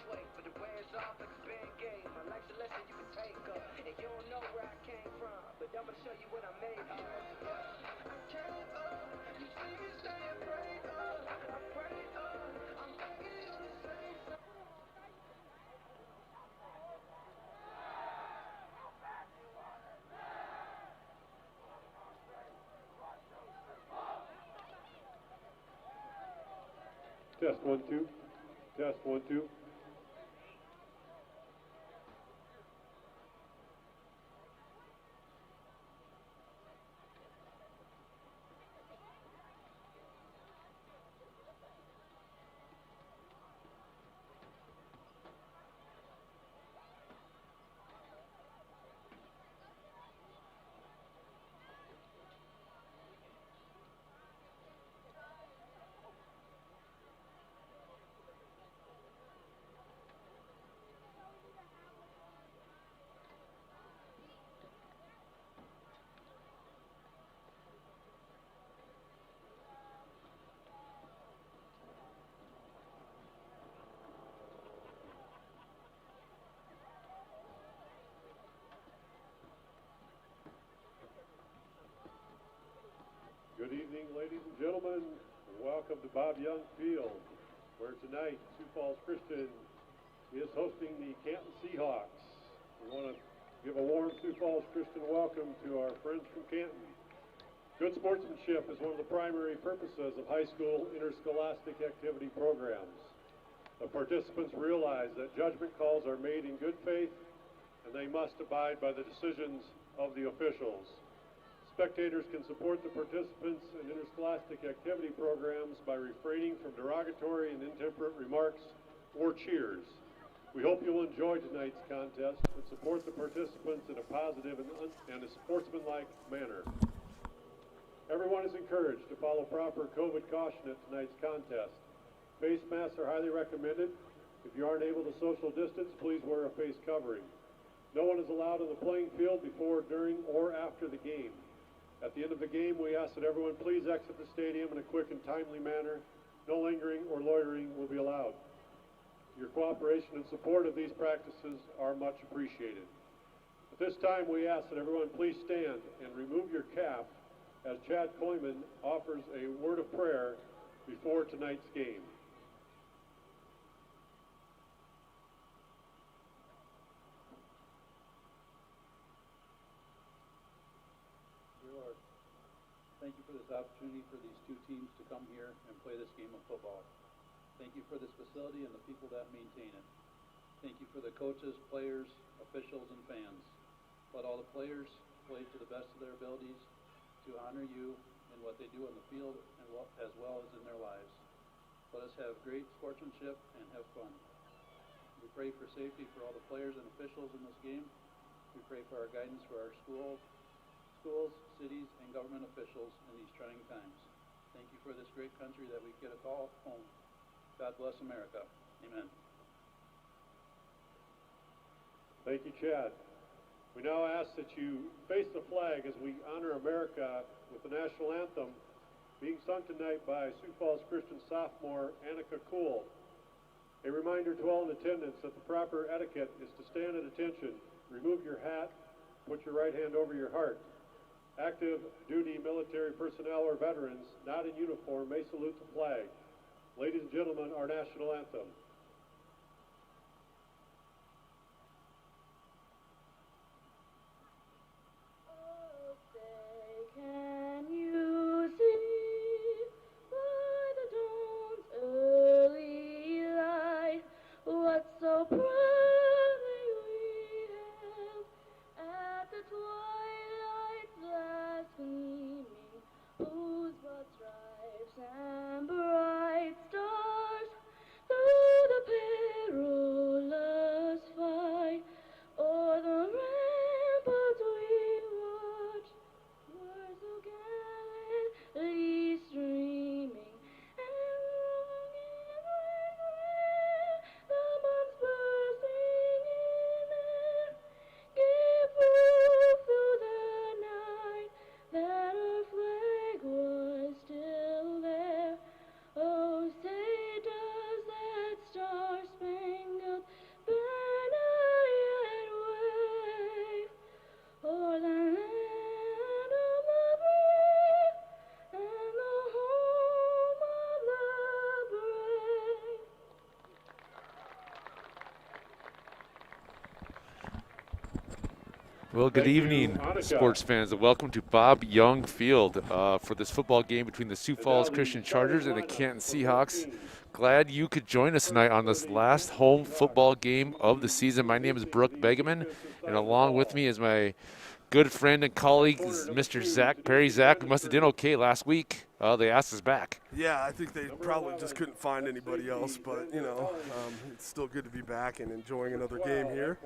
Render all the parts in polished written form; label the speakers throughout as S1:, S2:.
S1: wait, but it wears off like a band game. My life's a lesson you can take up, and you don't know where I came from, but I'm gonna show you what I made of. I came up, you see me staying prayed up, I prayed up, I'm begging you to say something.
S2: Test 1 2. Test 1 2. Good evening, ladies and gentlemen, and welcome to Bob Young Field, where tonight Sioux Falls Christian is hosting the Canton Seahawks. We want to give a warm Sioux Falls Christian welcome to our friends from Canton. Good sportsmanship is one of the primary purposes of high school interscholastic activity programs. The participants realize that judgment calls are made in good faith, and they must abide by the decisions of the officials. Spectators can support the participants in interscholastic activity programs by refraining from derogatory and intemperate remarks or cheers. We hope you'll enjoy tonight's contest and support the participants in a positive and a sportsmanlike manner. Everyone is encouraged to follow proper COVID caution at tonight's contest. Face masks are highly recommended. If you aren't able to social distance, please wear a face covering. No one is allowed on the playing field before, during, or after the game. At the end of the game, we ask that everyone please exit the stadium in a quick and timely manner. No lingering or loitering will be allowed. Your cooperation and support of these practices are much appreciated. At this time, we ask that everyone please stand and remove your cap as Chad Coyman offers a word of prayer before tonight's game.
S3: Dear Lord, thank you for this opportunity for these two teams to come here and play this game of football. Thank you for this facility and the people that maintain it. Thank you for the coaches, players, officials, and fans. Let all the players play to the best of their abilities to honor you in what they do on the field and as well as in their lives. Let us have great sportsmanship and have fun. We pray for safety for all the players and officials in this game. We pray for our guidance for our schools, cities, and government officials in these trying times. Thank you for this great country that we get to call home. God bless America. Amen.
S2: Thank you, Chad. We now ask that you face the flag as we honor America with the national anthem being sung tonight by Sioux Falls Christian sophomore Annika Kuhl. A reminder to all in attendance that the proper etiquette is to stand at attention, remove your hat, put your right hand over your heart. Active duty military personnel or veterans not in uniform may salute the flag. Ladies and gentlemen, our national anthem.
S4: Oh, say, can you see by the dawn's early light what so proudly we hailed at the twilight's last gleaming, whose broad stripes and bright stars through
S5: Well, good evening, sports fans, and welcome to Bob Young Field for this football game between the Sioux Falls Christian Chargers and the Canton Seahawks. Glad you could join us tonight on this last home football game of the season. My name is Brooke Begeman, and along with me is my good friend and colleague, Mr. Zach Perry. Zach, we must have done okay last week. They asked us back.
S6: Yeah, I think they probably just couldn't find anybody else, but, you know, it's still good to be back and enjoying another game here.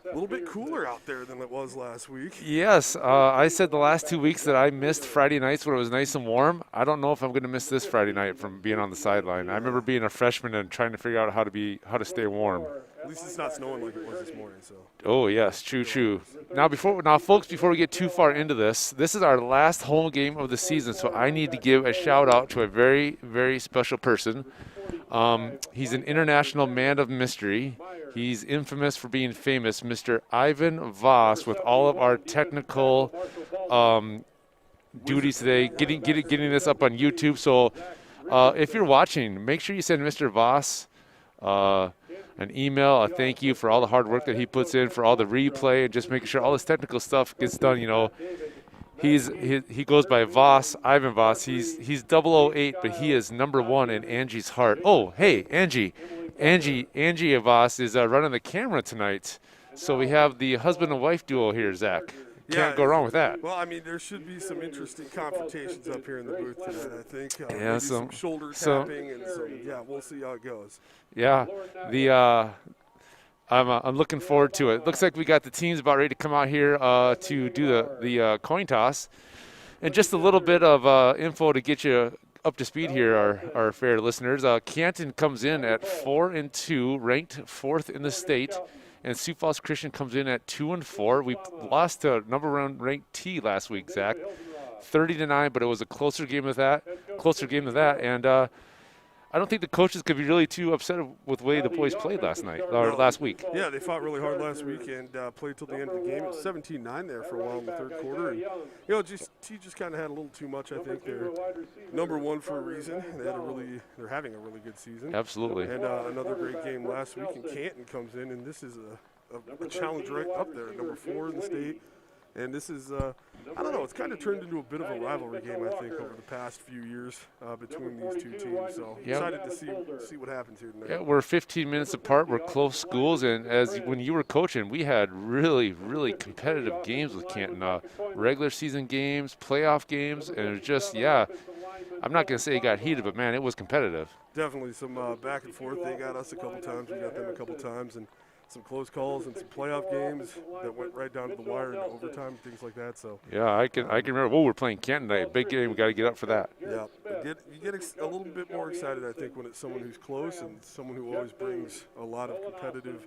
S6: A little bit cooler out there than it was last week.
S5: Yes, I said the last 2 weeks that I missed Friday nights when it was nice and warm. I don't know if I'm going to miss this Friday night from being on the sideline. I remember being a freshman and trying to figure out how to stay warm.
S6: At least it's not snowing like it was this morning, so.
S5: Oh, yes, true. Now, folks, before we get too far into this is our last home game of the season, so I need to give a shout-out to a very, very special person. He's an international man of mystery. He's infamous for being famous, Mr. Ivan Voss, with all of our technical duties today, getting this up on YouTube. So if you're watching, make sure you send Mr. Voss an email, a thank you for all the hard work that he puts in, for all the replay, and just making sure all this technical stuff gets done. You know, he goes by Voss, Ivan Voss. He's 008, but he is #1 in Angie's heart. Oh, hey, Angie Voss is running the camera tonight. So we have the husband and wife duo here, Zach. Can't go wrong with that.
S6: Well, I mean, there should be some interesting confrontations up here in the booth tonight, I think.
S5: Yeah,
S6: some shoulder tapping and some, we'll see how it goes.
S5: Yeah, I'm looking forward to it. Looks like we got the teams about ready to come out here to do the coin toss. And just a little bit of info to get you up to speed here, our fair listeners. Canton comes in at 4-2, ranked 4th in the state. And Sioux Falls Christian comes in at 2-4. We lost to #1 ranked T last week, Zach, 30-9. But it was a closer game than that. And I don't think the coaches could be really too upset with the way the boys played last week.
S6: Yeah, they fought really hard last week and played till the end of the game. It was 17-9 there for a while in the third quarter. And, T just kind of had a little too much. I think they're #1 for a reason. They're having a really good season.
S5: Absolutely.
S6: And another great game last week. And Canton comes in, and this is a challenge right up there, #4 in the state. And this is, I don't know, it's kind of turned into a bit of a rivalry game, I think, over the past few years between these two teams. So excited to see what happens here tonight.
S5: Yeah, we're 15 minutes apart. We're close schools. And when you were coaching, we had really, really competitive games with Canton. Regular season games, playoff games. And it was just, I'm not going to say it got heated, but, man, it was competitive.
S6: Definitely some back and forth. They got us a couple times. We got them a couple times. And some close calls and some playoff games that went right down to the wire into overtime, things like that. So
S5: I can remember. We're playing Canton tonight. Big game. We got to get up for that.
S6: Yeah, you get a little bit more excited, I think, when it's someone who's close and someone who always brings a lot of competitive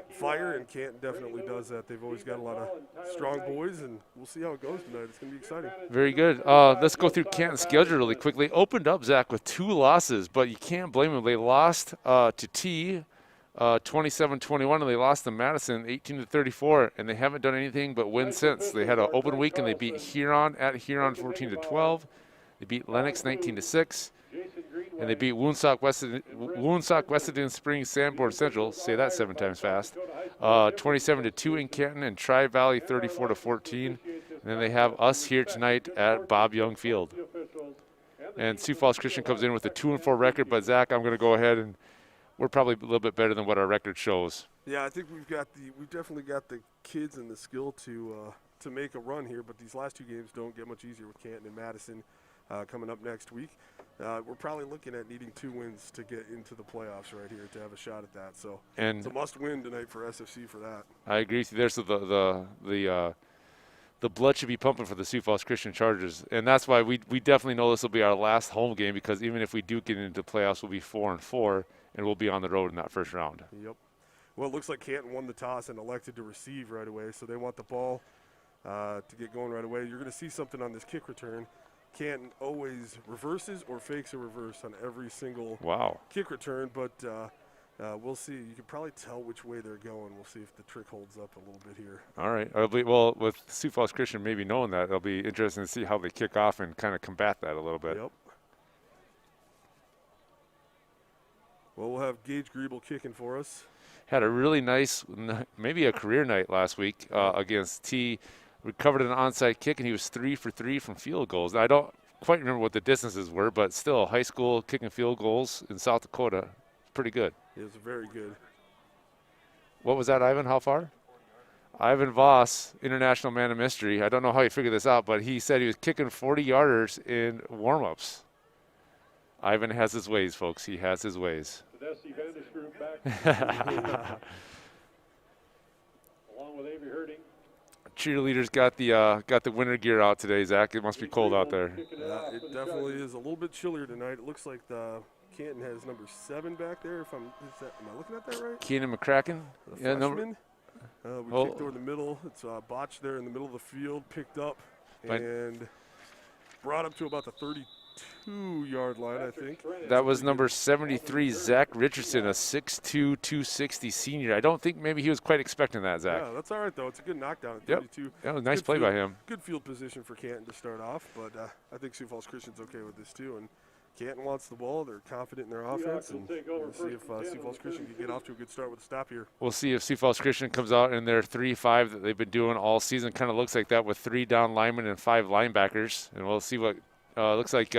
S6: fire. And Canton definitely does that. They've always got a lot of strong boys, and we'll see how it goes tonight. It's going to be exciting.
S5: Very good. Let's go through Canton's schedule really quickly. Opened up, Zach, with 2 losses, but you can't blame them. They lost to T. 27-21, and they lost to Madison 18-34, and they haven't done anything but win since. They had an open week, and they beat Huron at Huron 14-12. They beat Lennox 19-6, and they beat Woonsock Westenden Springs Sanborn Central. Say that 7 times fast. 27-2 in Canton, and Tri-Valley 34-14. And then they have us here tonight at Bob Young Field. And Sioux Falls Christian comes in with a 2-4 record, but Zach, I'm going to go ahead and we're probably a little bit better than what our record shows.
S6: Yeah, I think we've definitely got the kids and the skill to make a run here. But these last 2 games don't get much easier with Canton and Madison coming up next week. We're probably looking at needing 2 wins to get into the playoffs right here to have a shot at that. So it's a must-win tonight for SFC for that. I
S5: agree with you there. So the blood should be pumping for the Sioux Falls Christian Chargers, and that's why we definitely know this will be our last home game, because even if we do get into the playoffs, we'll be 4-4. And we'll be on the road in that first round.
S6: Yep. Well, it looks like Canton won the toss and elected to receive right away, so they want the ball to get going right away. You're going to see something on this kick return. Canton always reverses or fakes a reverse on every single kick return, but we'll see. You can probably tell which way they're going. We'll see if the trick holds up a little bit here.
S5: All right. With Sioux Falls Christian maybe knowing that, it'll be interesting to see how they kick off and kind of combat that a little bit.
S6: Yep. Well, we'll have Gage Griebel kicking for us.
S5: had a really nice, maybe a career night last week against T. Recovered an onside kick, and he was 3 for 3 from field goals. Now, I don't quite remember what the distances were, but still, high school kicking field goals in South Dakota, pretty good.
S6: It was very good.
S5: What was that, Ivan? How far? Ivan Voss, international man of mystery. I don't know how he figured this out, but he said he was kicking 40-yarders in warm-ups. Ivan has his ways, folks. He has his ways.
S2: Tedeschi Vanderstream back. Along with Avery Herding.
S5: Cheerleaders got the winter gear out today, Zach. It must be cold out there.
S6: Yeah, it definitely is a little bit chillier tonight. It looks like the Canton has number 7 back there. Am I looking at that right?
S5: Keenan McCracken.
S6: Yeah, freshman. We kicked over the middle. It's botched there in the middle of the field, picked up, and brought up to about the 32-yard line, I think.
S5: That was number 73, Zach Richardson, a 6'2", 260 senior. I don't think maybe he was quite expecting that, Zach.
S6: Yeah, that's all right, though. It's a good knockdown at 32.
S5: Yep. That was a nice play by him.
S6: Good field position for Canton to start off, but I think Sioux Falls Christian's okay with this, too. And Canton wants the ball. They're confident in their offense, and we'll see if Sioux Falls Christian can get off to a good start with a stop here.
S5: We'll see if Sioux Falls Christian comes out in their 3-5 that they've been doing all season. Kind of looks like that with 3 down linemen and 5 linebackers, and we'll see what looks like.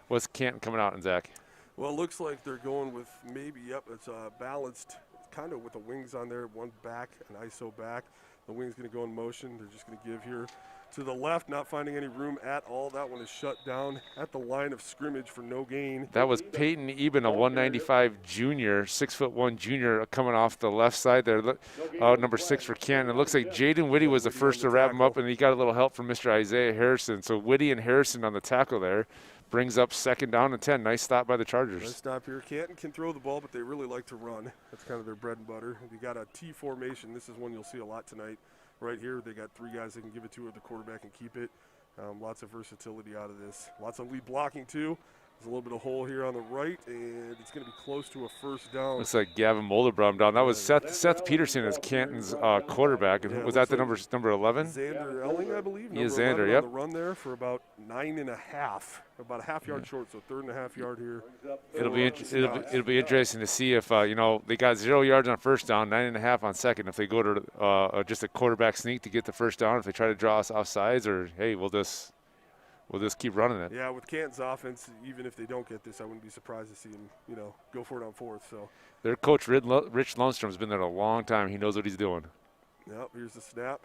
S5: What's Canton coming out in, Zach?
S6: Well, it looks like they're going with maybe, it's balanced, kind of with the wings on there, one back, an ISO back. The wing's going to go in motion. They're just going to give here to the left, not finding any room at all. That one is shut down at the line of scrimmage for no gain.
S5: That was Peyton Eben, a 195 junior, 6'1" junior, coming off the left side there. Number 6 for Canton. It looks like Jaden Whitty was the first to wrap him up, and he got a little help from Mr. Isaiah Harrison. So Whitty and Harrison on the tackle there. Brings up 2nd down and 10. Nice stop by the Chargers.
S6: Nice stop here. Canton can throw the ball, but they really like to run. That's kind of their bread and butter. You got a T formation. This is one you'll see a lot tonight. Right here, they got 3 guys they can give it to, or the quarterback can keep it. Lots of versatility out of this. Lots of lead blocking, too. There's a little bit of hole here on the right, and it's going to be close to a first down.
S5: Looks like Gavin Molderbrom down. That was Seth Peterson as Canton's quarterback. And was that the number 11?
S6: Xander Elling, I believe.
S5: Yeah, Xander, yep.
S6: On the run there for about 9.5, about a half-yard short, so 3.5 yard here.
S5: It'll be interesting to see if they got 0 yards on first down, 9.5 on second. If they go to just a quarterback sneak to get the first down, if they try to draw us off sides, or hey, we'll just keep running it.
S6: Yeah, with Canton's offense, even if they don't get this, I wouldn't be surprised to see them, go for it on 4th. So
S5: their coach, Rich Lundstrom's been there a long time. He knows what he's doing.
S6: Yep, here's the snap.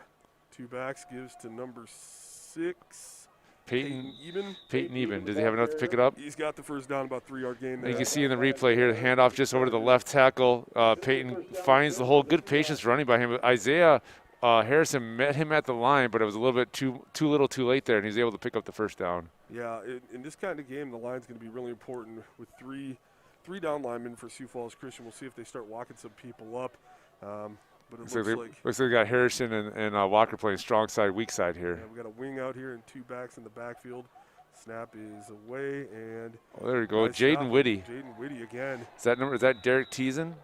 S6: 2 backs, gives to number 6.
S5: Peyton
S6: Eben.
S5: Eben. Does he have enough to pick it up?
S6: He's got the first down, about 3-yard gain there.
S5: You can see in the replay here, the handoff just over to the left tackle. Peyton finds the hole. Good patience running by him. But Isaiah Harrison met him at the line, but it was a little bit too little too late there, and he's able to pick up the first down.
S6: Yeah, in this kind of game, the line's going to be really important with 3 down linemen for Sioux Falls Christian. We'll see if they start walking some people up. But it looks like
S5: they got Harrison and Walker playing strong side, weak side here.
S6: Yeah, we got a wing out here and 2 backs in the backfield. Snap is away, and
S5: there we go. Jaden Whitty.
S6: Jaden Whitty again.
S5: Is that Derek Teason?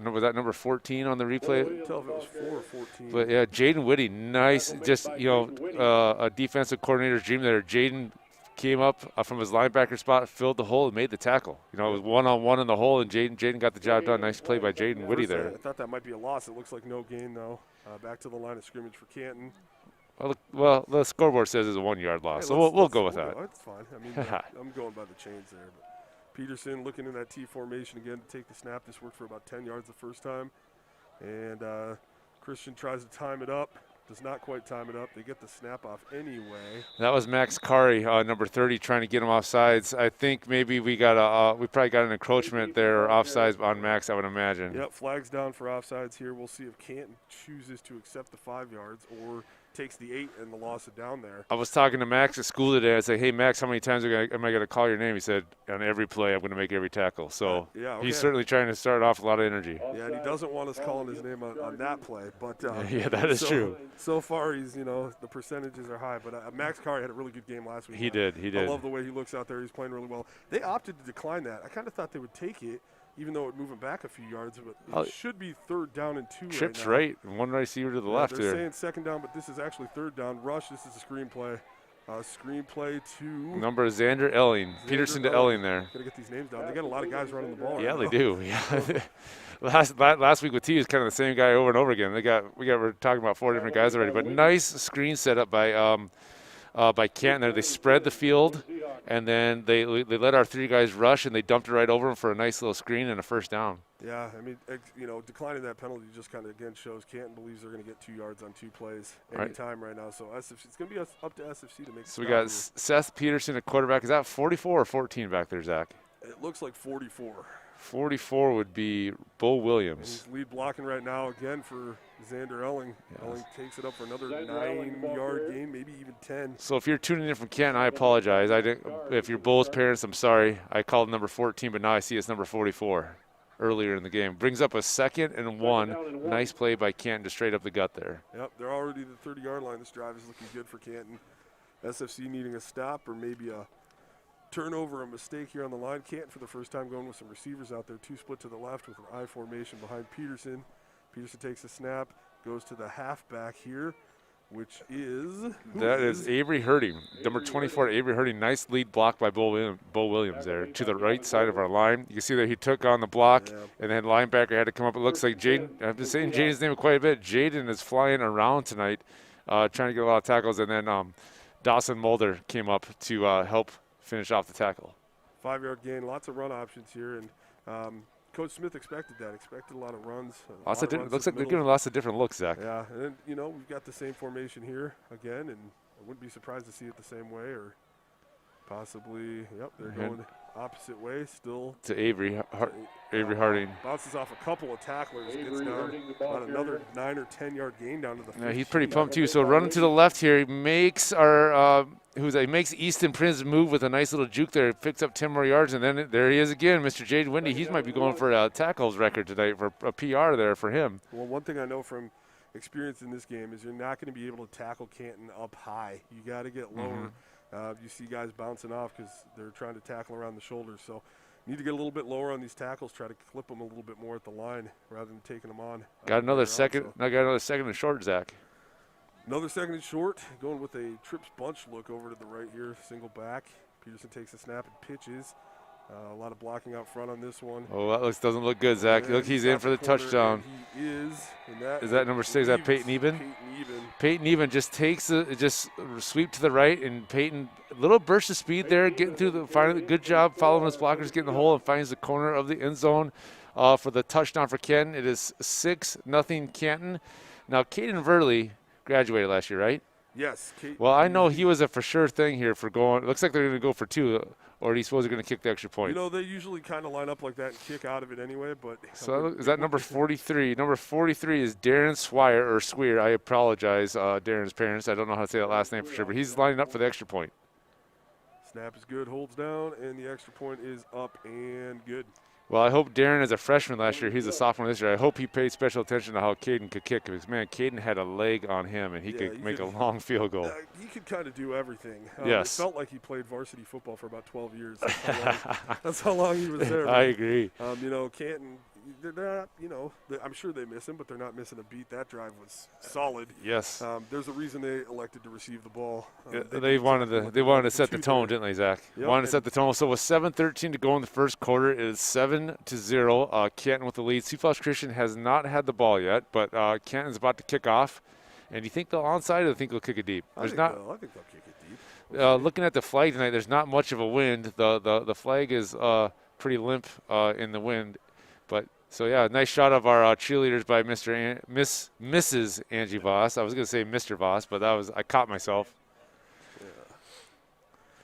S5: Was that number 14 on the replay?
S6: I couldn't tell if it was 4 or 14.
S5: But yeah, Jaden Whitty, nice. Just a defensive coordinator's dream there. Jaden came up from his linebacker spot, filled the hole, and made the tackle. It was 1-on-1 in the hole, and Jaden got the job done. Nice play by Jaden Whitty there.
S6: I thought that might be a loss. It looks like no gain, though. Back to the line of scrimmage for Canton.
S5: Well, the scoreboard says it's a 1-yard loss, so we'll go with that.
S6: That's fine. I mean, I'm going by the chains there. But Peterson looking in that T formation again to take the snap. This worked for about 10 yards the first time. And Christian tries to time it up. Does not quite time it up. They get the snap off anyway.
S5: That was Max Kari, number 30, trying to get him off sides. I think maybe we probably got an encroachment there, or offsides on Max, I would imagine.
S6: Yep, flags down for offsides here. We'll see if Canton chooses to accept the 5 yards or takes the 8 and the loss of down there.
S5: I was talking to Max at school today. I said, hey, Max, how many times am I going to call your name? He said, on every play, I'm going to make every tackle. So he's certainly trying to start off with a lot of energy.
S6: Yeah, and he doesn't want us calling his name on that play. But
S5: yeah, that is true.
S6: So far, he's, the percentages are high. But Max Kari had a really good game last week.
S5: He did.
S6: I love the way he looks out there. He's playing really well. They opted to decline that. I kind of thought they would take it, even though it moving back a few yards, but it should be 3rd down and 2
S5: trips
S6: right now.
S5: Right, and one receiver to the left
S6: they're
S5: there.
S6: saying 2nd down, but this is actually 3rd down. Rush, this is a screen play. Screenplay to
S5: Number Xander Elling. Peterson to Elling there.
S6: Gotta get these names down. They got a lot of guys running the ball.
S5: Yeah,
S6: right
S5: they
S6: now.
S5: do. Yeah. last week with T was kind of the same guy over and over again. We're talking about 4 different guys already, but nice screen setup by Canton there. They spread the field, and then they let our 3 guys rush, and they dumped it right over them for a nice little screen and a first down.
S6: Yeah, I mean, declining that penalty just kind of again shows Canton believes they're going to get 2 yards on 2 plays anytime right now. So SFC, it's going to be up to SFC to make.
S5: So we got Seth Peterson at quarterback. Is that 44 or 14 back there, Zach?
S6: It looks like 44.
S5: 44 would be Bo Williams.
S6: And he's lead blocking right now again for Xander Elling. Yes. Elling takes it up for another 9-yard gain, maybe even 10.
S5: So if you're tuning in from Canton, I apologize. If you're Bulls parents, I'm sorry. I called number 14, but now I see it's number 44 earlier in the game. Brings up a 2nd and 1. Nice play by Canton to straight up the gut there.
S6: Yep, they're already the 30-yard line. This drive is looking good for Canton. SFC needing a stop or maybe a turnover, a mistake here on the line. Canton for the first time going with some receivers out there. 2 split to the left with an I formation behind Peterson. Peterson takes a snap, goes to the halfback here, which is
S5: Avery Hurting, number 24, Avery Hurting. Nice lead block by Bo Williams there to the right side of our line. You can see that he took on the block, and then linebacker had to come up. It looks like Jaden. I've been saying Jaden's name quite a bit. Jaden is flying around tonight, trying to get a lot of tackles, and then Dawson Mulder came up to help finish off the tackle.
S6: 5-yard gain, lots of run options here, and Coach Smith expected that. Expected a lot of runs.
S5: Looks like they're giving lots of different looks, Zach.
S6: Yeah, and then, we've got the same formation here again, and I wouldn't be surprised to see it the same way or possibly, they're going opposite way still.
S5: To Avery Harding.
S6: Bounces off a couple of tacklers, gets down about another 9 or 10-yard gain down to the 15.
S5: Yeah, he's pretty pumped too. So running to the left here, he makes our he makes Easton Prince move with a nice little juke there. Picks up 10 more yards, and then there he is again, Mr. Jaden Windy. He might be going for a tackles record tonight for a PR there for him.
S6: Well, one thing I know from experience in this game is you're not going to be able to tackle Canton up high. You got to get lower. You see guys bouncing off because they're trying to tackle around the shoulders. So you need to get a little bit lower on these tackles, try to clip them a little bit more at the line rather than taking them on.
S5: Got another second. Now got another second and short, Zach.
S6: Another second and short, going with a trips bunch look over to the right here, single back. Peterson takes a snap and pitches. A lot of blocking out front on this one.
S5: Oh, that doesn't look good, Zach. Look, he's in for the touchdown.
S6: He is.
S5: Is that number 6? Is that Peyton Eben? Peyton Eben just just sweep to the right, and Peyton, little burst of speed there, getting through finding good job following his blockers, getting the hole, and finds the corner of the end zone for the touchdown for Canton. It is 6-0 Canton. Now, Caden Verley graduated last year, right?
S6: Yes.
S5: Well, I know he was a for sure thing here for going. It looks like they're going to go for 2, or he's supposed to going to kick the extra point.
S6: They usually kind of line up like that and kick out of it anyway. But
S5: so is that number 43? Number 43 is Darren Swear. I apologize, Darren's parents. I don't know how to say that last name for sure, but he's lining up for the extra point.
S6: Snap is good, holds down, and the extra point is up and good.
S5: Well, I hope Darren is a freshman last year. He's a sophomore this year. I hope he paid special attention to how Caden could kick because, man, Caden had a leg on him, and he could make a long field goal.
S6: He could kind of do everything.
S5: Yes.
S6: It felt like he played varsity football for about 12 years. That's how long he was there.
S5: I agree.
S6: Canton, they're not, I'm sure they miss him, but they're not missing a beat. That drive was solid.
S5: Yes.
S6: There's a reason they elected to receive the ball.
S5: They wanted to set the tone, didn't they, Zach?
S6: Yep.
S5: Wanted to set the tone. So with 7:13 to go in the first quarter, it is 7-0. Canton with the lead. Sioux Falls Christian has not had the ball yet, but Canton's about to kick off. And do you think they'll onside, or do you think they'll kick it deep?
S6: I think they'll kick it deep.
S5: Looking at the flag tonight, there's not much of a wind. The flag is pretty limp in the wind, but. So, yeah, nice shot of our cheerleaders by Mrs. Angie Voss. I was going to say Mr. Voss, but I caught myself.
S6: Yeah.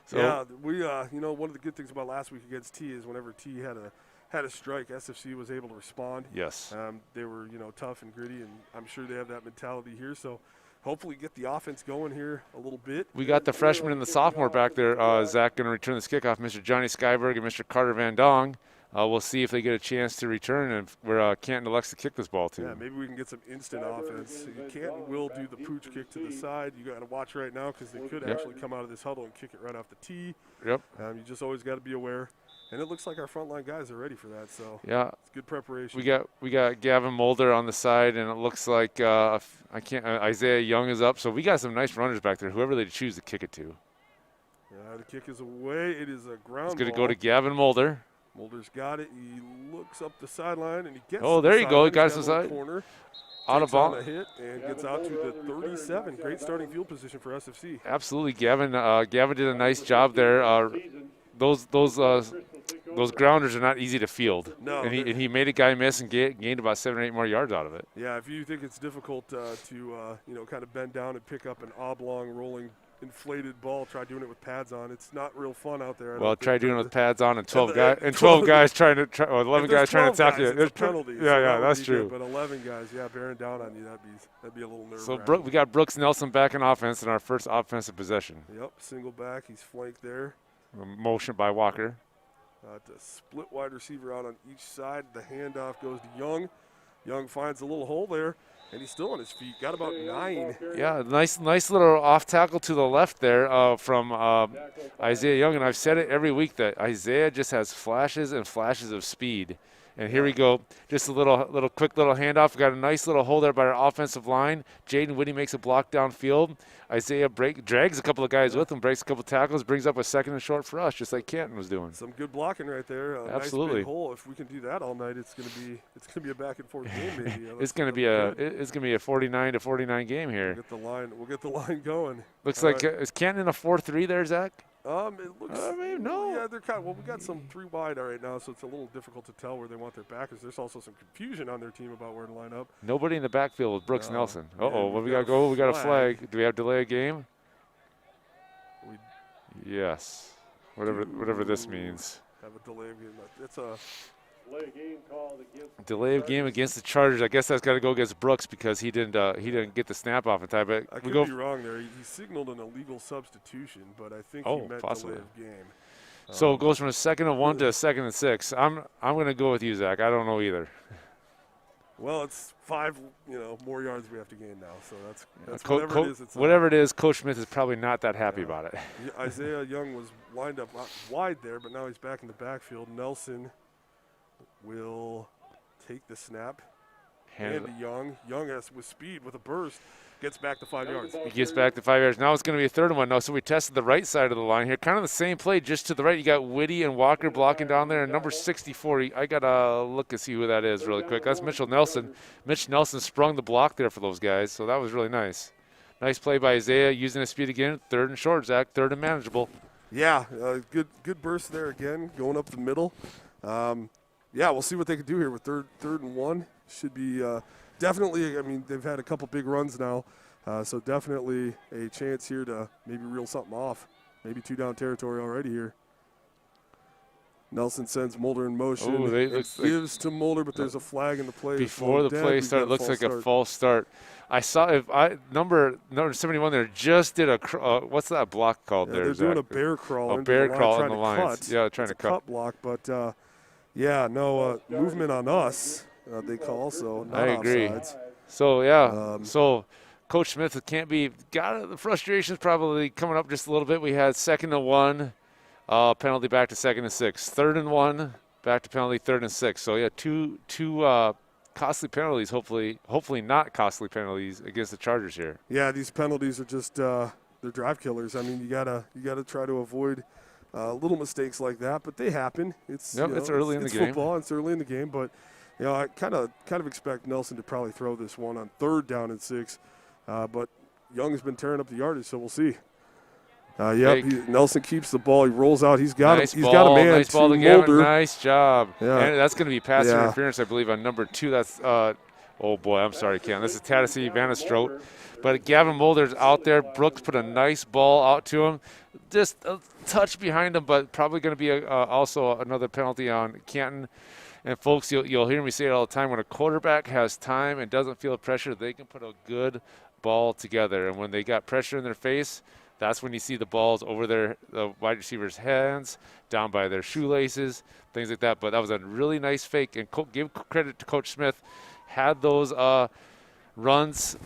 S5: So,
S6: we one of the good things about last week against T is whenever T had a strike, SFC was able to respond.
S5: Yes.
S6: They were, tough and gritty, and I'm sure they have that mentality here. So, hopefully get the offense going here a little bit.
S5: We got the freshman and the sophomore back there. Zach going to return this kickoff, Mr. Johnny Skyberg and Mr. Carter Van Dong. We'll see if they get a chance to return and where Canton elects to kick this ball to.
S6: Yeah, maybe we can get some instant offense. Canton will do the pooch kick to the side. You got to watch right now because they could actually come out of this huddle and kick it right off the tee.
S5: Yep.
S6: You just always got to be aware. And it looks like our frontline guys are ready for that. So
S5: yeah,
S6: it's good preparation.
S5: We got Gavin Mulder on the side, and it looks like Isaiah Young is up. So we got some nice runners back there. Whoever they choose to kick it to.
S6: The kick is away. It is a ground
S5: It's going to
S6: ball.
S5: go to Gavin Mulder.
S6: Mulder's got it. He looks up the sideline, and he gets
S5: Oh,
S6: to the
S5: there you go. He
S6: sideline.
S5: got
S6: He's
S5: to the
S6: got a
S5: side.
S6: little corner.
S5: Out of
S6: Takes on
S5: bounds.
S6: a hit and gets out to the 37. Great starting field position for SFC.
S5: Absolutely, Gavin. Gavin did a nice job there. Those grounders are not easy to field.
S6: No,
S5: and he made a guy miss and gained about 7 or 8 more yards out of it.
S6: Yeah, if you think it's difficult to kind of bend down and pick up an oblong rolling inflated ball, try doing it with pads on. It's not real fun out there.
S5: Well, try doing it with pads on and 12 guys trying to 11 guys trying to tackle you.
S6: It's a penalty.
S5: Yeah, that's true.
S6: But 11 guys, bearing down on you, that'd be a little nerve.
S5: So we got Brooks Nelson back in offense in our first offensive possession.
S6: Yep, single back. He's flanked there.
S5: Motion by Walker.
S6: To split wide receiver out on each side. The handoff goes to Young. Young finds a little hole there, and he's still on his feet. Got about 9.
S5: Yeah, nice little off tackle to the left there from Isaiah Young. And I've said it every week that Isaiah just has flashes and flashes of speed. And here we go, just a quick little handoff. Got a nice little hole there by our offensive line. Jaden Whitty makes a block downfield. Isaiah drags a couple of guys with him, breaks a couple tackles, brings up a 2nd and short for us, just like Canton was doing.
S6: Some good blocking right there.
S5: Absolutely.
S6: Nice big hole. If we can do that all night, it's gonna be a back and forth game maybe.
S5: It's gonna be a 49-49 game here.
S6: We'll get the line going.
S5: Looks like is Canton in a 4-3 there, Zach?
S6: It looks.
S5: No.
S6: Yeah, they're kind of. Well, we got some 3 wide right now, so it's a little difficult to tell where they want their backers. There's also some confusion on their team about where to line up.
S5: Nobody in the backfield with Brooks Nelson. What we got to go? We got a flag. Do we have delay a game? Yes. Whatever this means.
S6: Have a delay of game. It's a
S5: delay of game against the Chargers. I guess that's got to go against Brooks because he didn't get the snap off in time. But
S6: I could be wrong there. He signaled an illegal substitution, but I think he meant
S5: possibly.
S6: delay of game.
S5: So it goes from a 2nd and 1 to a 2nd and 6. I'm going to go with you, Zach. I don't know either.
S6: Well, it's 5 more yards we have to gain now. So that's whatever it is.
S5: Whatever it is, Coach Smith is probably not that happy about it.
S6: Isaiah Young was lined up wide there, but now he's back in the backfield. Nelson will take the snap. Hand to Young. Young with speed, with a burst, gets back to 5 yards.
S5: He gets back to 5 yards. Now it's going to be a 3rd and 1. No, so we tested the right side of the line here. Kind of the same play, just to the right. You got Whitty and Walker blocking down there. And number 64, I got to look and see who that is really quick. That's Mitchell Nelson. Mitch Nelson sprung the block there for those guys, so that was really nice. Nice play by Isaiah, using his speed again. 3rd and short, Zach. 3rd and manageable.
S6: Yeah, good burst there again, going up the middle. We'll see what they can do here with third and 1. Should be definitely, they've had a couple big runs now, so definitely a chance here to maybe reel something off. Maybe 2 down territory already here. Nelson sends Mulder in motion. Gives to Mulder, but there's a flag in the play.
S5: Before the play started, it looks like a false start. I saw number 71 there just did a what's that block called there?
S6: They're
S5: Zach?
S6: doing a bear crawl.
S5: A bear crawl in the lines.
S6: Cut.
S5: Yeah, trying
S6: it's
S5: to cut
S6: block, but movement on us. They call so. Not
S5: I agree.
S6: Offsides.
S5: So so Coach Smith the frustration's probably coming up just a little bit. We had 2nd and 1, penalty back to 2nd and 6. 3rd and 1, back to penalty 3rd and 6. So yeah, two costly penalties. Hopefully not costly penalties against the Chargers here.
S6: Yeah, these penalties are just they're drive killers. You gotta try to avoid little mistakes like that, but they happen. It's
S5: it's early in the game.
S6: It's football. It's early in the game, but I kind of expect Nelson to probably throw this one on 3rd down and 6. But Young has been tearing up the yardage, so we'll see. Nelson keeps the ball. He rolls out. He's got a man.
S5: Nice ball to Gavin. Nice job.
S6: Yeah.
S5: And that's going to be pass interference, I believe, on number 2. That's oh boy, I'm sorry, Ken. This is Tennessee Vannestrote. But Gavin Mulder's out there. Brooks put a nice ball out to him. Just a touch behind him, but probably going to be also another penalty on Canton. And, folks, you'll hear me say it all the time. When a quarterback has time and doesn't feel pressure, they can put a good ball together. And when they got pressure in their face, that's when you see the balls over the wide receiver's hands, down by their shoelaces, things like that. But that was a really nice fake. And give credit to Coach Smith. Had those runs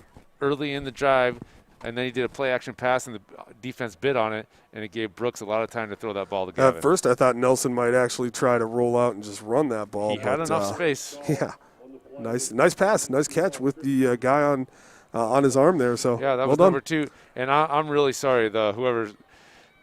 S5: early in the drive, and then he did a play-action pass, and the defense bid on it, and it gave Brooks a lot of time to throw that ball to Gavin.
S6: At first, I thought Nelson might actually try to roll out and just run that ball.
S5: He had enough space.
S6: Yeah, nice pass, nice catch with the guy on his arm there. So
S5: yeah, that
S6: well
S5: was
S6: done.
S5: number 2. And I'm really sorry, whoever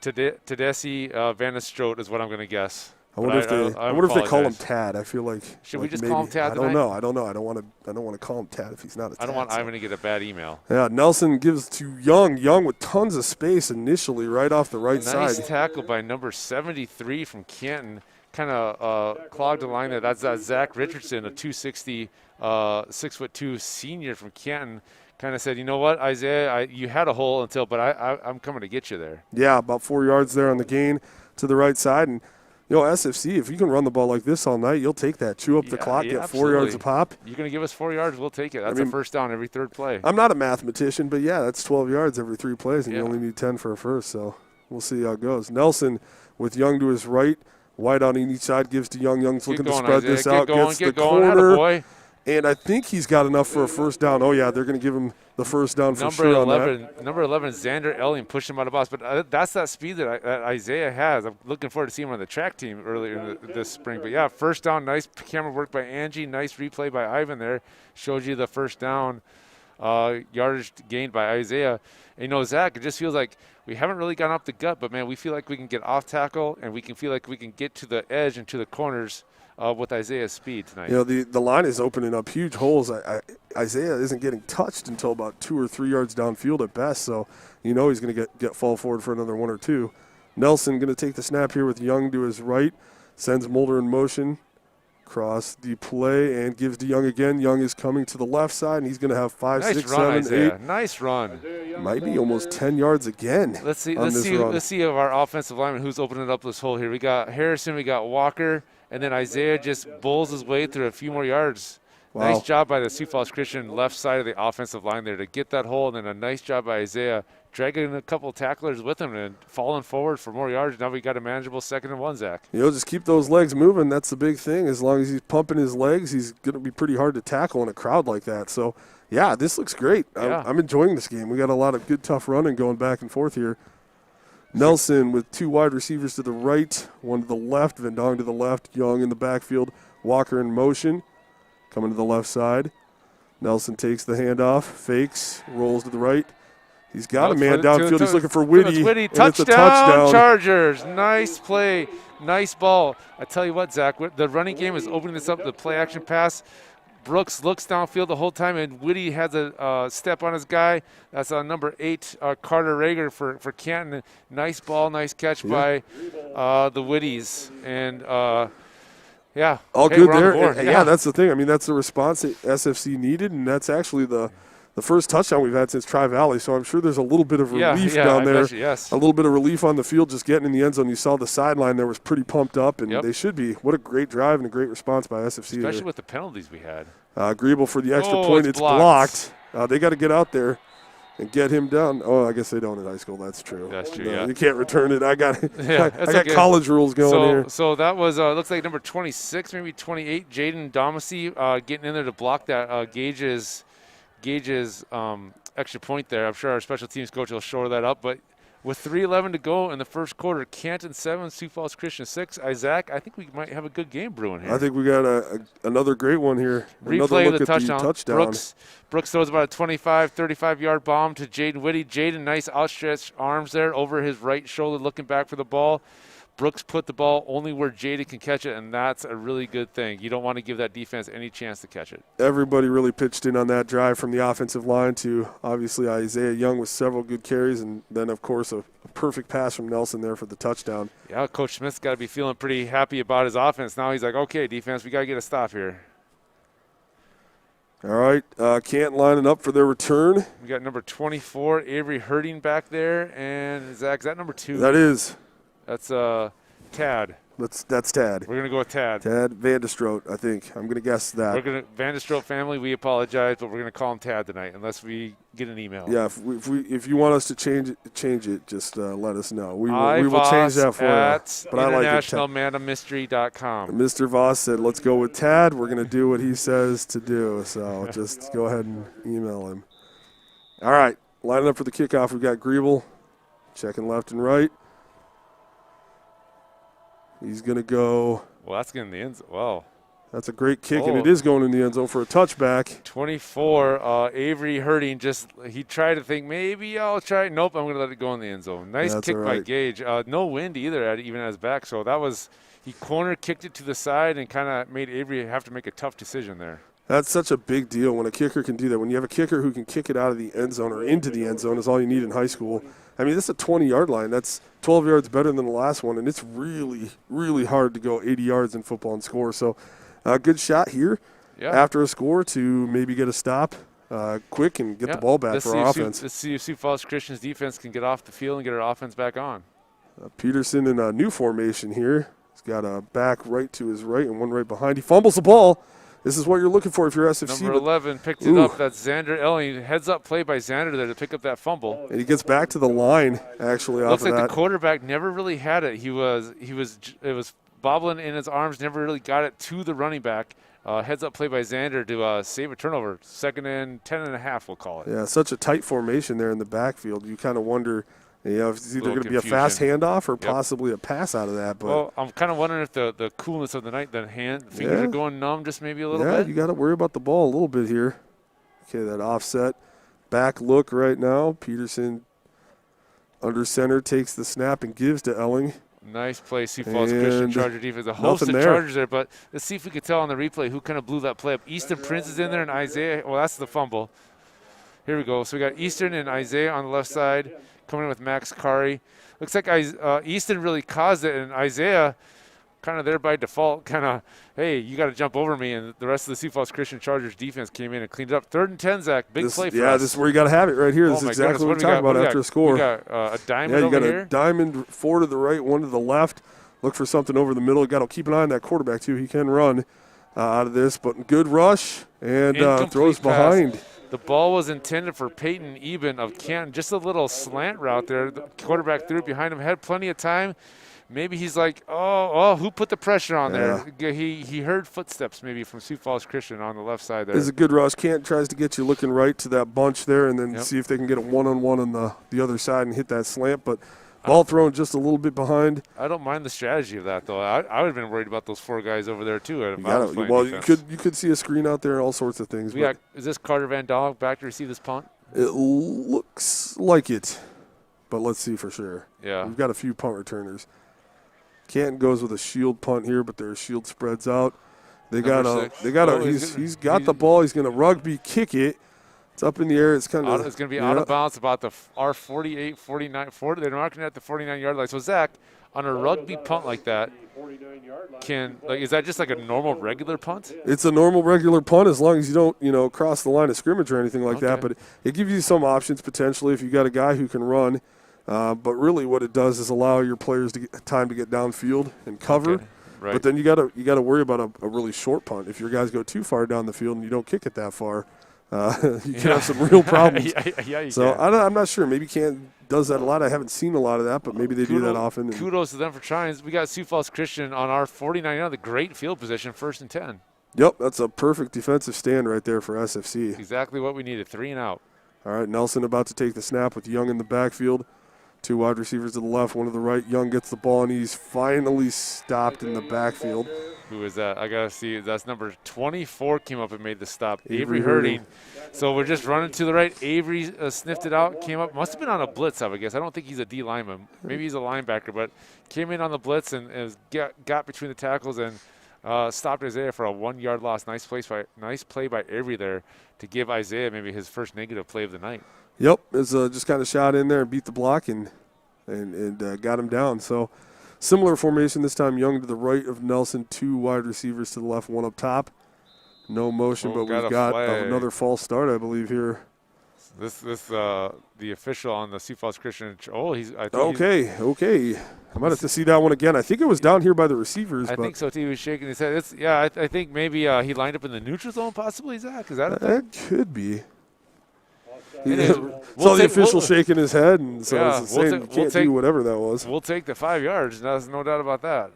S5: Tedeschi Van der Stroot is what I'm going to guess.
S6: I wonder if they call him Tad. I feel like
S5: should we just
S6: maybe.
S5: call him Tad?
S6: I don't know. I don't want to call him Tad if he's not a Tad.
S5: I don't want Ivan to get a bad email.
S6: Yeah, Nelson gives to Young. Young with tons of space initially, right off the right side.
S5: Nice tackle by number 73 from Canton. Kind of clogged the line there. That's Zach Richardson, a 260, 6'2" senior from Canton. Kind of said, you know what, Isaiah, you had a hole but I'm coming to get you there.
S6: Yeah, about 4 yards there on the gain to the right side. And, SFC, if you can run the ball like this all night, you'll take that. Chew up the clock, get 4 yards a pop.
S5: You're going to give us 4 yards, we'll take it. That's a first down every third play.
S6: I'm not a mathematician, but, that's 12 yards every 3 plays, and you only need 10 for a first. So we'll see how it goes. Nelson with Young to his right. White on each side gives to Young. Young's looking to spread this out. Gets the corner. And I think he's got enough for a first down. Oh, yeah, they're going to give him the first down for sure on that.
S5: Number 11, Xander Elling, pushed him out of bounds. But that's that speed that Isaiah has. I'm looking forward to seeing him on the track team earlier this spring. But, first down, nice camera work by Angie. Nice replay by Ivan there. Showed you the first down yardage gained by Isaiah. And, Zach, it just feels like we haven't really gone up the gut. But, man, we feel like we can get off tackle and we can feel like we can get to the edge and to the corners with Isaiah's speed tonight.
S6: The line is opening up huge holes. Isaiah isn't getting touched until about 2 or 3 yards downfield at best, so he's going to get fall forward for another 1 or 2. Nelson going to take the snap here with Young to his right, sends Mulder in motion, cross the play, and gives to Young again. Young is coming to the left side, and he's going to have 5, 6, 7, 8.
S5: Nice run.
S6: Might be almost 10 yards again.
S5: Let's see of our offensive lineman who's opening up this hole here. We got Harrison, we got Walker. And then Isaiah just bowls his way through a few more yards. Wow. Nice job by the Sioux Falls Christian left side of the offensive line there to get that hole. And then a nice job by Isaiah dragging a couple tacklers with him and falling forward for more yards. Now we got a manageable 2nd and 1, Zach.
S6: Just keep those legs moving. That's the big thing. As long as he's pumping his legs, he's going to be pretty hard to tackle in a crowd like that. So, this looks great.
S5: Yeah.
S6: I'm enjoying this game. We got a lot of good, tough running going back and forth here. Nelson with 2 wide receivers to the right, 1 to the left, Vendong to the left, Young in the backfield, Walker in motion, coming to the left side. Nelson takes the handoff, fakes, rolls to the right. He's got a man downfield. He's looking for Whitty.
S5: Touchdown, it's a touchdown, Chargers. Nice play, nice ball. I tell you what, Zach, the running game is opening this up, the play-action pass. Brooks looks downfield the whole time, and Whitty has a step on his guy. That's on number 8, Carter Rager for Canton. Nice ball, nice catch by the Whitties. And,
S6: all good there.
S5: The
S6: yeah, that's the thing. I mean, that's the response that SFC needed, and that's actually the first touchdown we've had since Tri-Valley. So I'm sure there's a little bit of relief down there.
S5: Yes.
S6: A little bit of relief on the field just getting in the end zone. You saw the sideline there was pretty pumped up, and they should be. What a great drive and a great response by SFC.
S5: Especially with the penalties we had.
S6: Griebel for the extra point. It's blocked. They got to get out there and get him down. Oh, I guess they don't in high school. That's true.
S5: That's true,
S6: You can't return it. I got college rules going here.
S5: So that was, looks like number 26, maybe 28, Jaden Domacy getting in there to block that Gage's extra point there. I'm sure our special teams coach will shore that up. But with 3:11 to go in the first quarter, Canton 7, Sioux Falls Christian 6. Isaac, I think we might have a good game brewing here.
S6: I think we got another great one here.
S5: Replay of the touchdown. Brooks throws about a 25, 35-yard bomb to Jaden Whitty. Jaden, nice outstretched arms there over his right shoulder looking back for the ball. Brooks put the ball only where Jaden can catch it, and that's a really good thing. You don't want to give that defense any chance to catch it.
S6: Everybody really pitched in on that drive from the offensive line to obviously Isaiah Young with several good carries, and then, of course, a perfect pass from Nelson there for the touchdown.
S5: Yeah, Coach Smith's got to be feeling pretty happy about his offense. Now he's like, okay, defense, we got to get a stop here.
S6: All right, Canton lining up for their return.
S5: We got number 24, Avery Herding back there, and Zach, is that number 2?
S6: That is.
S5: That's Tad.
S6: That's Tad.
S5: We're going to go with Tad.
S6: Tad Van der Stroot, I think. I'm going to guess that.
S5: Van der Stroot family, we apologize, but we're going to call him Tad tonight unless we get an email.
S6: Yeah, if you want us to change it, just let us know. We will change that for you.
S5: But internationalmanofmystery.com.
S6: Mr. Voss said, let's go with Tad. We're going to do what he says to do. So just go ahead and email him. All right, lining up for the kickoff. We've got Griebel checking left and right. He's going to go.
S5: Well, that's getting the ends. Well,
S6: That's a great kick, and it is going in the end zone for a touchback.
S5: 24, Avery Hurting he tried to think, maybe I'll try it. Nope, I'm going to let it go in the end zone. Nice kick by Gage. No wind either, even at his back. So that was, he corner kicked it to the side and kind of made Avery have to make a tough decision there.
S6: That's such a big deal when a kicker can do that. When you have a kicker who can kick it out of the end zone or into the end zone is all you need in high school. I mean, this is a 20-yard line. That's 12 yards better than the last one, and it's really, really hard to go 80 yards in football and score. So a good shot here after a score to maybe get a stop quick and get the ball back for our offense.
S5: Let's see if Sioux Falls Christian's defense can get off the field and get our offense back on.
S6: Peterson in a new formation here. He's got a back right to his right and one right behind. He fumbles the ball. This is what you're looking for if you're SFC.
S5: Number 11 picked it up. That's Xander Elling. Heads-up play by Xander there to pick up that fumble.
S6: And he gets back to the line, actually, off of that.
S5: Looks like the quarterback never really had it. It was bobbling in his arms, never really got it to the running back. Heads-up play by Xander to save a turnover. 2nd and 10.5, we'll call it.
S6: Yeah, such a tight formation there in the backfield. You kind of wonder, if it's either going to be a fast handoff or possibly a pass out of that. But
S5: well, I'm kind of wondering if the coolness of the night, the fingers are going numb just maybe a little bit.
S6: Yeah, you got to worry about the ball a little bit here. Okay, that offset back look right now. Peterson under center takes the snap and gives to Elling.
S5: Nice play, Sioux Falls Christian Charger defense. A host of Chargers there, but let's see if we can tell on the replay who kind of blew that play up. Easton Prince is in there and Isaiah. Well, that's the fumble. Here we go. So we got Easton and Isaiah on the left side coming in with Max Kari. Looks like Easton really caused it, and Isaiah kind of there by default, kind of, hey, you got to jump over me. And the rest of the Sioux Falls Christian Chargers defense came in and cleaned it up. 3rd and 10, Zach. Big play for us.
S6: Yeah, this is where you got to have it right here. This is exactly what we're talking about after a score.
S5: You got a diamond over here?
S6: Yeah, you got a diamond, 4 to the right, 1 to the left. Look for something over the middle. You got to keep an eye on that quarterback, too. He can run out of this, but good rush and throws behind.
S5: The ball was intended for Peyton Eben of Canton. Just a little slant route there. The quarterback threw it behind him. Had plenty of time. Maybe he's like, who put the pressure on there? He heard footsteps maybe from Sioux Falls Christian on the left side there.
S6: It's a good rush. Canton tries to get you looking right to that bunch there and then see if they can get a one-on-one on the other side and hit that slant. But ball thrown just a little bit behind.
S5: I don't mind the strategy of that, though. I would have been worried about those 4 guys over there, too.
S6: You could see a screen out there, all sorts of things.
S5: Is this Carter Van Dog back to receive this punt?
S6: It looks like it, but let's see for sure.
S5: Yeah.
S6: We've got a few punt returners. Canton goes with a shield punt here, but their shield spreads out. He's got the ball. He's going to rugby kick it. It's up in the air. It's kind of.
S5: It's going to be out of bounds about our 48, 49, 40. They're marking at the 49-yard line. So Zach, on a rugby punt like that, is that just like a normal regular punt?
S6: It's a normal regular punt as long as you don't cross the line of scrimmage or anything like that. But it gives you some options potentially if you got a guy who can run. But really, what it does is allow your players to get time to get downfield and cover.
S5: Okay. Right.
S6: But then you got to worry about a really short punt. If your guys go too far down the field and you don't kick it that far, you can have some real problems. I'm not sure. Maybe Canton does that a lot. I haven't seen a lot of that, but maybe they do that often.
S5: Kudos to them for trying. We got Sioux Falls Christian on our 49-yard, the great field position, 1st and 10.
S6: Yep, that's a perfect defensive stand right there for SFC.
S5: Exactly what we needed, 3 and out.
S6: All right, Nelson about to take the snap with Young in the backfield. 2 wide receivers to the left, 1 to the right. Young gets the ball, and he's finally stopped in the backfield.
S5: Who is that? I got to see. That's number 24 came up and made the stop. Avery Hurting. So we're just running to the right. Avery sniffed it out, came up. Must have been on a blitz, I would guess. I don't think he's a D lineman. Maybe he's a linebacker, but came in on the blitz and got between the tackles and stopped Isaiah for a 1-yard loss. Nice play by Avery there to give Isaiah maybe his first negative play of the night.
S6: Yep, it's just kind of shot in there and beat the block and got him down. So similar formation this time. Young to the right of Nelson, 2 wide receivers to the left, 1 up top. No motion, but we've got another false start, I believe, here.
S5: The official on the Sioux Falls Christian.
S6: Okay. I might have to see that one again. I think it was down here by the receivers.
S5: I think so too. He was shaking his head. I think maybe he lined up in the neutral zone, possibly. Zach, is that a thing?
S6: That could be. So the official shaking his head, and so it's saying you can't do whatever that was.
S5: We'll take the 5 yards. There's no doubt about that.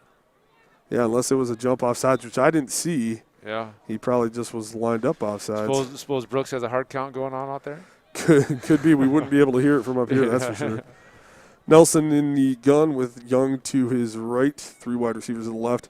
S6: Yeah, unless it was a jump offsides, which I didn't see.
S5: Yeah.
S6: He probably just was lined up offsides.
S5: Suppose Brooks has a hard count going on out there?
S6: Could be. We wouldn't be able to hear it from up here, that's for sure. Nelson in the gun with Young to his right, 3 wide receivers to the left.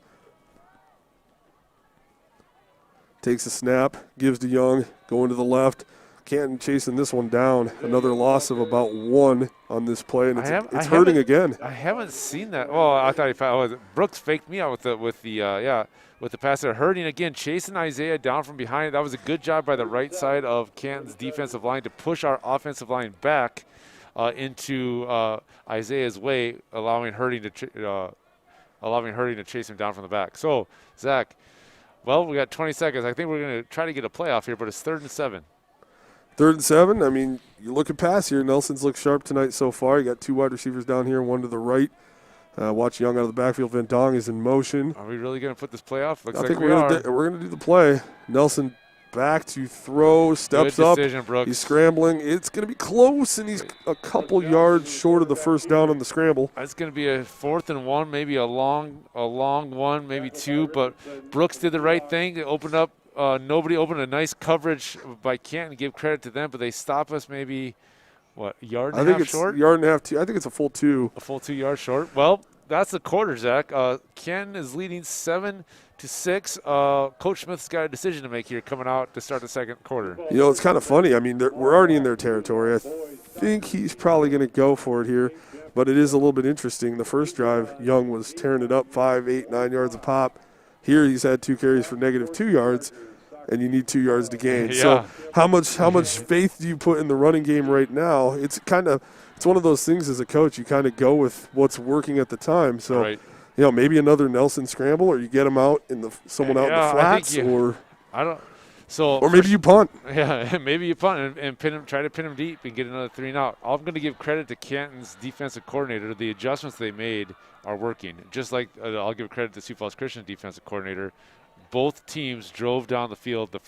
S6: Takes a snap, gives to Young, going to the left. Canton chasing this one down. Another loss of about 1 on this play, and it's hurting again.
S5: I haven't seen that. Oh, I thought Brooks faked me out with the pass there. Hurting again, chasing Isaiah down from behind. That was a good job by the right side of Canton's defensive line to push our offensive line back into Isaiah's way, allowing Hurting to chase him down from the back. So, Zach, well, we got 20 seconds. I think we're going to try to get a playoff here, but it's 3rd and 7.
S6: 3rd and 7. I mean, you look at pass here. Nelson's looked sharp tonight so far. You got 2 wide receivers down here, 1 to the right. Watch Young out of the backfield. Van Dong is in motion.
S5: Are we really going to put this play off? Looks
S6: I
S5: like
S6: think
S5: we are.
S6: We're going to do the play. Nelson back to throw, steps
S5: Good
S6: up.
S5: decision, Brooks.
S6: He's scrambling. It's going to be close, and he's a couple yards short of the first down on the scramble.
S5: It's going to be a 4th and 1, maybe a long one, maybe 2. But Brooks did the right thing. They opened up. Nobody opened a nice coverage by Canton. Give credit to them, but they stop us maybe, a yard and a half short?
S6: I think it's yard and a half. I think it's a full 2.
S5: A full 2 yards short. Well, that's the quarter, Zach. Canton is leading 7-6. Coach Smith's got a decision to make here coming out to start the second quarter.
S6: You know, it's kind of funny. I mean, we're already in their territory. I think he's probably going to go for it here, but it is a little bit interesting. The first drive, Young was tearing it up 5, 8, 9 yards a pop. Here he's had 2 carries for -2 yards, and you need 2 yards to gain.
S5: Yeah.
S6: So how much faith do you put in the running game right now? It's one of those things as a coach. You kind of go with what's working at the time. So,
S5: Right.
S6: you know, maybe another Nelson scramble, or you get him out in someone out in the flats, or maybe you punt.
S5: Yeah, maybe you punt and pin him, try to pin him deep and get another 3 and out. I'm going to give credit to Canton's defensive coordinator. The adjustments they made are working. Just like I'll give credit to Sioux Falls Christian's defensive coordinator. Both teams drove down the field their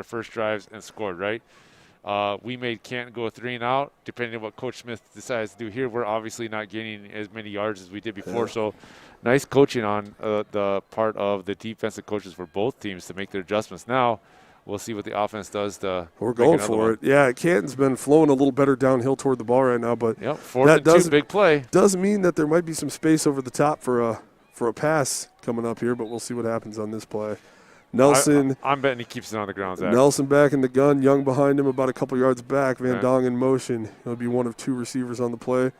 S5: first drives and scored, right? We made Canton go 3 and out. Depending on what Coach Smith decides to do here, we're obviously not gaining as many yards as we did before. Yeah. So nice coaching on the part of the defensive coaches for both teams to make their adjustments. Now we'll see what the offense does to
S6: We're going for it. Yeah, Canton's been flowing a little better downhill toward the ball right now, but
S5: yep, 4th and 2, big play.
S6: Does mean that there might be some space over the top for a pass coming up here, but we'll see what happens on this play. Nelson.
S5: I'm betting he keeps it on the ground, Zach.
S6: Nelson back in the gun. Young behind him about a couple yards back. Van Dong in motion. He'll be one of 2 receivers on the play.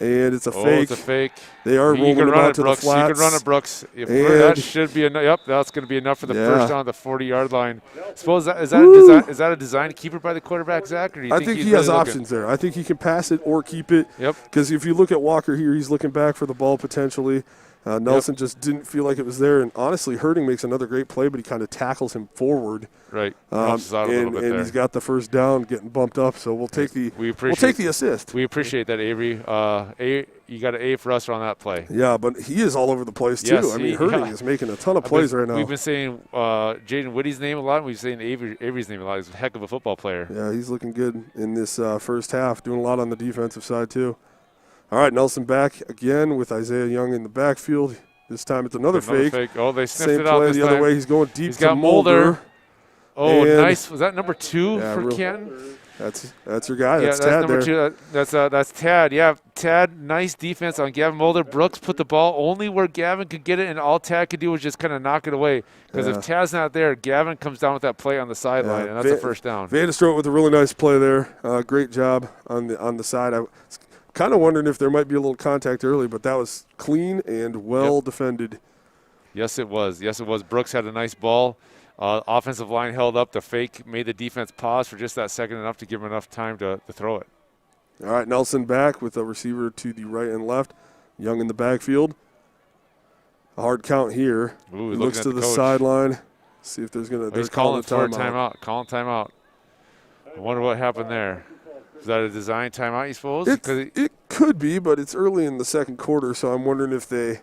S6: And it's a fake.
S5: It's a fake.
S6: They are rolling him out to the flats.
S5: You can run it, Brooks. That should be enough. Yep, that's going to be enough for the first down on the 40-yard line. Suppose is that a design keeper by the quarterback, Zach? Or do you
S6: I think he has options there. I think he can pass it or keep it.
S5: Yep.
S6: Because if you look at Walker here, he's looking back for the ball potentially. Nelson just didn't feel like it was there, and honestly, Hurting makes another great play, but he kind of tackles him forward.
S5: Right, helps us out a little bit there.
S6: He's got the first down, getting bumped up. So we'll take the assist.
S5: We appreciate that, Avery. You got an A for us on that play.
S6: Yeah, but he is all over the place too.
S5: Yes,
S6: I mean, Hurting is making a ton of plays right now.
S5: We've been saying Jaden Whitty's name a lot. And we've been saying Avery's name a lot. He's a heck of a football player.
S6: Yeah, he's looking good in this first half, doing a lot on the defensive side too. All right, Nelson back again with Isaiah Young in the backfield. This time it's another fake.
S5: Oh, they sniffed
S6: Same
S5: it out
S6: play
S5: this
S6: the other
S5: time.
S6: way. He's going deep
S5: He's
S6: to
S5: got
S6: Mulder.
S5: Oh, nice. Was that number 2 for Canton?
S6: That's your guy. That's
S5: Tad
S6: number
S5: there. 2. That's Tad. Yeah, Tad, nice defense on Gavin Mulder. Brooks put the ball only where Gavin could get it, and all Tad could do was just kind of knock it away. Because if Tad's not there, Gavin comes down with that play on the sideline, and that's a first down.
S6: Vanderstroot with a really nice play there. Great job on the side. I was kind of wondering if there might be a little contact early, but that was clean and well defended.
S5: Yes, it was. Brooks had a nice ball. Offensive line held up. The fake made the defense pause for just that second, enough to give him enough time to throw it.
S6: All right, Nelson back with a receiver to the right and left. Young in the backfield. A hard count here.
S5: Ooh,
S6: he looks to the sideline. See if there's going to –
S5: he's calling for a timeout. Calling timeout. I wonder what happened there. Is that a design timeout, you suppose?
S6: It could be, but it's early in the second quarter, so I'm wondering if they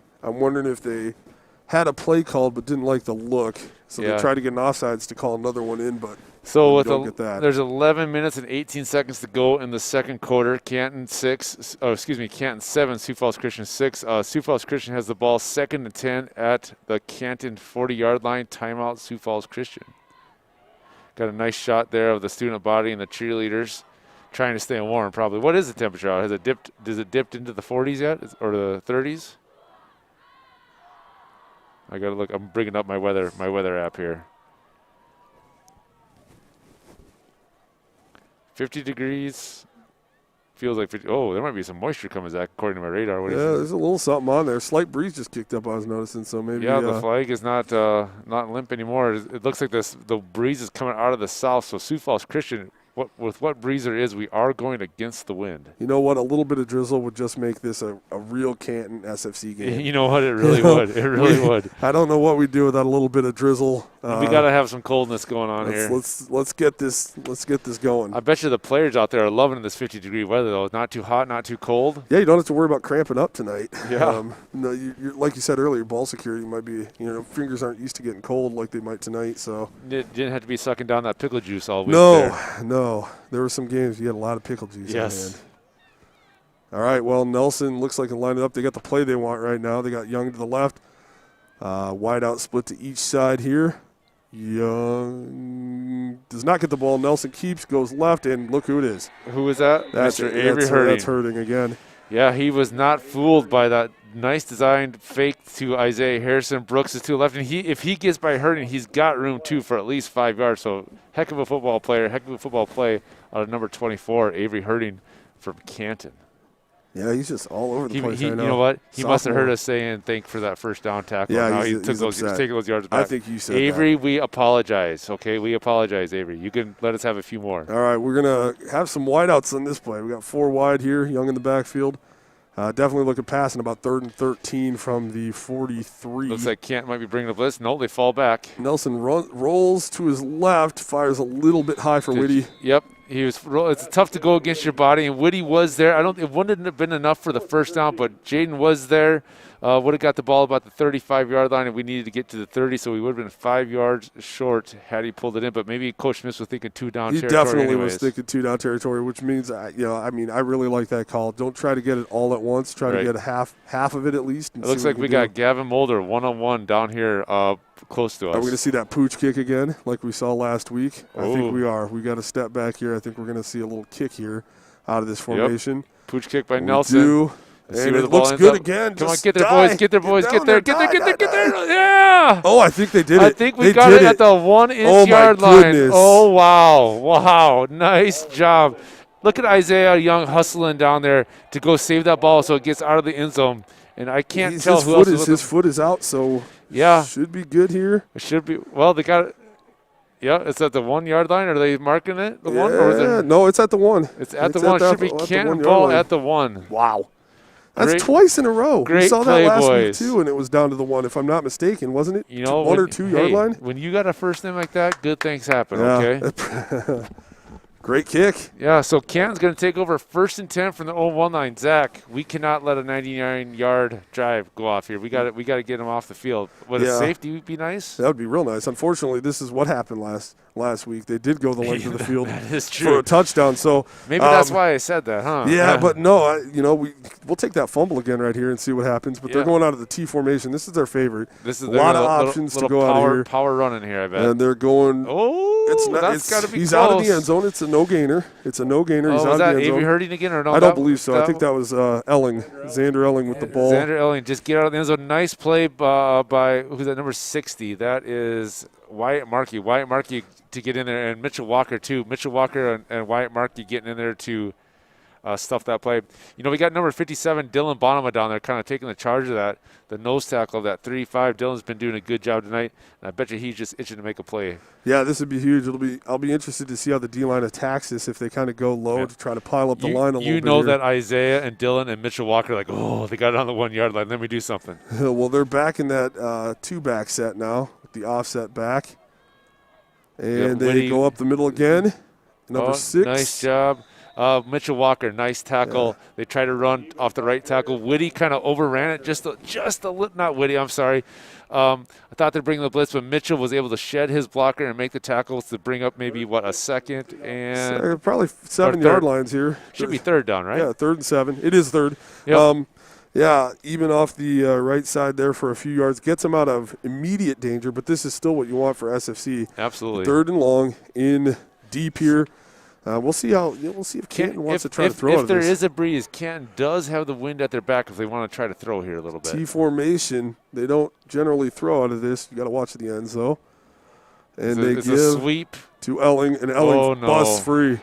S6: had a play called but didn't like the look. So they tried to get an offsides to call another one in, but
S5: there's 11 minutes and 18 seconds to go in the second quarter. Canton 7, Sioux Falls Christian 6. Sioux Falls Christian has the ball 2nd and 10 at the Canton 40-yard line. Timeout, Sioux Falls Christian. Got a nice shot there of the student body and the cheerleaders trying to stay warm probably. What is the temperature out? Has it dipped into the 40s yet or the 30s? I got to look. I'm bringing up my weather app here. 50 degrees. Feels like 50. Oh, there might be some moisture coming, Zach, according to my radar. What
S6: Yeah,
S5: is it?
S6: there's a little something on there. Slight breeze just kicked up, I was noticing, so maybe.
S5: Yeah, the flag is not limp anymore. It looks like the breeze is coming out of the south. So Sioux Falls Christian, with what breeze there is, we are going against the wind.
S6: You know what? A little bit of drizzle would just make this a real Canton SFC game.
S5: You know what? It really would. It really would.
S6: I don't know what we'd do without a little bit of drizzle.
S5: We got to have some coldness going on here.
S6: Let's get this going.
S5: I bet you the players out there are loving this 50-degree weather, though. Not too hot, not too cold.
S6: Yeah, you don't have to worry about cramping up tonight.
S5: Yeah.
S6: No, you're, like you said earlier, ball security might be, fingers aren't used to getting cold like they might tonight. So
S5: it didn't have to be sucking down that pickle juice all week. No.
S6: There were some games you had a lot of pickle juice in
S5: Yes.
S6: hand. All right, well, Nelson looks like they're lined up. They got the play they want right now. They got Young to the left. Wide out split to each side here. Young does not get the ball. Nelson keeps, goes left, and look who it is.
S5: Who is that? Mr. Avery Herding.
S6: That's Herding again.
S5: Yeah, he was not fooled by that nice designed fake to Isaiah Harrison. Brooks is to the left, and if he gets by Herding, he's got room, too, for at least 5 yards. So heck of a football player, heck of a football play out of number 24, Avery Herding from Canton.
S6: Yeah, he's just all over the place right now.
S5: You know what? He must have
S6: Sophomore.
S5: heard us saying thank for that first down tackle.
S6: Yeah,
S5: now
S6: he's
S5: taking those yards back.
S6: I think you said
S5: Avery,
S6: that.
S5: we apologize, okay? We apologize, Avery. You can let us have a few more.
S6: All right, we're going to have some wideouts on this play. We got 4 wide here, Young in the backfield. Definitely looking passing about 3rd and 13 from the 43.
S5: Looks like Kent might be bringing the blitz. No, they fall back.
S6: Nelson rolls to his left, fires a little bit high for Whitty.
S5: Yep. It's tough to go against your body, and Whitty was there. It wouldn't have been enough for the first down, but Jaden was there. Would have got the ball about the 35-yard line, and we needed to get to the 30, so we would have been 5 yards short had he pulled it in. But maybe Coach Smith was thinking 2-down territory.
S6: He definitely
S5: anyways.
S6: was thinking 2-down territory, which means, I really like that call. Don't try to get it all at once. Try to get half of it at least.
S5: It looks like we got Gavin Mulder one-on-one down here close to us.
S6: Are we going to see that pooch kick again like we saw last week? I think we are. We got to step back here. I think we're going to see a little kick here out of this formation.
S5: Yep. Pooch kick by Nelson.
S6: Do. And it looks good again.
S5: Come on, get there, boys. Get there, boys. Get there. Yeah.
S6: Oh, I think they did it.
S5: I think we got it at the 1-inch yard line. Oh, wow. Wow. Nice job. Look at Isaiah Young hustling down there to go save that ball so it gets out of the end zone. And I can't tell who else is
S6: his foot is out, so should be good here.
S5: It should be. Well, they got it. Yeah, it's at the 1 yard line. Are they marking it? The one?
S6: Or no, it's at the 1.
S5: It's at the 1. It should be Canton ball at the 1.
S6: Wow. That's twice in a row. We saw that last week, too, and it was down to the 1, if I'm not mistaken, wasn't it? 1 or 2 yard line?
S5: When you got a first name like that, good things happen, okay?
S6: Great kick.
S5: Yeah, so Canton's going to take over 1st and 10 from the 0-1 line. Zach, we cannot let a 99-yard drive go off here. We got to get him off the field. Would a safety be nice?
S6: That would be real nice. Unfortunately, this is what happened last week. They did go the length of the field
S5: that is true.
S6: for a touchdown. So
S5: maybe that's why I said that, huh?
S6: Yeah, but no, we'll take that fumble again right here and see what happens. But they're going out of the T formation. This is their favorite.
S5: This is
S6: a lot of options to go out of here.
S5: Power running here, I bet.
S6: And they're going.
S5: That's got to be
S6: he's
S5: close.
S6: Out of the end zone. It's a no gainer. He's out of the end zone.
S5: Was that Avery Herding again or no?
S6: I don't believe so. I think that was Elling, Xander Elling with the ball.
S5: Xander Elling, just get out of the end zone. Nice play by who's that, number 60? That is Wyatt Markey. Wyatt Markey to get in there, and Mitchell Walker too. Mitchell Walker and Wyatt Markey getting in there to stuff that play. We got number 57, Dylan Bonema, down there kind of taking the charge of that. The nose tackle of that 3-5. Dylan's been doing a good job tonight, and I bet you he's just itching to make a play.
S6: Yeah, this would be huge. I'll be interested to see how the D-line attacks this if they kind of go low to try to pile up the line a little bit.
S5: You know that Isaiah and Dylan and Mitchell Walker are like, they got it on the 1 yard line. Let me do something.
S6: Well, they're back in that 2-back set now with the offset back. And they go up the middle again. Number 6.
S5: Nice job. Mitchell Walker, nice tackle. Yeah. They try to run off the right tackle. Whitty kind of overran it just a little. Not Whitty, I'm sorry. I thought they'd bring the blitz, but Mitchell was able to shed his blocker and make the tackles to bring up maybe, a second and
S6: probably 7 yard lines here.
S5: Should be 3rd down, right?
S6: Yeah, 3rd and 7. It is 3rd. Yep. Even off the right side there for a few yards. Gets them out of immediate danger, but this is still what you want for SFC.
S5: Absolutely.
S6: 3rd and long in deep here. We'll see if Canton wants to try to throw.
S5: If there is a breeze, Canton does have the wind at their back if they want to try to throw here a little bit.
S6: T formation, they don't generally throw out of this. You got to watch the ends though. And they give
S5: a sweep
S6: to Elling, and Elling busts free.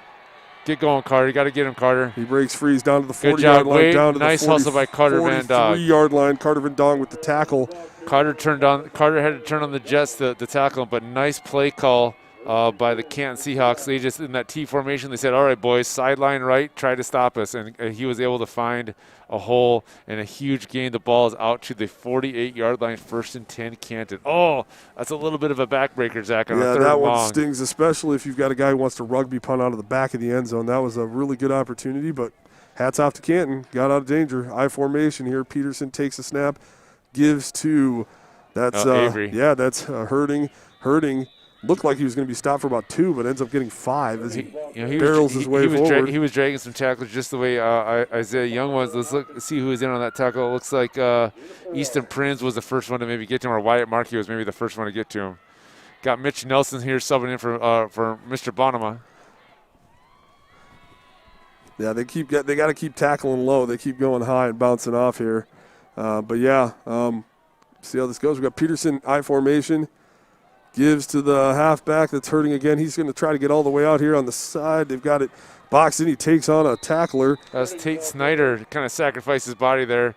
S5: Get going, Carter. You got to get him, Carter.
S6: He breaks free. He's down to the
S5: Good
S6: 40-yard
S5: job,
S6: line.
S5: Wade.
S6: Down to
S5: Nice
S6: the
S5: hustle by Carter Van Dog.
S6: 43-yard line. Carter Van Dog with the tackle.
S5: Carter had to turn on the Jets to tackle him, but nice play call by the Canton Seahawks. They just, in that T formation, they said, all right, boys, sideline right, try to stop us. And he was able to find a hole and a huge gain. The ball is out to the 48-yard line, 1st and 10, Canton. Oh, that's a little bit of a backbreaker, Zach, on a third
S6: that
S5: long.
S6: one stings, especially if you've got a guy who wants to rugby punt out of the back of the end zone. That was a really good opportunity, but hats off to Canton. Got out of danger. I formation here. Peterson takes a snap, gives to
S5: Avery.
S6: Yeah, that's Herding. Looked like he was going to be stopped for about 2, but ends up getting 5 as he barrels his way forward.
S5: He was dragging some tackles just the way Isaiah Young was. Let's see who was in on that tackle. It looks like Easton Prinz was the first one to maybe get to him, or Wyatt Markey was maybe the first one to get to him. Got Mitch Nelson here subbing in for Mr. Bonema.
S6: Yeah, they got to keep tackling low. They keep going high and bouncing off here. But yeah, see how this goes. We got Peterson I formation. Gives to the halfback that's hurting again. He's going to try to get all the way out here on the side. They've got it boxed in. He takes on a tackler.
S5: That's Tate Snyder. Kind of sacrificed his body there.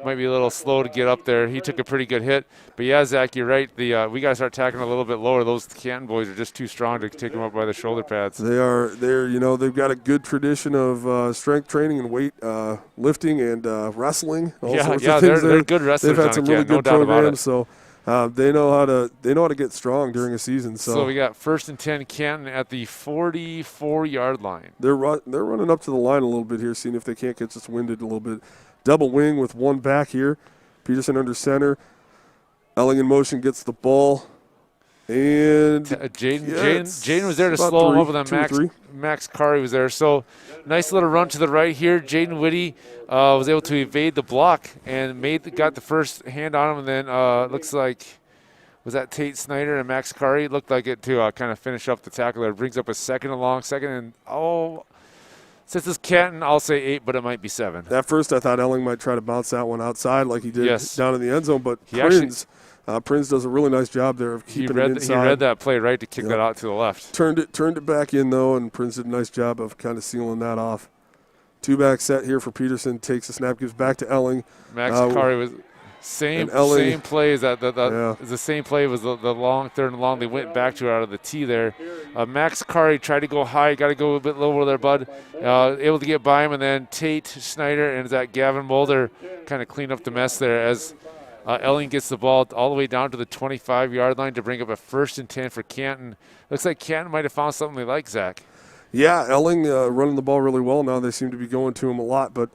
S5: Might be a little slow to get up there. He took a pretty good hit. But yeah, Zach, you're right. We got to start tackling a little bit lower. Those Canton boys are just too strong to take them up by the shoulder pads.
S6: They've got a good tradition of strength training and weight lifting and wrestling.
S5: They're good wrestlers.
S6: They've had some really good programs. So. They know how to get strong during a season. So
S5: we got 1st and 10 Canton at the 44-yard line.
S6: They're running up to the line a little bit here, seeing if they can't get just winded a little bit. Double wing with one back here. Peterson under center. Elling in motion gets the ball. And
S5: Jaden was there to slow him up, and then Max Curry was there. So nice little run to the right here. Jaden Whitty was able to evade the block and got the first hand on him, and then looks like, was that Tate Snyder and Max Curry? Looked like it to kind of finish up the tackle there. Brings up a second, and since it's Canton, I'll say 8, but it might be 7.
S6: At first I thought Elling might try to bounce that one outside like he did down in the end zone, but Prinz does a really nice job there of keeping it inside.
S5: He read that play right to kick that out to the left.
S6: Turned it back in, though, and Prinz did a nice job of kind of sealing that off. 2-back set here for Peterson. Takes a snap, gives back to Elling.
S5: Max Curry was same play as that. The same play was the long 3rd and long. They went back to it out of the T there. Max Curry tried to go high. Got to go a bit lower there, bud. Able to get by him, and then Tate Snyder and that Gavin Mulder kind of cleaned up the mess there as Elling gets the ball all the way down to the 25-yard line to bring up a 1st and 10 for Canton. Looks like Canton might have found something they like, Zach.
S6: Yeah, Elling running the ball really well now. They seem to be going to him a lot, but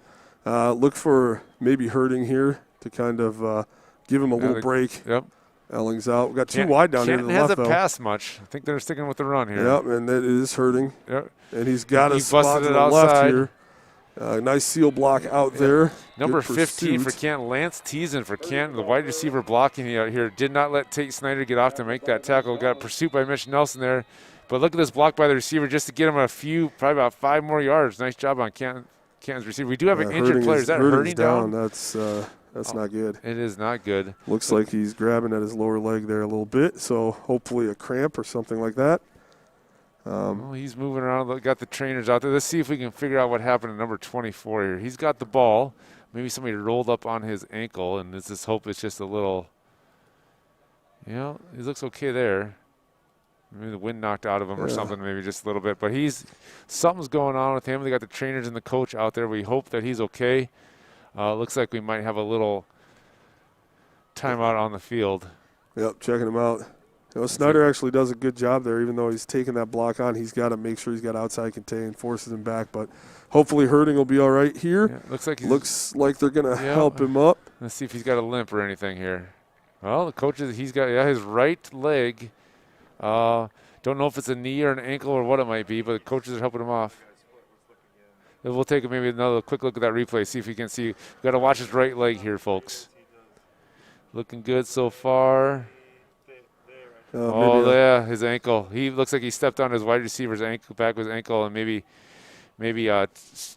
S6: look for maybe Herding here to kind of give him a little break.
S5: Yep.
S6: Elling's out. We got 2 wide down here to the left, though.
S5: Canton hasn't passed much. I think they're sticking with the run here.
S6: Yep, and it is Herding.
S5: Yep.
S6: And he's got a spot to the left here. Nice seal block out there.
S5: Number 15 for Canton, Lance Teason for Canton, the wide receiver blocking out here. Did not let Tate Snyder get off to make that tackle. Got pursuit by Mitch Nelson there. But look at this block by the receiver just to get him probably about 5 more yards. Nice job on Canton's receiver. We do have an injured player. Is that Herding down?
S6: That's not good.
S5: It is not good.
S6: Looks like he's grabbing at his lower leg there a little bit, so hopefully a cramp or something like that.
S5: He's moving around. Got the trainers out there. Let's see if we can figure out what happened to number 24 here. He's got the ball. Maybe somebody rolled up on his ankle, and let's just hope it's just a little, he looks okay there. Maybe the wind knocked out of him or something, maybe just a little bit. But something's going on with him. They got the trainers and the coach out there. We hope that he's okay. Looks like we might have a little timeout on the field.
S6: Yep, checking him out. Snyder actually does a good job there, even though he's taking that block on. He's got to make sure he's got outside contain, forces him back. But hopefully Herding will be all right here.
S5: Yeah, looks
S6: like they're going to help him up.
S5: Let's see if he's got a limp or anything here. Well, the coach he's got his right leg. Don't know if it's a knee or an ankle or what it might be, but the coaches are helping him off. We'll take maybe another quick look at that replay, see if we can see. We've got to watch his right leg here, folks. Looking good so far. His ankle. He looks like he stepped on his wide receiver's ankle, back with his ankle, and maybe maybe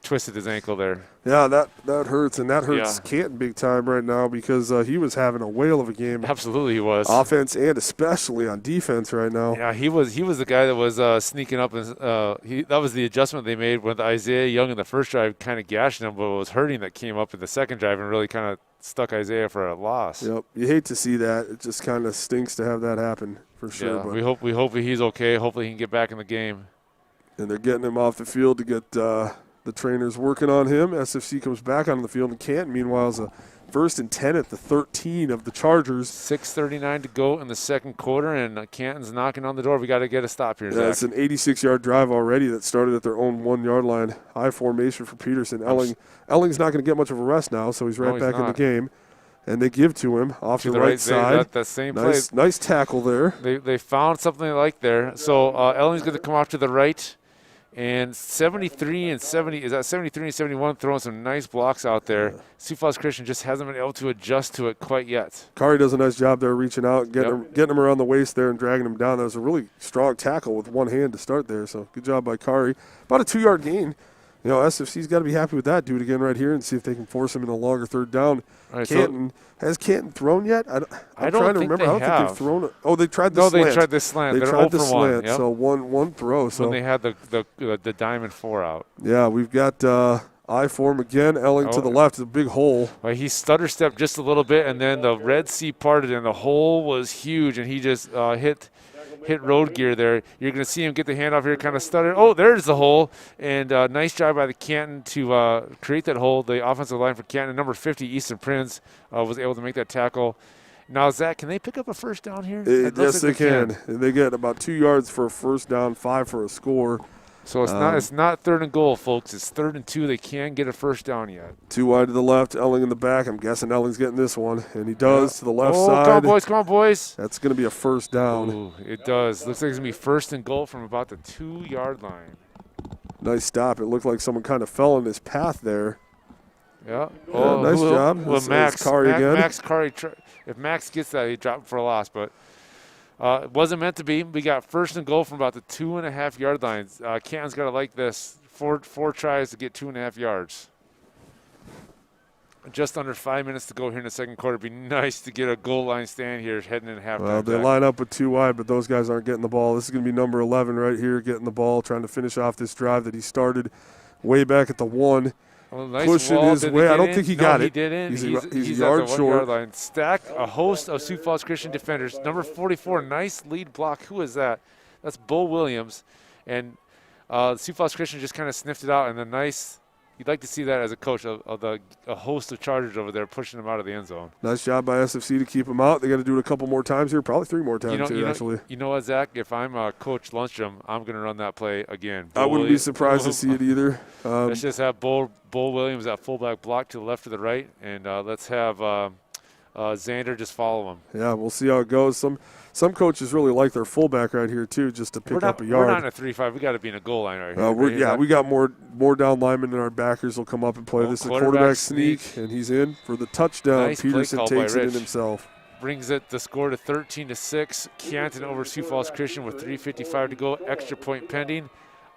S5: twisted his ankle there.
S6: Yeah, that hurts, and that hurts
S5: Yeah.
S6: Canton big time right now because he was having a whale of a game.
S5: Absolutely, he was.
S6: Offense and especially on defense right now.
S5: Yeah, he was the guy that was sneaking up, and that was the adjustment they made with Isaiah Young in the first drive, kind of gashing him, but it was hurting that came up in the second drive and really kind of stuck Isaiah for a loss.
S6: Yep, you hate to see that. It just kind of stinks to have that happen for sure.
S5: Yeah,
S6: but
S5: we hope he's okay. Hopefully he can get back in the game.
S6: and they're getting him off the field to get the trainers working on him. SFC comes back onto the field, and Canton, meanwhile, is a 1st and 10 at the 13 of the Chargers.
S5: 6:39 to go in the second quarter, and Canton's knocking on the door. We got to get a stop here,
S6: Yeah,
S5: Zach.
S6: it's an 86-yard drive already that started at their own 1-yard line. High formation for Peterson. Elling's not going to get much of a rest now, so he's right back in the game. And they give to him off
S5: To
S6: the right side.
S5: That same play.
S6: Nice tackle there.
S5: They found something they like there. So Elling's going to come off to the right. And 73 and 70, is that 73 and 71, throwing some nice blocks out there. Sioux Falls Christian just hasn't been able to adjust to it quite yet.
S6: Kari does a nice job there reaching out, getting him around the waist there and dragging him down. That was a really strong tackle with one hand to start there, so good job by Kari. About a 2-yard gain. You know, SFC's got to be happy with that. Do it again right here and see if they can force him in a longer third down.
S5: Right,
S6: Has Canton thrown yet? I'm
S5: I
S6: trying
S5: don't
S6: to
S5: think
S6: remember.
S5: they
S6: I don't
S5: have.
S6: think they've thrown it. Oh, they tried the slant.
S5: No, they tried the slant.
S6: They
S5: They're
S6: tried
S5: 0
S6: the
S5: for
S6: slant,
S5: 1. Yep.
S6: so one throw. So
S5: When they had the diamond 4 out.
S6: yeah, we've got I form again. Elling to the left. It's a big hole.
S5: Well, he stutter stepped just a little bit, and then the Red Sea parted, and the hole was huge, and he just hit road gear there. You're going to see him get the handoff here, kind of stutter. Oh, there's the hole, and nice job by the Canton to create that hole. The offensive line for Canton, number 50, Easton Prince, was able to make that tackle. Now, Zach, can they pick up a first down here?
S6: Yes, they can. They get about 2 yards for a first down, 5 for a score.
S5: So it's not 3rd and goal, folks. It's 3rd and 2. They can't get a first down yet.
S6: 2 wide to the left, Elling in the back. I'm guessing Elling's getting this one, and he does to the left side.
S5: Come on, boys.
S6: That's going to be a first down.
S5: Ooh, it does. Looks like it's going to be 1st and goal from about the 2-yard line.
S6: Nice stop. It looked like someone kind of fell in his path there.
S5: Yeah.
S6: Nice job.
S5: Well,
S6: That's Kari again.
S5: Max Kari. If Max gets that, he dropped for a loss, but it wasn't meant to be. We got 1st and goal from about the 2.5-yard lines. Canton's got to like this. Four tries to get 2.5 yards. Just under 5 minutes to go here in the second quarter. It'd be nice to get a goal line stand here heading in halftime.
S6: Well, they line up with 2 wide, but those guys aren't getting the ball. This is going to be number 11 right here, getting the ball, trying to finish off this drive that he started way back at the 1.
S5: Nice
S6: pushing
S5: wall.
S6: his
S5: Did
S6: way. I don't
S5: in?
S6: think he
S5: No,
S6: got
S5: he
S6: it.
S5: didn't.
S6: He's
S5: He's
S6: a
S5: at
S6: yard
S5: the 1
S6: short.
S5: yard line. Stack a host of Sioux Falls Christian defenders. Number 44, nice lead block. Who is that? That's Bo Williams. And Sioux Falls Christian just kind of sniffed it out. And the nice, you'd like to see that as a coach of a host of Chargers over there pushing them out of the end zone.
S6: Nice job by SFC to keep him out. They got to do it a couple more times here, probably 3 more times actually.
S5: You know what, Zach? If I'm Coach Lundstrom, I'm going to run that play again.
S6: I wouldn't be surprised to see it either.
S5: Let's just have Bo Williams at fullback block to the left or the right, and let's have Xander just follow him.
S6: Yeah, we'll see how it goes. Some coaches really like their fullback right here too, just to pick up a yard.
S5: We're not in a 3-5. We got to be in a goal line right here.
S6: We got more down linemen, and our backers will come up and play. This is a quarterback sneak, and he's in for the touchdown.
S5: Nice
S6: Peterson
S5: play
S6: takes
S5: by
S6: it in
S5: Rich.
S6: himself.
S5: Brings it the score to 13-6. Canton over Sioux Falls Christian with 3:55 to go. Extra point pending.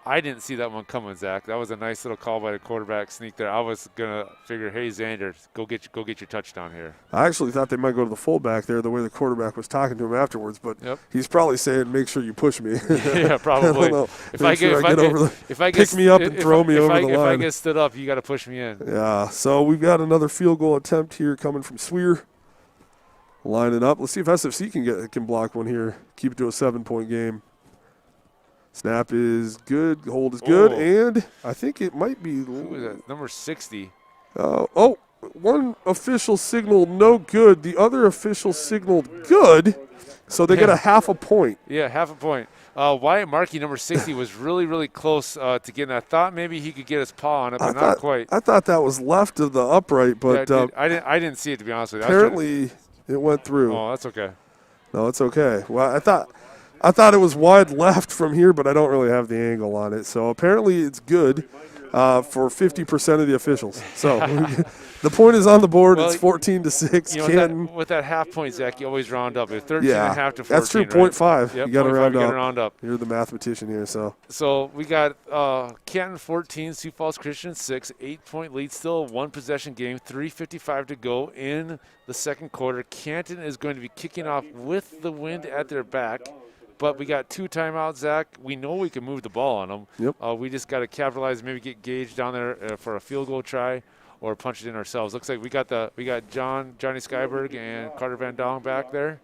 S5: I didn't see that one coming, Zach. That was a nice little call by the quarterback sneak there. I was gonna figure, hey Xander, go get your touchdown here.
S6: I actually thought they might go to the fullback there, the way the quarterback was talking to him afterwards. But he's probably saying, "Make sure you push me."
S5: Yeah, probably.
S6: I don't know.
S5: If I get
S6: pick me up and throw me over the line.
S5: If I get stood up, you got to push me in.
S6: Yeah. So we've got another field goal attempt here coming from Sweer. Lining up. Let's see if SFC can block one here. Keep it to a 7-point game. Snap is good. Hold is good. And I think it might be.
S5: Who is that? Number 60.
S6: One official signaled no good. The other official signaled good. So they get a half a point.
S5: Yeah, half a point. Wyatt Markey, number 60, was really, really close to getting that. I thought maybe he could get his paw on it, but not quite.
S6: I thought that was left of the upright, but
S5: yeah, I didn't see it, to be honest with you.
S6: Apparently it went through.
S5: Oh, that's okay.
S6: No, it's okay. Well, I thought it was wide left from here, but I don't really have the angle on it. So apparently it's good. for 50% of the officials. So the point is on the board.
S5: Well,
S6: it's 14-6.
S5: You know,
S6: Canton.
S5: with that half point, Zach, you always round up. It's 13 and a half to 14.
S6: That's true.
S5: Right?
S6: 0.5.
S5: Yep,
S6: You got to
S5: 0.5,
S6: round up. You're the mathematician here.
S5: So we got Canton 14, Sioux Falls Christian 6, 8-point lead, still a one-possession game, 3:55 to go in the second quarter. Canton is going to be kicking off with the wind at their back. But we got 2 timeouts, Zach. We know we can move the ball on them.
S6: Yep.
S5: We just got to capitalize, maybe get Gage down there for a field goal try or punch it in ourselves. Looks like we got Johnny Skyberg and Carter Van Dong back there.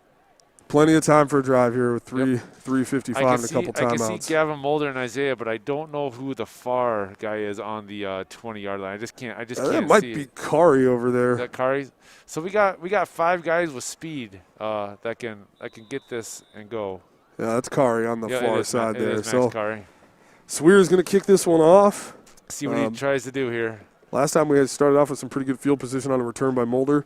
S6: Plenty of time for a drive here with 3:55 and a couple timeouts.
S5: I can see Gavin Mulder and Isaiah, but I don't know who the far guy is on the 20-yard line. I just can't see.
S6: That might be Kari over there.
S5: Is that Kari? So we got 5 guys with speed that can get this and go.
S6: Yeah, that's Kari on the far side there. So Swear's going to kick this one off.
S5: See what he tries to do here.
S6: Last time we had started off with some pretty good field position on a return by Mulder.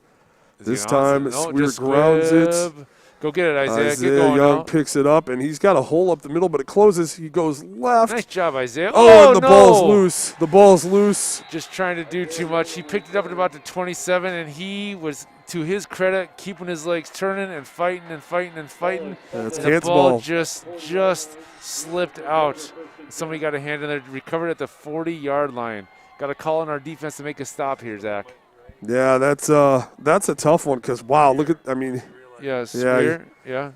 S6: This time Swear grounds it.
S5: Go get it, Isaiah.
S6: Isaiah
S5: Get going
S6: Young
S5: now.
S6: picks it up, and he's got a hole up the middle, but it closes. He goes left.
S5: Nice job, Isaiah.
S6: And the ball's loose. The ball's loose.
S5: Just trying to do too much. He picked it up at about the 27, and he was, to his credit, keeping his legs turning and fighting and fighting and fighting.
S6: That's
S5: and the
S6: Cant's
S5: ball
S6: ball.
S5: just slipped out. Somebody got a hand in there, recovered at the 40-yard line. Got to call on our defense to make a stop here, Zach.
S6: Yeah, that's a tough one because, wow, look at,
S5: Yeah, Swear. Yeah.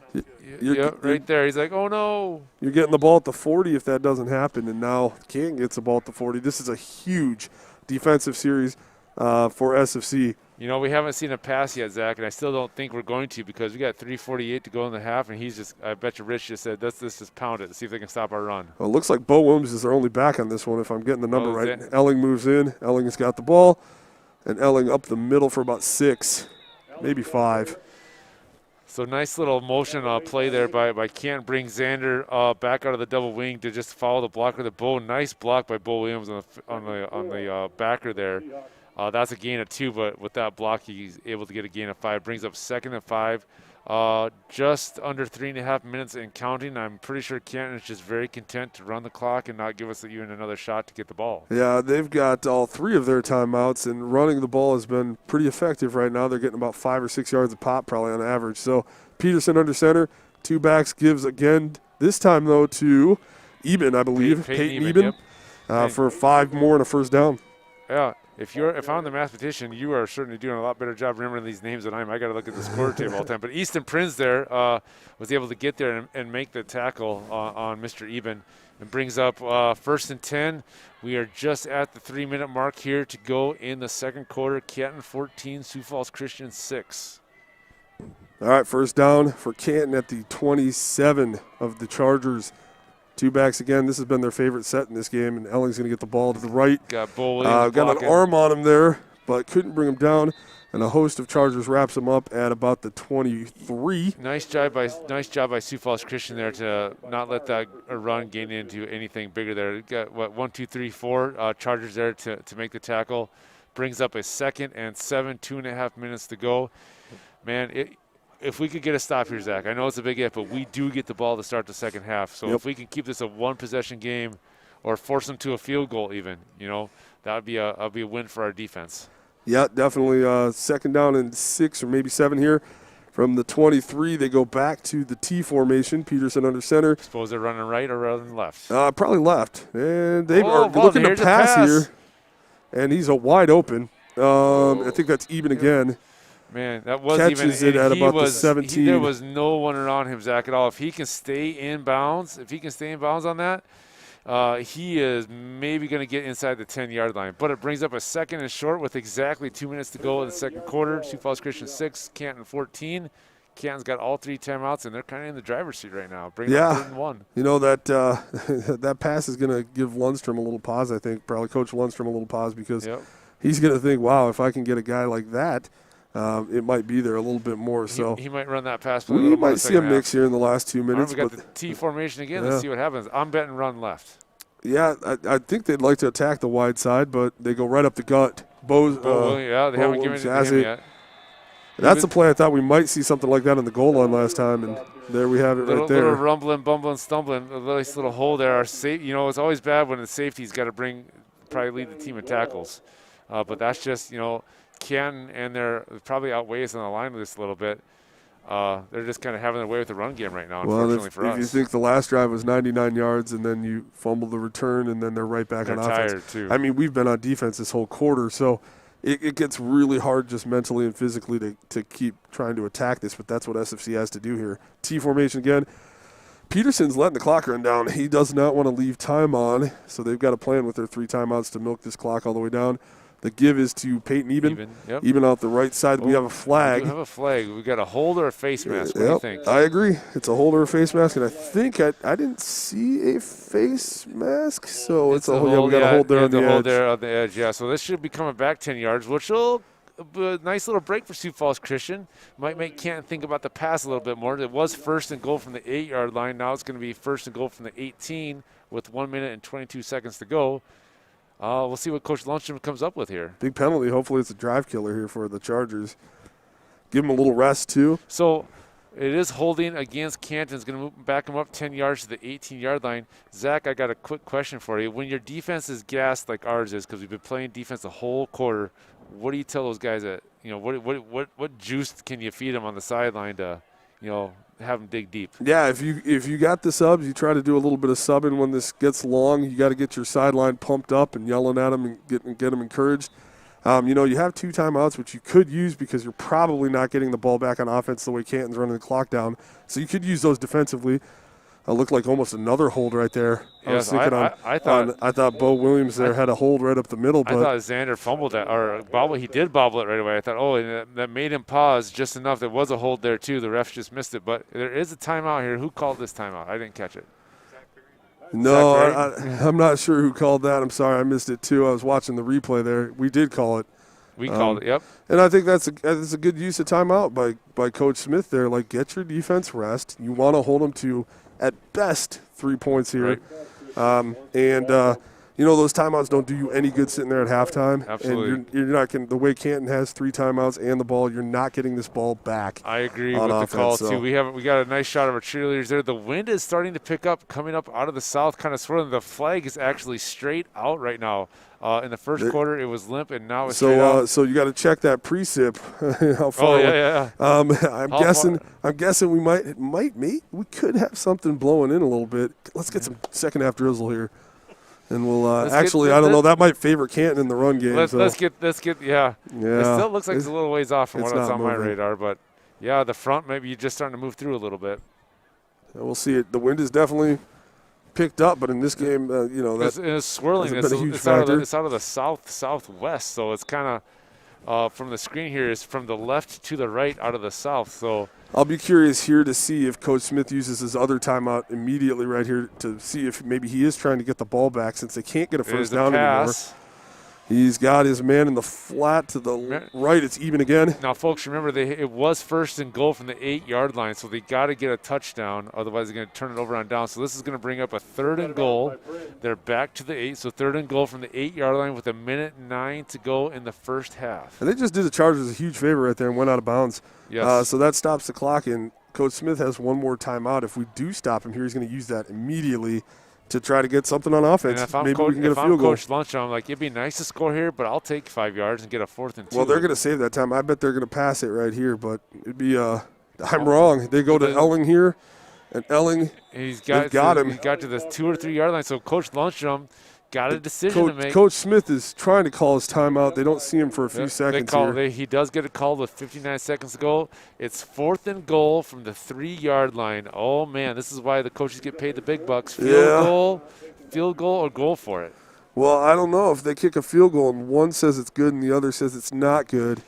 S5: Right there. He's like, oh, no.
S6: You're getting the ball at the 40 if that doesn't happen, and now Canton gets the ball at the 40. This is a huge defensive series for SFC.
S5: You know, we haven't seen a pass yet, Zach, and I still don't think we're going to because we got 3:48 to go in the half, and I bet you Rich just said, let's just pound it to see if they can stop our run.
S6: Well, it looks like Bo Williams is their only back on this one if I'm getting the number right. Elling moves in. Elling has got the ball, and Elling up the middle for about 6, maybe 5.
S5: So nice little motion play there by Canton. Bring Xander back out of the double wing to just follow the blocker. The Bo, nice block by Bo Williams on the backer there. That's a gain of 2, but with that block, he's able to get a gain of 5. Brings up 2nd and 5. Just under 3.5 minutes and counting. I'm pretty sure Canton is just very content to run the clock and not give us even another shot to get the ball.
S6: Yeah, they've got all 3 of their timeouts, and running the ball has been pretty effective right now. They're getting about 5 or 6 yards a pop probably on average. So Peterson under center, 2 backs, gives again, this time though to Eben, I believe. Peyton Eben for 5 more and a first down.
S5: Yeah. If I'm the mathematician, you are certainly doing a lot better job remembering these names than I am. I got to look at the score table all the time. But Easton Prinz there was able to get there and make the tackle on Mr. Eben and brings up 1st and 10. We are just at the 3-minute mark here to go in the second quarter. Canton 14, Sioux Falls Christian 6.
S6: All right, first down for Canton at the 27 of the Chargers. 2 backs again. This has been their favorite set in this game, and Elling's going to get the ball to the right.
S5: Got Bo Williams
S6: got an arm on him there, but couldn't bring him down. And a host of Chargers wraps him up at about the 23.
S5: Nice job by Sioux Falls Christian there to not let that run gain into anything bigger there. Got 1, 2, 3, 4 Chargers there to make the tackle. Brings up a 2nd and 7, 2.5 minutes to go. Man, if we could get a stop here, Zach, I know it's a big if, but we do get the ball to start the second half. So if we can keep this a one-possession game or force them to a field goal even, that would be a win for our defense.
S6: Yeah, definitely. 2nd down and 6 or maybe 7 here. From the 23, they go back to the T formation. Peterson under center.
S5: Suppose they're running right or running left?
S6: Probably left. And they are looking to pass here. And he's a wide open. I think that's Eben again.
S5: Man, that was
S6: catches
S5: even.
S6: It at about the 17.
S5: There was no one around him, Zach, at all. If he can stay in bounds, on that, he is maybe going to get inside the 10-yard line. But it brings up a 2nd and short with exactly 2 minutes to go in the second quarter. Sioux Falls Christian 6, Canton 14. Canton's got all 3 timeouts, and they're kind of in the driver's seat right now. Bring up 3rd and 1.
S6: That pass is going to give Lundstrom a little pause, I think. Probably Coach Lundstrom a little pause because he's going to think, wow, if I can get a guy like that, it might be there a little bit more. So
S5: he might run that pass.
S6: We might see a mix here in the last 2 minutes.
S5: We got the T formation again. Let's see what happens. I'm betting run left.
S6: Yeah, I think they'd like to attack the wide side, but they go right up the gut.
S5: They haven't given it to him yet.
S6: That's the play. I thought we might see something like that on the goal line last time, and there we have it right there.
S5: Little rumbling, bumbling, stumbling, a nice little hole there. Our it's always bad when the safety's got to bring probably lead the team in tackles. But that's just, Canton, and they're probably outweighs on the line with this a little bit. They're just kind of having their way with the run game right now, unfortunately for us.
S6: If you think the last drive was 99 yards and then you fumble the return and then they're right back on offense.
S5: Tired too.
S6: I mean, we've been on defense this whole quarter, so it gets really hard just mentally and physically to keep trying to attack this, but that's what SFC has to do here. T formation again. Peterson's letting the clock run down. He does not want to leave time on, so they've got a plan with their 3 timeouts to milk this clock all the way down. The give is to Peyton Even out the right side. We have a flag.
S5: We have a flag. We got a hold or a face mask. What do you think?
S6: I agree. It's a hold or a face mask, and I think I didn't see a face mask, so it's a hold. Yeah, we got a hold there on the edge.
S5: Hold there on the edge, yeah. So this should be coming back 10 yards, which will be a nice little break for Sioux Falls Christian. Might make Canton think about the pass a little bit more. It was 1st and goal from the 8-yard line. Now it's going to be 1st and goal from the 18 with 1 minute and 22 seconds to go. We'll see what Coach Lundstrom comes up with here.
S6: Big penalty. Hopefully it's a drive killer here for the Chargers. Give them a little rest, too.
S5: So it is holding against Canton. It's going to back them up 10 yards to the 18-yard line. Zach, I got a quick question for you. When your defense is gassed like ours is, because we've been playing defense the whole quarter, what do you tell those guys that, what juice can you feed them on the sideline to, have them dig deep?
S6: Yeah, if you got the subs, you try to do a little bit of subbing when this gets long. You got to get your sideline pumped up and yelling at them and get them encouraged. You have 2 timeouts, which you could use because you're probably not getting the ball back on offense the way Canton's running the clock down. So you could use those defensively. Looked like almost another hold right there.
S5: Yes,
S6: I thought Bo Williams there had a hold right up the middle. But
S5: I thought Xander fumbled that, or bobble. He did bobble it right away. I thought, and that made him pause just enough. There was a hold there too. The refs just missed it. But there is a timeout here. Who called this timeout? I didn't catch it.
S6: No, I'm not sure who called that. I'm sorry, I missed it too. I was watching the replay there. We did call it.
S5: We called it, yep.
S6: And I think that's a good use of timeout by Coach Smith there. Like, get your defense rest. You want to hold them to, at best, 3 points here. Right. Those timeouts don't do you any good sitting there at halftime.
S5: Absolutely.
S6: And you're not getting, the way Canton has 3 timeouts and the ball, you're not getting this ball back.
S5: I agree
S6: with
S5: the call, too. We got a nice shot of our cheerleaders there. The wind is starting to pick up, coming up out of the south, kind of swirling. The flag is actually straight out right now. In the first quarter, it was limp, and now it's straight out.
S6: So you got to check that precip. How far? I'm guessing we could have something blowing in a little bit. Let's get some second half drizzle here, and we'll I don't know. That might favor Canton in the run game.
S5: Let's get. Yeah. It still looks like it's a little ways off from what's on my radar, but yeah, the front maybe you're just starting to move through a little bit.
S6: We'll see it. The wind is definitely picked up, but in this game,
S5: it's swirling. It's out of the southwest, so it's kind of from the screen here is from the left to the right out of the south. So
S6: I'll be curious here to see if Coach Smith uses his other timeout immediately right here to see if maybe he is trying to get the ball back since they can't get a first down anymore. He's got his man in the flat to the right. It's even again.
S5: Now, folks, remember, it was 1st and goal from the 8-yard line, so they got to get a touchdown. Otherwise, they're going to turn it over on down. So this is going to bring up a 3rd and goal. They're back to the 8, so 3rd and goal from the 8-yard line with 1:09 to go in the first half.
S6: And they just did the Chargers a huge favor right there and went out of bounds.
S5: Yes.
S6: So that stops the clock, and Coach Smith has one more timeout. If we do stop him here, he's going to use that immediately to try to get something on offense.
S5: And
S6: maybe we can get a field goal.
S5: Coach Lundstrom, I'm like, it'd be nice to score here, but I'll take 5 yards and get a 4th and 2.
S6: Well, they're going to save that time. I bet they're going to pass it right here, but it'd be I'm wrong. They go to Elling here, and Elling,
S5: they've
S6: got him.
S5: He got to the 2 or 3 yard line, so Coach Lundstrom got a decision to make.
S6: Coach Smith is trying to call his timeout. They don't see him for a few seconds here.
S5: He does get a call with 59 seconds to go. It's 4th and goal from the 3-yard line. Oh, man, this is why the coaches get paid the big bucks. Field goal or goal for it?
S6: Well, I don't know. If they kick a field goal and one says it's good and the other says it's not good,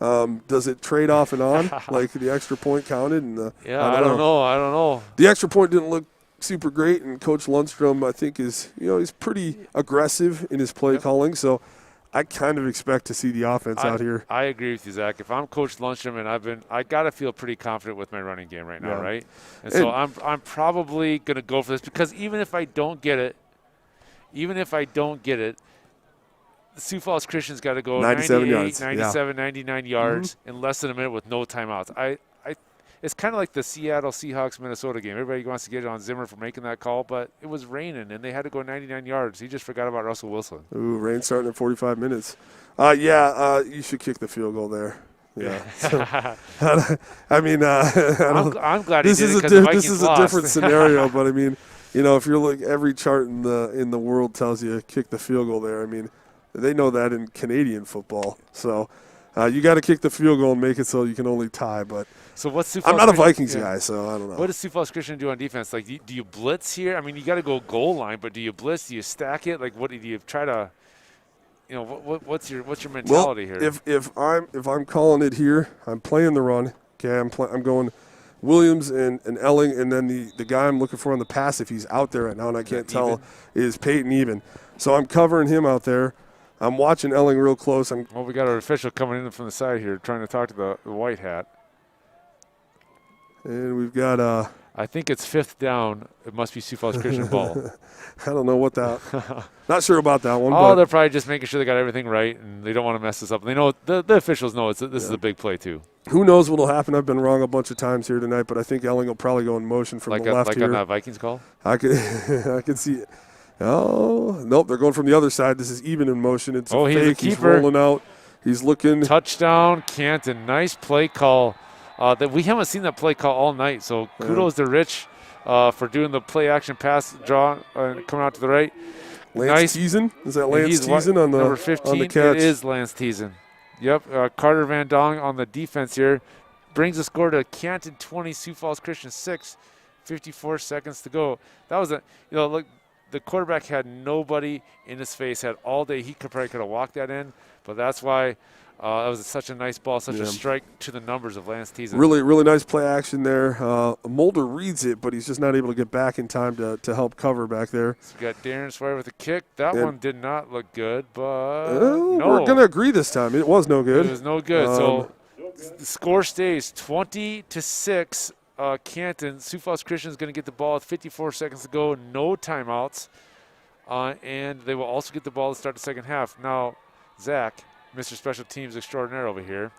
S6: does it trade off and on? Like the extra point counted?
S5: I don't know.
S6: The extra point didn't look super great, and Coach Lundstrom, I think, he's pretty aggressive in his play calling. So I kind of expect to see the offense out here.
S5: I agree with you, Zach. If I'm Coach Lundstrom, and I got to feel pretty confident with my running game right now, right? And so I'm probably going to go for this because even if I don't get it, the Sioux Falls Christian's got to go
S6: 97
S5: 98,
S6: yards.
S5: 97, 99 yards in less than a minute with no timeouts. it's kind of like the Seattle Seahawks-Minnesota game. Everybody wants to get on Zimmer for making that call, but it was raining, and they had to go 99 yards. He just forgot about Russell Wilson.
S6: Ooh, rain starting at 45 minutes. You should kick the field goal there. Yeah. I mean,
S5: I'm glad he did it because the Vikings
S6: this is
S5: lost.
S6: a different scenario, but I mean, if you're like every chart in the world tells you kick the field goal there. I mean, they know that in Canadian football. So you got to kick the field goal and make it so you can only tie. But
S5: so what's Sioux Falls
S6: I'm not a
S5: Christian-
S6: Vikings guy, so I don't know.
S5: What does Sioux Falls Christian do on defense? Like, do you blitz here? I mean, you got to go goal line, but do you blitz? Do you stack it? Like, what do you try to? What's your mentality here?
S6: If I'm calling it here, I'm playing the run. Okay, I'm going Williams and Elling, and then the guy I'm looking for on the pass, if he's out there right now, and I can't tell, is Peyton Even. So I'm covering him out there. I'm watching Elling real close.
S5: Well, we got our official coming in from the side here, trying to talk to the white hat.
S6: And we've got
S5: I think it's 5th down. It must be Sioux Falls Christian ball.
S6: I don't know what that. Not sure about that one.
S5: They're probably just making sure they got everything right, and they don't want to mess this up. They know the officials know this is a big play too.
S6: Who knows what'll happen? I've been wrong a bunch of times here tonight, but I think Elling will probably go in motion from the left here.
S5: On that Vikings call.
S6: I could see it. Oh nope, they're going from the other side. This is Even in motion. It's a fake. He's rolling out. He's looking.
S5: Touchdown, Canton. Nice play call. That we haven't seen that play call all night. So kudos to Rich for doing the play action pass draw coming out to the right.
S6: Lance Teason? Is that Lance Teason on the
S5: number 15?
S6: On the catch?
S5: It is Lance Teason. Yep. Carter Van Dong on the defense here brings the score to Canton 20, Sioux Falls Christian 6. 54 seconds to go. That was look. The quarterback had nobody in his face, had all day. He probably could have walked that in, but that's why that was such a nice ball, such a strike to the numbers of Lance Teason.
S6: Really, really nice play action there. Mulder reads it, but he's just not able to get back in time to help cover back there.
S5: So we got Darren Sawyer with a kick. That one did not look good, but
S6: we're going to agree this time. It was no good.
S5: It was no good. So the score stays 20-6. Canton, Sioux Falls Christian is going to get the ball with 54 seconds to go, no timeouts, and they will also get the ball to start the second half. Now, Zach, Mr. Special Teams Extraordinaire over here,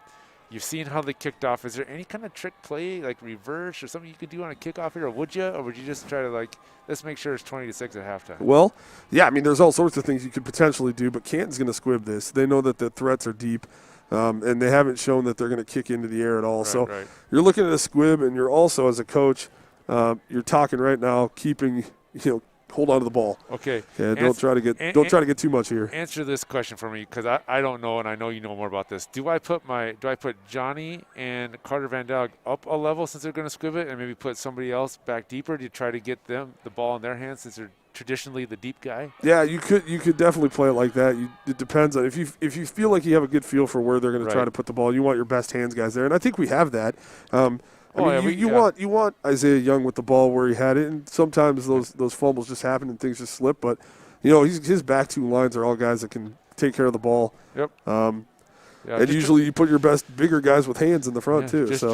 S5: you've seen how they kicked off. Is there any kind of trick play, like reverse or something you could do on a kickoff here, or would you just try to, let's make sure it's 20-6 at halftime?
S6: Well, yeah, I mean, there's all sorts of things you could potentially do, but Canton's going to squib this. They know that the threats are deep. And they haven't shown that they're going to kick into the air at all. You're looking at a squib, and you're also, as a coach, you're talking right now, keeping, hold on to the ball.
S5: Okay.
S6: Don't try to get too much here.
S5: Answer this question for me, because I don't know, and I know you know more about this. Do I put Johnny and Carter Van Dog up a level since they're going to squib it, and maybe put somebody else back deeper to try to get them the ball in their hands since they're traditionally the deep guy?
S6: Yeah, you could definitely play it like that. It depends on if you feel like you have a good feel for where they're going to try to put the ball. You want your best hands guys there, and I think we have that. You want Isaiah Young with the ball where he had it, and sometimes those fumbles just happen and things just slip. But his back two lines are all guys that can take care of the ball.
S5: Yep.
S6: And usually you put your best bigger guys with hands in the front too.
S5: Just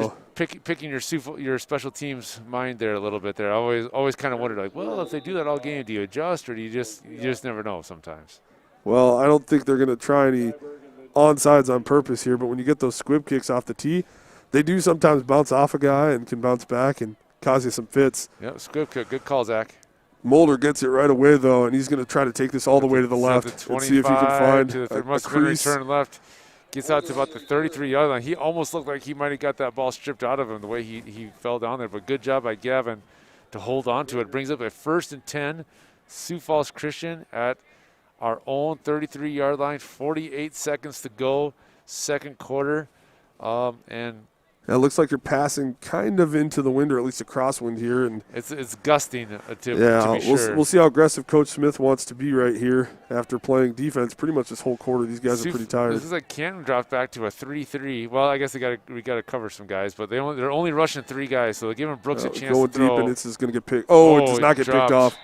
S5: picking your special teams mind there a little bit there. I always kind of wondered, if they do that all game, do you adjust or do you just never know sometimes?
S6: Well, I don't think they're going to try any onside on purpose here, but when you get those squib kicks off the tee, they do sometimes bounce off a guy and can bounce back and cause you some fits.
S5: Yep, squib kick. Good call, Zach.
S6: Mulder gets it right away, though, and he's going to try to take this all the way to the left and see if he can find a crease.
S5: Turn left. Gets out to about the 33-yard line. He almost looked like he might have got that ball stripped out of him the way he fell down there. But good job by Gavin to hold on to it. Brings up a 1st and 10. Sioux Falls Christian at our own 33-yard line. 48 seconds to go, second quarter. And
S6: it looks like you're passing kind of into the wind, or at least a crosswind here, and
S5: it's gusting to be sure.
S6: We'll see how aggressive Coach Smith wants to be right here after playing defense pretty much this whole quarter. These guys are pretty tired.
S5: This is like Canton dropped back to a 3-3. Well, I guess we got to cover some guys, but they're only rushing 3 guys, so they're giving Brooks a chance to throw.
S6: Going deep, and this is going to get picked. Oh, it does not get picked off.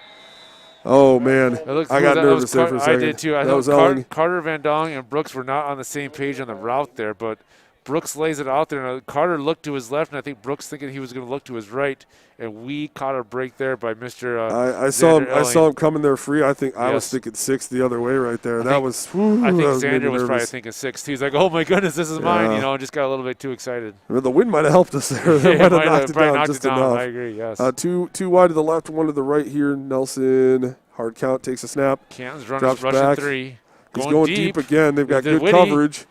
S6: Oh, man. I got nervous there for a second.
S5: I did too. I thought Carter Van Dong and Brooks were not on the same page on the route there, but Brooks lays it out there, and Carter looked to his left, and I think Brooks thinking he was going to look to his right, and we caught a break there by Mr.
S6: I saw him coming there free. I think I was
S5: Yes.
S6: thinking 6 the other way right there.
S5: I
S6: that
S5: think-
S6: was.
S5: I think
S6: was
S5: Xander
S6: maybe
S5: was probably
S6: nervous.
S5: thinking 6 too. He's like, "Oh my goodness, this is mine,"
S6: Yeah.
S5: you know, and just got a little bit too excited.
S6: Well, the wind might have helped us there. That
S5: Yeah,
S6: might have
S5: might
S6: knocked
S5: have
S6: it
S5: probably
S6: down
S5: knocked
S6: just
S5: it down.
S6: enough.
S5: I agree. Yes.
S6: Two wide to the left, one to the right here. Nelson, hard count, takes a snap.
S5: Canton's
S6: drops
S5: rushing
S6: back.
S5: 3.
S6: He's going deep again. They've got
S5: The
S6: good
S5: Whitty.
S6: coverage.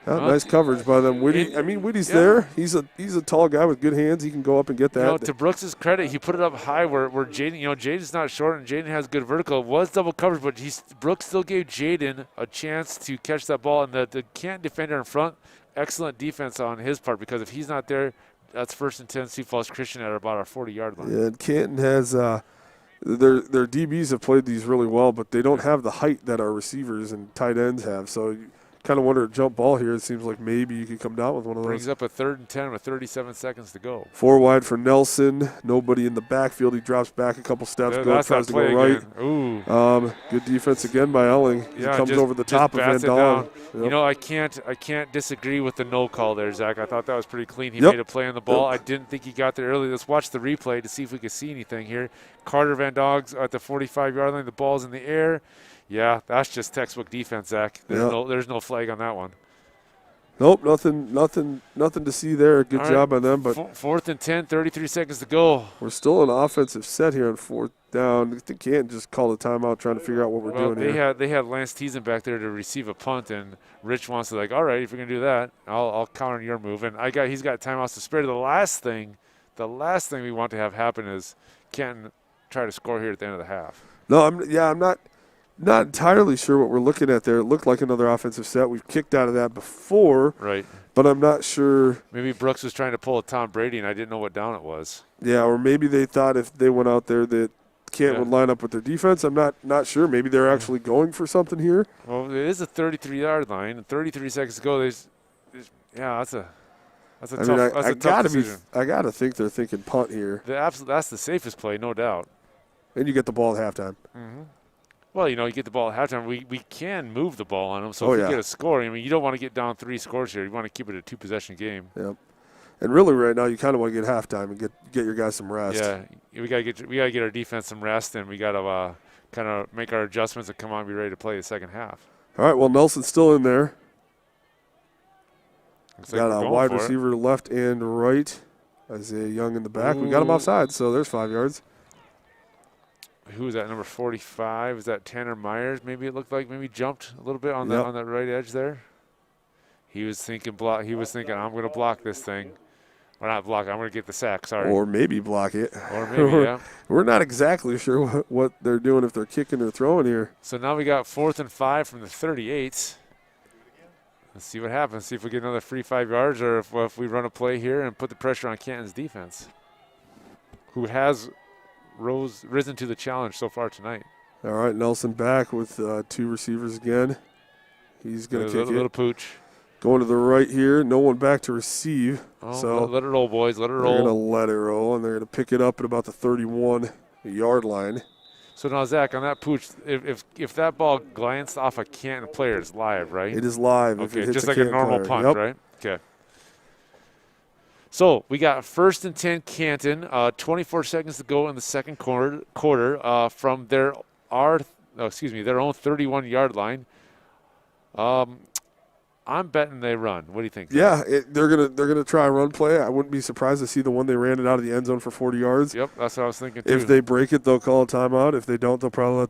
S6: Yeah,
S5: Well,
S6: nice coverage by them. Whitty, Whitty's there. He's a tall guy with good hands. He can go up and get that.
S5: You know, to Brooks' credit, he put it up high where Jaden, Jaden's not short and Jaden has good vertical. It was double coverage, but Brooks still gave Jaden a chance to catch that ball. And the Canton defender in front, excellent defense on his part, because if he's not there, that's 1st and 10 Sioux Falls Christian at about our 40-yard line.
S6: Yeah, and Canton has their DBs have played these really well, but they don't have the height that our receivers and tight ends have. So you kind of wonder a jump ball here. It seems like maybe you could come down with one of those.
S5: Brings up a 3rd and 10 with 37 seconds to go.
S6: 4 wide for Nelson. Nobody in the backfield. He drops back a couple steps.
S5: That's
S6: tries
S5: that
S6: to go
S5: play
S6: right.
S5: again. Ooh.
S6: Good defense again by Elling. He comes over the top of Van
S5: bats it
S6: Dalen.
S5: down.
S6: Yep.
S5: You know, I can't disagree with the no call there, Zach. I thought that was pretty clean. He
S6: Yep.
S5: made a play on the ball.
S6: Yep.
S5: I didn't think he got there early. Let's watch the replay to see if we can see anything here. Carter Van Dogs at the 45-yard line. The ball's in the air. Yeah, that's just textbook defense, Zach. There's no flag on that one.
S6: Nope, nothing to see there. Good
S5: All
S6: job
S5: right.
S6: on them, but
S5: 4th and 10, 33 seconds to go.
S6: we're still in an offensive set here on 4th down. I think Canton just called a timeout trying to figure out what we're
S5: Well,
S6: doing here.
S5: they had Lance Teason back there to receive a punt, and Rich wants to all right, if you're gonna do that, I'll counter your move. And he's got timeouts to spare. The last thing we want to have happen is Canton try to score here at the end of the half.
S6: No, I'm not entirely sure what we're looking at there. It looked like another offensive set. We've kicked out of that before,
S5: Right.
S6: but I'm not sure.
S5: Maybe Brooks was trying to pull a Tom Brady, and I didn't know what down it was.
S6: Yeah, or maybe they thought if they went out there that Canton would line up with their defense. I'm not sure. Maybe they're actually going for something here.
S5: Well, it is a 33-yard line, and 33 seconds to go. That's a tough decision.
S6: I gotta think they're thinking punt here,
S5: That's the safest play, no doubt.
S6: and you get the ball at halftime.
S5: Mm-hmm. Well, you get the ball at halftime. We can move the ball on them. So
S6: Oh,
S5: if
S6: yeah.
S5: you get a score, you don't want to get down 3 scores here. You want to keep it a 2-possession game.
S6: Yep. And really, right now, you kind of want to get halftime and get your guys some rest.
S5: Yeah, we gotta get our defense some rest, and we gotta kind of make our adjustments and come on and be ready to play the second half.
S6: All right. Well, Nelson's still in there.
S5: Looks like
S6: Got
S5: we're
S6: a
S5: going
S6: wide
S5: for it.
S6: receiver left and right. Isaiah Young in the back. We got him
S5: Ooh.
S6: offside, so there's 5 yards.
S5: Who is that? Number 45? Is that Tanner Myers? Maybe it looked like maybe jumped a little bit on
S6: Yep.
S5: that right edge there. He was thinking block. He was thinking, I'm going to block this thing. Or not block. I'm going to get the sack. Sorry.
S6: Or maybe block it.
S5: Or maybe, yeah.
S6: We're not exactly sure what they're doing, if they're kicking or throwing here.
S5: So now we got 4th and 5 from the 38. Let's see what happens. See if we get another free 5 yards, or if we run a play here and put the pressure on Canton's defense, who has risen to the challenge so far tonight.
S6: All right, Nelson back with 2 receivers again. He's going to kick
S5: Little
S6: it.
S5: pooch.
S6: Going to the right here. No one back to receive.
S5: Oh,
S6: so
S5: let it roll, boys. Let it
S6: they're going to
S5: roll.
S6: let it roll, and they're going to pick it up at about the 31-yard line.
S5: So now, Zach, on that pooch, if that ball glanced off a Canton player, it's live, right?
S6: It is live. If it
S5: Okay,
S6: hits
S5: just like a
S6: Canton
S5: normal
S6: player.
S5: punt,
S6: Yep.
S5: right? Okay. So we got 1st and 10 Canton, 24 seconds to go in the second quarter from their own 31-yard line. I'm betting they run. What do you think?
S6: Yeah, they're gonna try a run play. I wouldn't be surprised to see the one they ran it out of the end zone for 40 yards.
S5: Yep, that's what I was thinking too.
S6: If they break it, they'll call a timeout. If they don't, they'll probably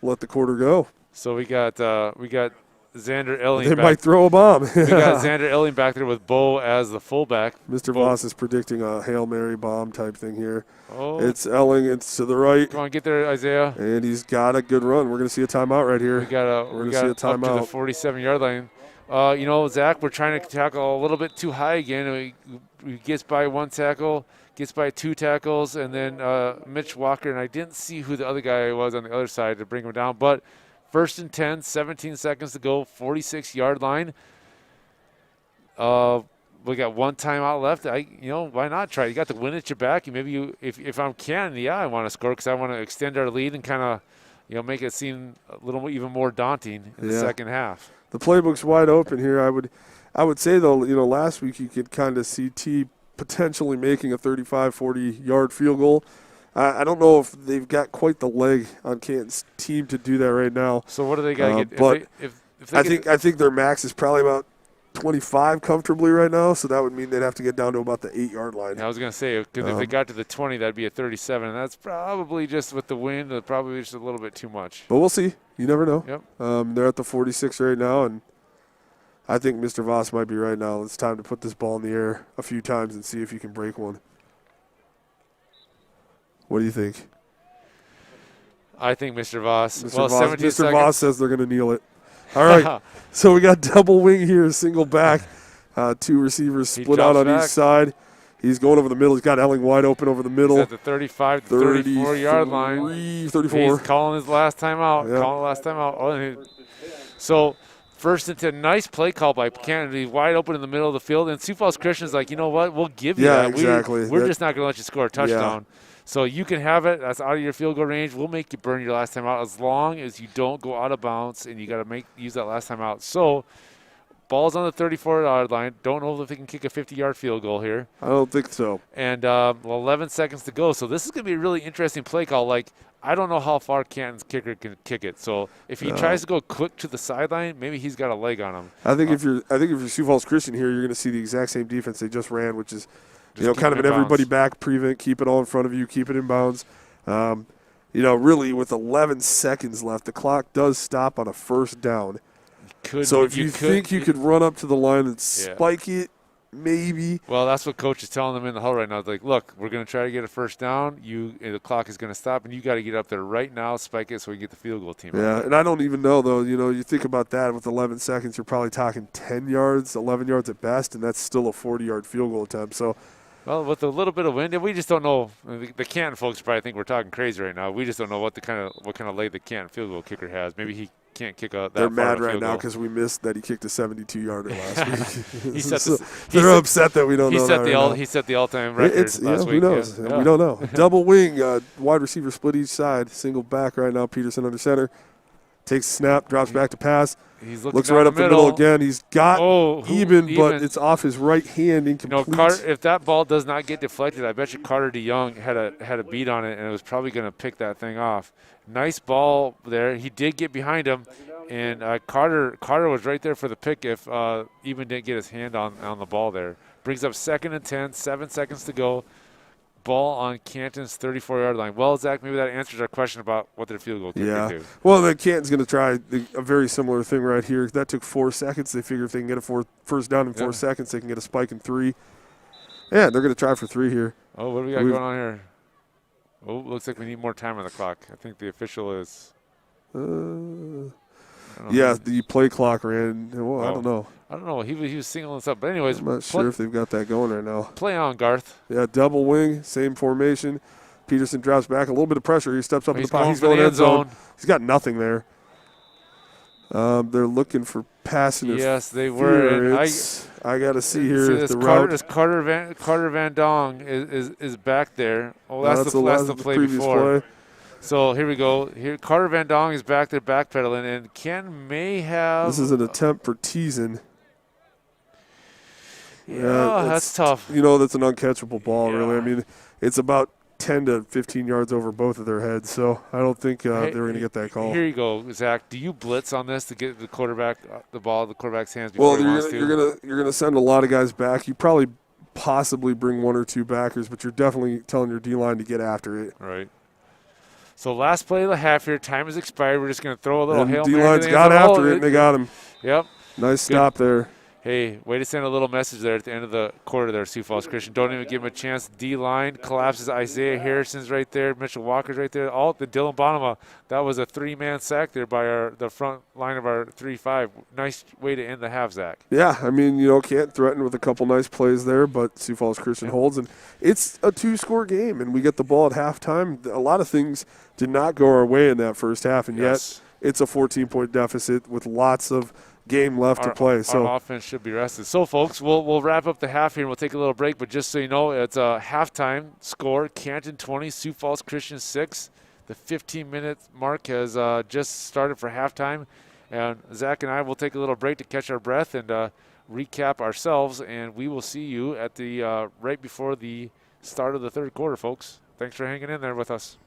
S6: let the quarter go.
S5: So we got Xander Elling
S6: They
S5: back.
S6: might throw a bomb.
S5: We got Xander Elling back there with Bo as the fullback.
S6: Mr.
S5: Bo.
S6: Voss is predicting a Hail Mary bomb type thing here.
S5: Oh,
S6: It's Elling. It's to the right,
S5: come on, get there, Isaiah.
S6: and he's got a good run. We're gonna see a timeout right here.
S5: We got
S6: We're gonna see a
S5: up to the
S6: timeout.
S5: 47-yard line. Zach, we're trying to tackle a little bit too high again. We gets by 1 tackle, gets by 2 tackles, and then Mitch Walker, and I didn't see who the other guy was on the other side to bring him down. But 1st and 10, 17 seconds to go, 46-yard line. We got 1 timeout left. Why not try? You got the win at your back. If I'm Canton, I want to score because I want to extend our lead and kind of, make it seem a little even more daunting in the second half.
S6: The playbook's wide open here. I would say, though, last week you could kind of see T potentially making a 35, 40-yard field goal. I don't know if they've got quite the leg on Canton's team to do that right now.
S5: So what do they got to get?
S6: But
S5: If they
S6: I think their max is probably about 25 comfortably right now, so that would mean they'd have to get down to about the 8-yard line.
S5: I was going to say, because if they got to the 20, that'd be a 37, and that's probably just with the wind, probably just a little bit too much.
S6: But we'll see. You never know.
S5: Yep.
S6: They're at the 46 right now, and I think Mr. Voss might be right now. It's time to put this ball in the air a few times and see if you can break one. What do you think?
S5: I think Mr. Voss.
S6: Mr. Voss says they're going to kneel it. All right. So we got double wing here, single back. 2 receivers split out on each side. He's going over the middle. He's got Elling wide open over the middle.
S5: He's at the 35 to 34-yard line.
S6: 34.
S5: He's calling his last time out. So first into nice play call by Canton. He's wide open in the middle of the field. And Sioux Falls Christian's like, you know what? We'll give you that.
S6: Exactly.
S5: We're just not going to let you score a touchdown. Yeah. So you can have it. That's out of your field goal range. We'll make you burn your last time out as long as you don't go out of bounds, and you got to use that last time out. So ball's on the 34-yard line. Don't know if they can kick a 50-yard field goal here.
S6: I don't think so.
S5: And 11 seconds to go. So this is going to be a really interesting play call. Like, I don't know how far Canton's kicker can kick it. So if he tries to go quick to the sideline, maybe he's got a leg on him.
S6: I think if you're Sioux Falls Christian here, you're going to see the exact same defense they just ran, which is kind of an everybody back prevent, keep it all in front of you, keep it in bounds. Really with 11 seconds left, the clock does stop on a first down. So if you think you could run up to the line and spike it, maybe.
S5: Well, that's what coach is telling them in the huddle right now. It's like, look, we're going to try to get a first down. The clock is going to stop, and you got to get up there right now, spike it so we get the field goal team.
S6: Yeah, and I don't even know, though. You think about that with 11 seconds, you're probably talking 10 yards, 11 yards at best, and that's still a 40-yard field goal attempt. So.
S5: Well, with a little bit of wind, and we just don't know. The Canton folks probably think we're talking crazy right now. We just don't know what kind of leg the Canton field goal kicker has. Maybe he can't kick that
S6: They're mad right now because we missed that he kicked a 72-yarder last week. They're upset that we don't know that.
S5: He set the all-time record last week.
S6: Who knows? Yeah. We don't know. Double wing, wide receiver split each side. Single back right now. Peterson under center. Takes a snap, drops back to pass.
S5: He's
S6: looks right up the middle again. He's got even, but it's off his right hand, incomplete.
S5: If that ball does not get deflected, I bet you Carter DeYoung had a beat on it, and it was probably going to pick that thing off. Nice ball there. He did get behind him, and Carter was right there for the pick if even didn't get his hand on the ball there. Brings up 2nd and 10, 7 seconds to go. Ball on Canton's 34-yard line. Well, Zach, maybe that answers our question about what their field goal kicker can do.
S6: Well, then Canton's going to try a very similar thing right here. That took 4 seconds. They figure if they can get a first down in 4 seconds, they can get a spike in 3. Yeah, they're going to try for 3 here.
S5: Oh, what do we got going on here? Oh, looks like we need more time on the clock. I think the official is.
S6: The play clock ran. Well, I don't know.
S5: I don't know. He was singling us up. But anyways.
S6: I'm not sure if they've got that going right now.
S5: Play on, Garth.
S6: Yeah, double wing, same formation. Peterson drops back. A little bit of pressure. He steps up in the pocket. He's going end zone. He's got nothing there. They're looking for passing interference.
S5: Yes, they were.
S6: I got to see here if the route.
S5: Carter Van Dong is back there. Oh, that's the play before.
S6: Play.
S5: So here we go. Here, Carter Van Dong is back there backpedaling, and Ken may have.
S6: This is an attempt for teasing.
S5: Yeah, that's tough.
S6: That's an uncatchable ball, really. I mean, it's about 10 to 15 yards over both of their heads, so I don't think they were going to get that call.
S5: Here you go, Zach. Do you blitz on this to get the quarterback the ball in the quarterback's hands before he wants to?
S6: You're gonna send a lot of guys back. You probably possibly bring 1 or 2 backers, but you're definitely telling your D-line to get after it.
S5: Right. So last play of the half here. Time has expired. We're just going to throw a little Hail Mary.
S6: D-line's got after it, and they got him.
S5: Yep.
S6: Nice stop there.
S5: Hey, way to send a little message there at the end of the quarter there, Sioux Falls Christian. Don't even give him a chance. D-line collapses. Isaiah Harrison's right there. Mitchell Walker's right there. The Dylan Bonema. That was a 3-man sack there by the front line of our 3-5. Nice way to end the half, Zach.
S6: Yeah, I mean, can't threaten with a couple nice plays there, but Sioux Falls Christian holds. And it's a 2-score game, and we get the ball at halftime. A lot of things did not go our way in that first half, and yet it's a 14-point deficit with lots of game left to play. So
S5: our offense should be rested. So, folks, we'll wrap up the half here and we'll take a little break. But just so you know, it's a halftime score: Canton 20, Sioux Falls Christian 6. The 15-minute mark has just started for halftime, and Zach and I will take a little break to catch our breath, and recap ourselves, and we will see you at the right before the start of the third quarter, folks. Thanks for hanging in there with us.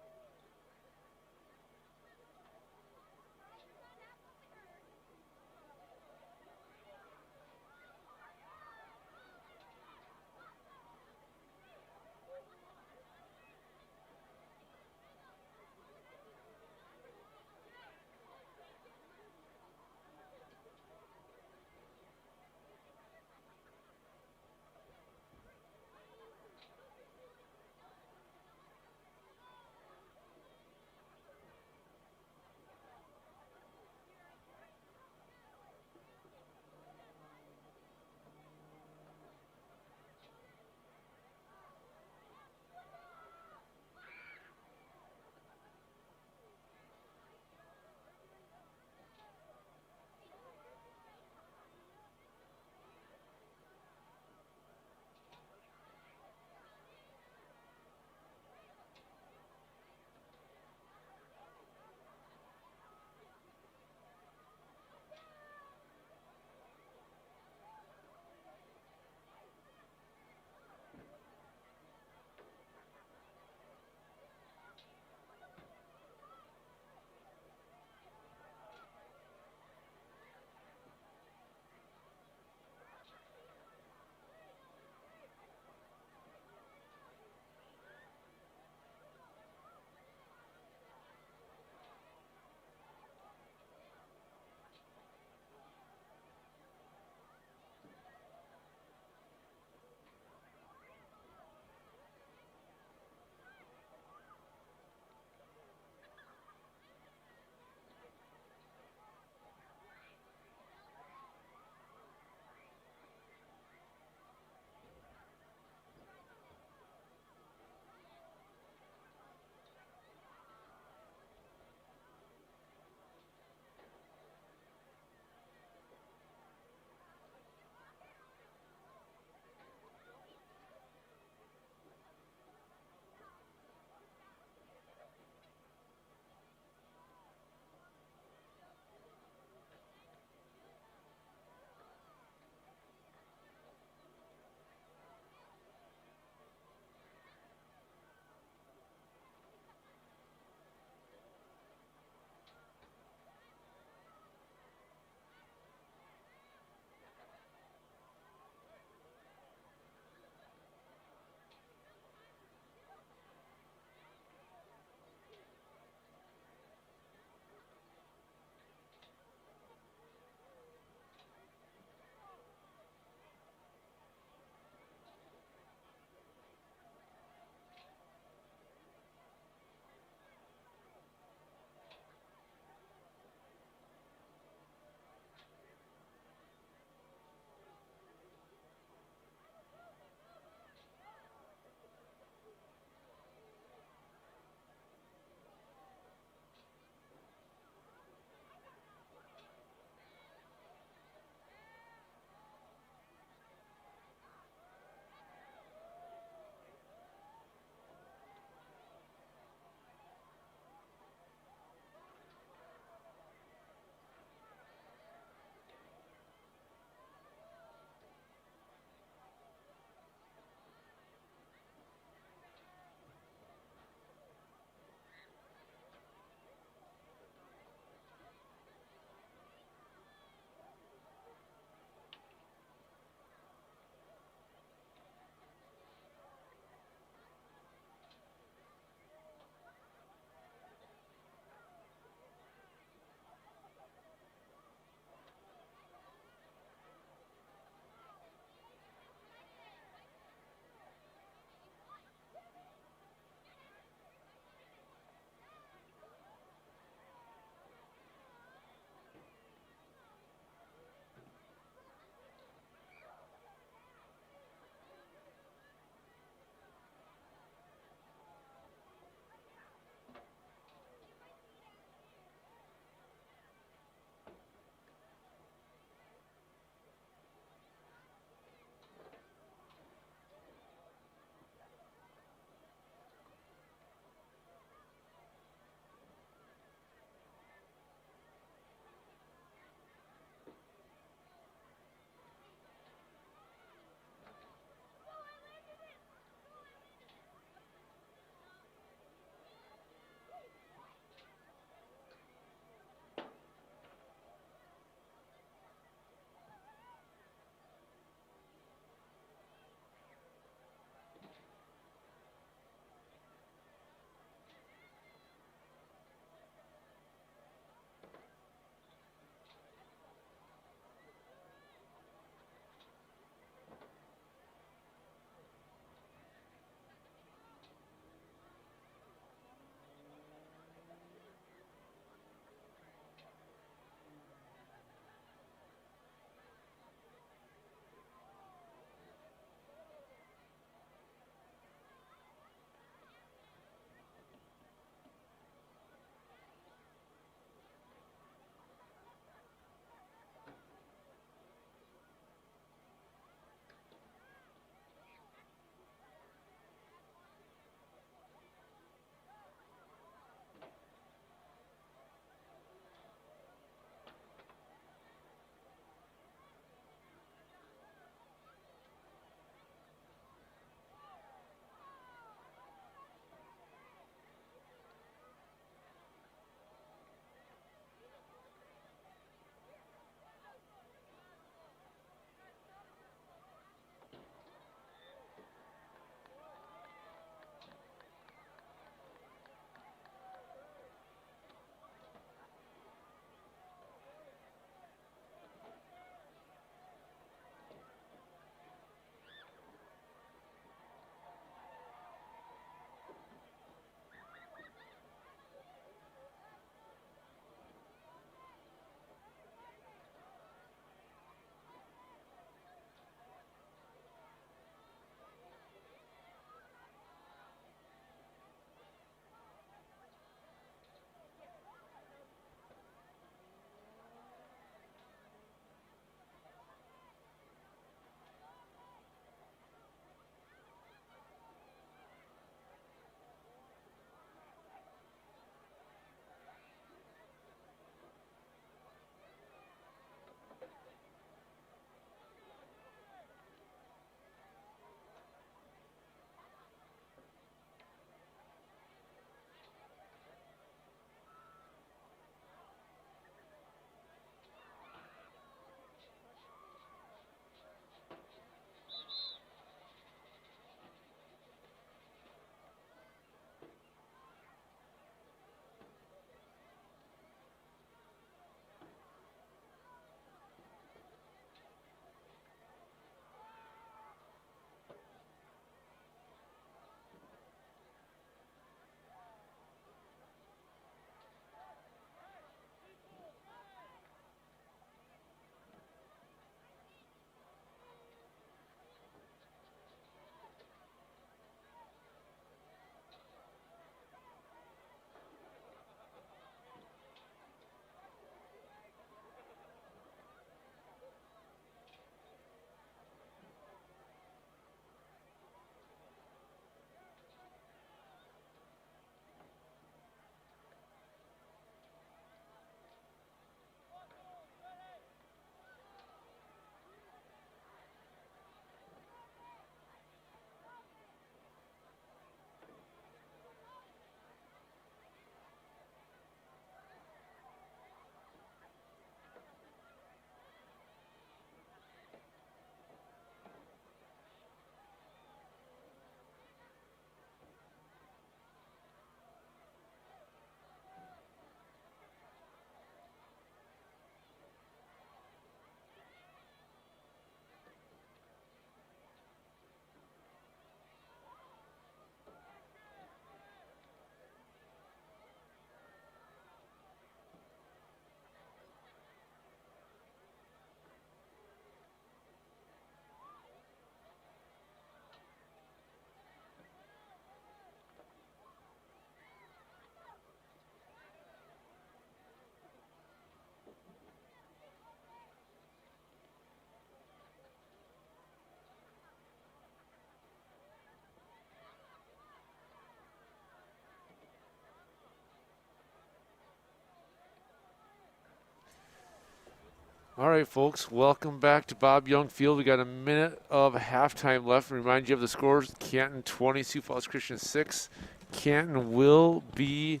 S5: All right, folks, welcome back to Bob Young Field. We got a minute of halftime left. Remind you of the scores: Canton 20, Sioux Falls Christian 6. Canton will be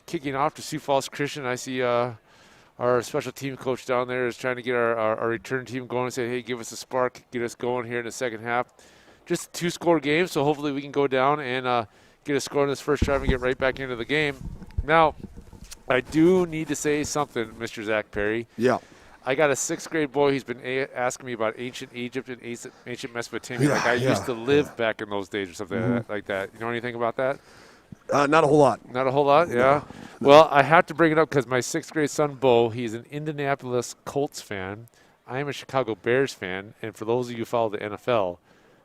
S5: kicking off to Sioux Falls Christian. I see our special team coach down there is trying to get our return team going and say, hey, give us a spark, get us going here in the second half. Just a two-score game, so hopefully we can go down and get a score in this first drive and get right back into the game. Now, I do need to say something, Mr. Zach Perry.
S6: Yeah.
S5: I got a 6th grade boy. He's been asking me about ancient Egypt and ancient Mesopotamia. Like I used to live back in those days or something like that. You know anything about that?
S6: Not a whole lot.
S5: Not a whole lot, yeah.
S6: No.
S5: Well, I have to bring it up because my 6th grade son, Bo, he's an Indianapolis Colts fan. I am a Chicago Bears fan. And for those of you who follow the NFL,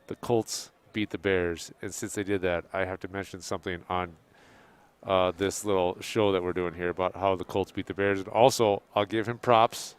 S5: the Colts beat the Bears. And since they did that, I have to mention something on this little show that we're doing here about how the Colts beat the Bears. And also, I'll give him props.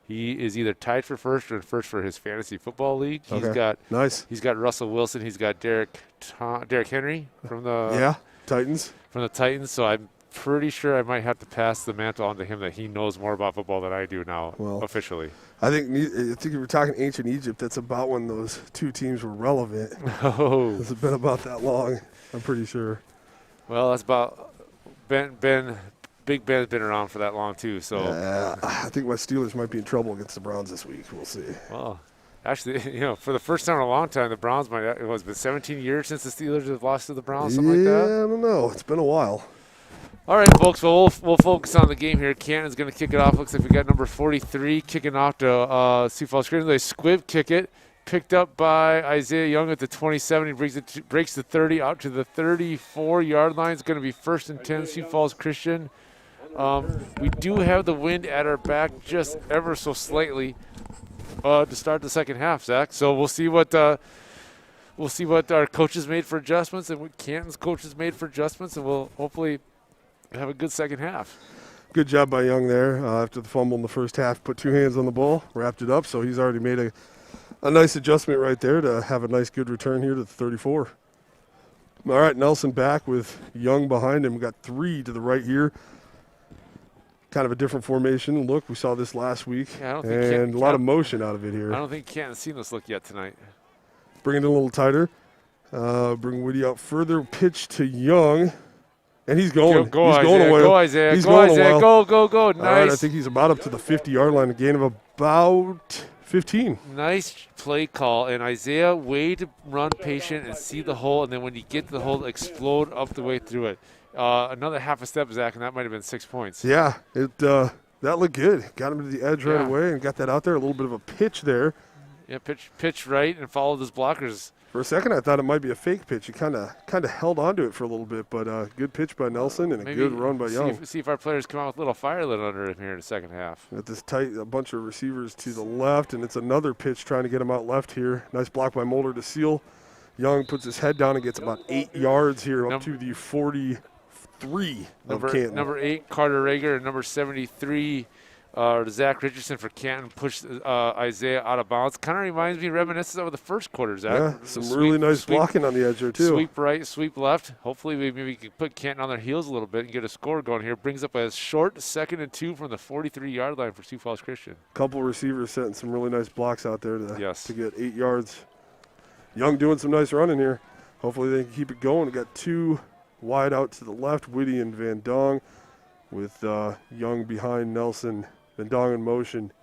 S5: He is either tied for first or first for his fantasy football league. He's got He's got Russell Wilson. He's got Derrick Henry from the
S6: Titans.
S5: From the Titans. So I'm pretty sure I might have to pass the mantle on to him that he knows more about football than I do now. Well, officially.
S6: I think if we're talking ancient Egypt, that's about when those two teams were relevant.
S5: Oh,
S6: it's been about that long. I'm pretty sure.
S5: Well, that's about Big Ben's been around for that long, too. So
S6: I think my Steelers might be in trouble against the Browns this week. We'll see.
S5: Well, actually, for the first time in a long time, the Browns it's been 17 years since the Steelers have lost to the Browns, something like that?
S6: Yeah, I don't know. It's been a while.
S5: All right, folks, well, we'll focus on the game here. Canton's going to kick it off. Looks like we got number 43 kicking off to Sioux Falls Christian. They squib kick it. Picked up by Isaiah Young at the 27. He breaks the 30 out to the 34-yard line. It's going to be 1st and 10, Sioux Falls Christian. We do have the wind at our back just ever so slightly to start the second half, Zach. So we'll see what our coaches made for adjustments and what Canton's coaches made for adjustments, and we'll hopefully have a good second half.
S6: Good job by Young there. After the fumble in the first half, put 2 hands on the ball, wrapped it up. So he's already made a nice adjustment right there to have a nice good return here to the 34. All right, Nelson back with Young behind him. We got 3 to the right here. Kind of a different formation look. We saw this last week, and a lot of motion out of it here.
S5: I don't think Canton's seen this look yet tonight.
S6: Bring it in a little tighter. Bring Woody out further. Pitch to Young, and he's going.
S5: Go,
S6: he's
S5: Isaiah.
S6: going a while.
S5: Go, Isaiah.
S6: He's
S5: go,
S6: going
S5: Isaiah.
S6: a while.
S5: Go. Nice.
S6: All right, I think he's about up to the 50-yard line. A gain of about 15.
S5: Nice play call, and Isaiah, way to run patient and see the hole, and then when you get to the hole, explode up the way through it. Another half a step, Zach, and that might have been 6 points.
S6: Yeah, that looked good. Got him to the edge right away and got that out there. A little bit of a pitch there.
S5: Yeah, pitch right and followed his blockers.
S6: For a second, I thought it might be a fake pitch. He kind of held onto it for a little bit, but good pitch by Nelson and a good run by Young.
S5: See if our players come out with a little fire lit under him here in the second half.
S6: Got this tight, a bunch of receivers to the left, and it's another pitch trying to get him out left here. Nice block by Mulder to seal. Young puts his head down and gets about 8 yards here up to the 43 of Canton.
S5: Number 8, Carter Rager, and number 73, Zach Richardson for Canton pushed Isaiah out of bounds. Kind of reminds me, reminiscent of the first quarter, Zach.
S6: Yeah, some really nice blocking on the edge there, too.
S5: Sweep right, sweep left. Hopefully we can put Canton on their heels a little bit and get a score going here. Brings up a short 2nd and 2 from the 43-yard line for Sioux Falls Christian.
S6: Couple receivers setting some really nice blocks out there to get 8 yards. Young doing some nice running here. Hopefully they can keep it going. We got 2 wide out to the left, Whitty and Van Dong, with Young behind Nelson. Van Dong in motion.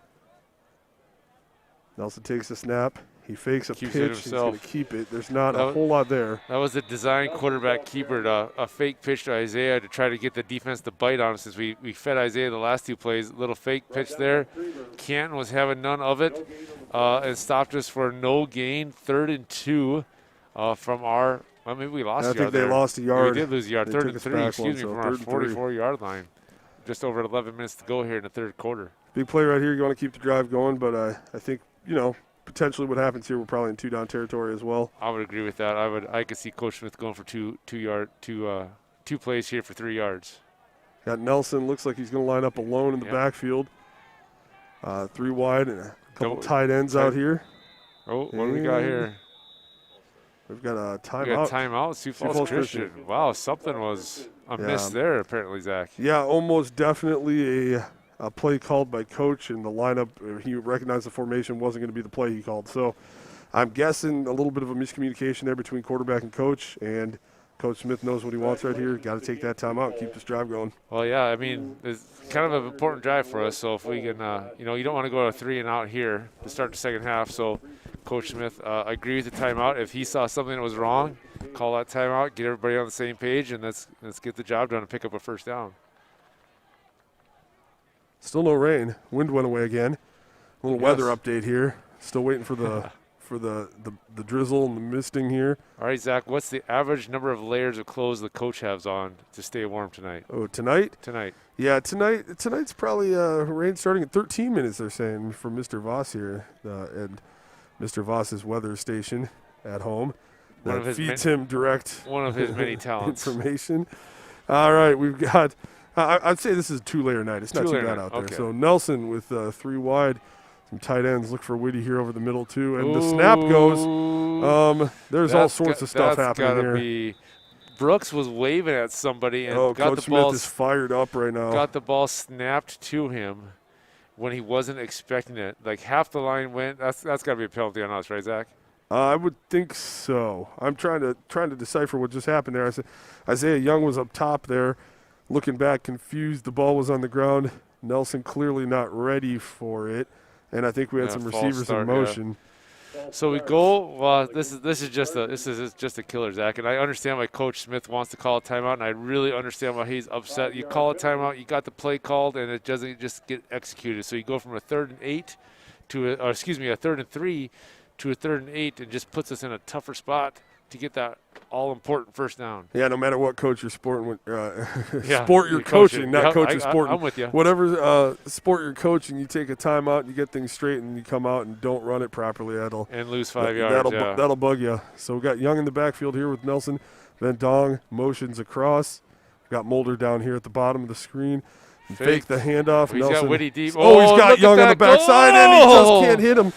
S6: Nelson takes a snap. He fakes a pitch. He's going to keep it. There's not a whole lot there.
S5: That was a design quarterback keeper, a fake pitch to Isaiah to try to get the defense to bite on him since we fed Isaiah the last 2 plays. Little fake pitch there. Canton was having none of it and stopped us for no gain. 3rd and 2 from our – well, maybe we lost a yard.
S6: I think they lost a yard.
S5: We did lose a yard. 3rd and 3, from our 44-yard line. Just over 11 minutes to go here in the 3rd quarter.
S6: Big play right here. You want to keep the drive going, but I think, potentially what happens here, we're probably in 2-down territory as well.
S5: I would agree with that. I could see Coach Smith going for two plays here for 3 yards.
S6: Got Nelson. Looks like he's going to line up alone in the backfield. 3 wide and a couple tight ends out here.
S5: Oh, what do we got here?
S6: We've got a timeout.
S5: We got a timeout. Sioux Falls Christian. Wow, something was amiss there apparently, Zach.
S6: Yeah, almost definitely a a play called by Coach, and the lineup, he recognized the formation wasn't going to be the play he called. So I'm guessing a little bit of a miscommunication there between quarterback and coach, and Coach Smith knows what he wants right here. Got to take that time out and keep this drive going.
S5: Well, yeah, I mean, it's kind of an important drive for us. So if we can, you know, you don't want to go to 3 and out here to start the second half. So Coach Smith agrees with the timeout. If he saw something that was wrong, call that timeout, get everybody on the same page, and let's get the job done and pick up a first down.
S6: Still no rain. Wind went away again. A little weather update here. Still waiting for the the drizzle and the misting here.
S5: All right, Zach, what's the average number of layers of clothes the coach has on to stay warm tonight?
S6: Oh, tonight?
S5: Tonight.
S6: Yeah, tonight's probably rain starting at 13 minutes, they're saying, from Mr. Voss here at Mr. Voss's weather station at home. That feeds him direct
S5: one of his many talents.
S6: Information. All right, we've got I'd say this is a 2-layer night. It's not too bad out there.
S5: Okay.
S6: So Nelson with 3 wide. Some tight ends. Look for Whitty here over the middle, too. And the snap goes. There's all sorts of stuff happening here.
S5: Brooks was waving at somebody and got
S6: Coach
S5: the ball.
S6: Smith is fired up right now.
S5: Got the ball snapped to him when he wasn't expecting it. Like half the line went. That's got to be a penalty on us, right, Zach?
S6: I would think so. I'm trying to decipher what just happened there. I said Isaiah Young was up top there, looking back, confused. The ball was on the ground. Nelson clearly not ready for it. And I think we had some receivers in motion.
S5: Yeah. So we go. Well, this is just a killer, Zach. And I understand why Coach Smith wants to call a timeout, and I really understand why he's upset. You call a timeout, you got the play called, and it doesn't just get executed. So you go from a 3rd and 8 to a 3rd and 3 to a 3rd and 8, and just puts us in a tougher spot to get that all-important first down.
S6: Yeah, no matter what coach you're sporting, sport you're coaching, not coach you're sporting.
S5: I'm with you.
S6: Whatever sport you're coaching, you take a timeout, you get things straight, and you come out and don't run it properly.
S5: And lose 5 yards.
S6: That'll bug you. So we got Young in the backfield here with Nelson. Van Dong motions across. We've got Mulder down here at the bottom of the screen. Fake the handoff.
S5: He's
S6: Nelson.
S5: got Whitty deep.
S6: Oh, he's got Young on the backside, and he just can't hit him.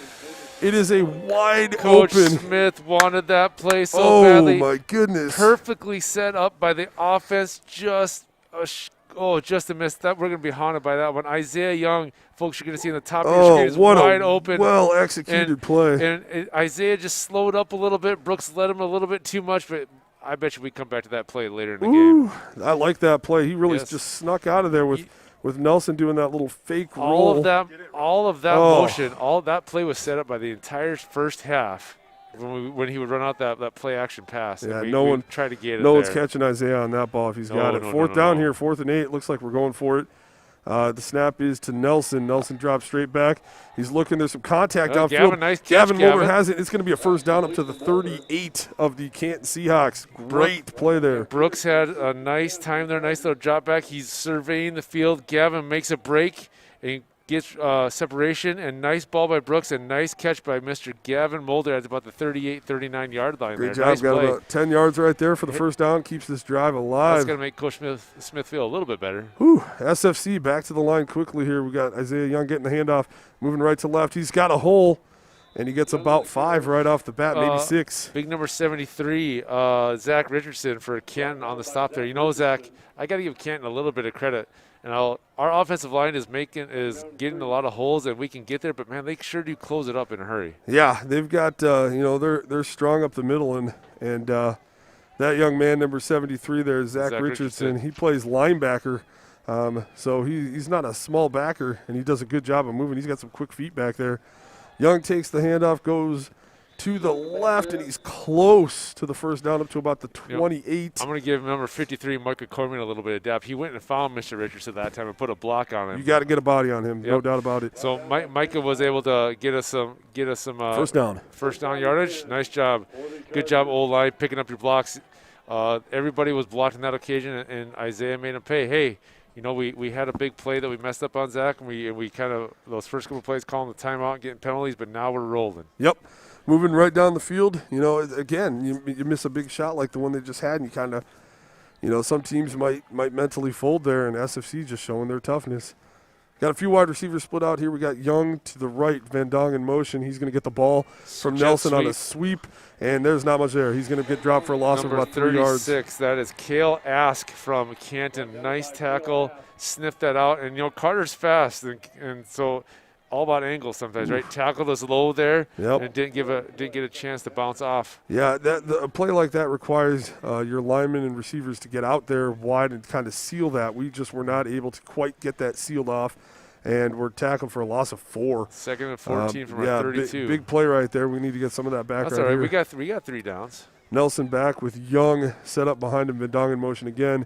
S6: It is a wide
S5: Coach
S6: open.
S5: Smith wanted that play so badly.
S6: Oh, my goodness.
S5: Perfectly set up by the offense. Just a miss. That we're going to be haunted by that one. Isaiah Young, folks, you're going to see in the top of your screen is wide open.
S6: Well-executed play.
S5: And Isaiah just slowed up a little bit. Brooks led him a little bit too much, but I bet you we come back to that play later in the game.
S6: I like that play. He really just snuck out of there with Nelson doing that little fake roll.
S5: All of that motion, all that play was set up by the entire first half when he would run out that play action pass.
S6: Yeah,
S5: we tried to get it.
S6: No one's catching Isaiah on that ball if he's got it. Fourth down here, 4th and 8. Looks like we're going for it. The snap is to Nelson. Nelson drops straight back. He's looking. There's some contact downfield.
S5: Gavin, nice catch,
S6: Gavin Mulder has it. It's going to be a first down up to the 38 of the Canton Seahawks. Great play there.
S5: Brooks had a nice time there. Nice little drop back. He's surveying the field. Gavin makes a break and gets separation. And nice ball by Brooks and nice catch by Mr. Gavin Mulder at about the 38, 39-yard line.
S6: Great job. Nice got about 10 yards right there for the first down. Keeps this drive alive.
S5: That's going to make Coach Smith feel a little bit better.
S6: SFC back to the line quickly here. We got Isaiah Young getting the handoff, moving right to left. He's got a hole, and he gets about 5 right off the bat, maybe 6.
S5: Big number 73, Zach Richardson for Canton on the stop there. You know, Zach, I got to give Canton a little bit of credit. And our offensive line is getting a lot of holes, and we can get there. But man, they sure do close it up in a hurry.
S6: Yeah, they've got they're strong up the middle, and that young man, number 73, there, Zach Richardson. He plays linebacker, so he's not a small backer, and he does a good job of moving. He's got some quick feet back there. Young takes the handoff, goes to the left, and he's close to the first down up to about the 28.
S5: I'm going to give number 53, Micah Cormier, a little bit of depth. He went and found Mr. Richardson that time and put a block on him.
S6: You got to get a body on him, no doubt about it.
S5: So Micah was able to get us some
S6: first down
S5: yardage. Nice job. Good job, O-line, picking up your blocks. Everybody was blocked on that occasion, and Isaiah made him pay. Hey, you know, we had a big play that we messed up on, Zach, and we kind of, those first couple plays, calling the timeout and getting penalties, but now we're rolling.
S6: Yep. Moving right down the field, you know, again, you miss a big shot like the one they just had, and you kind of, you know, some teams might mentally fold there, and SFC just showing their toughness. Got a few wide receivers split out here. We got Young to the right, Van Dong in motion. He's going to get the ball from
S5: Jet
S6: Nelson on
S5: sweep.
S6: a sweep, and there's not much there. He's going to get dropped for a loss of
S5: Number
S6: about 3 yards.
S5: 36, that is Kale Ask from Canton. Nice tackle, sniffed that out. And, Carter's fast, and so all about angles sometimes, right? Tackled us low there and didn't get a chance to bounce off.
S6: Yeah, a play like that requires your linemen and receivers to get out there wide and kind of seal that. We just were not able to quite get that sealed off, and we're tackled for a loss of 4.
S5: 2nd and 14 from our 32.
S6: Big play right there. We need to get some of that back.
S5: That's
S6: right
S5: all right.
S6: here.
S5: We got 3 downs.
S6: Nelson back with Young set up behind him. Vidong in motion again.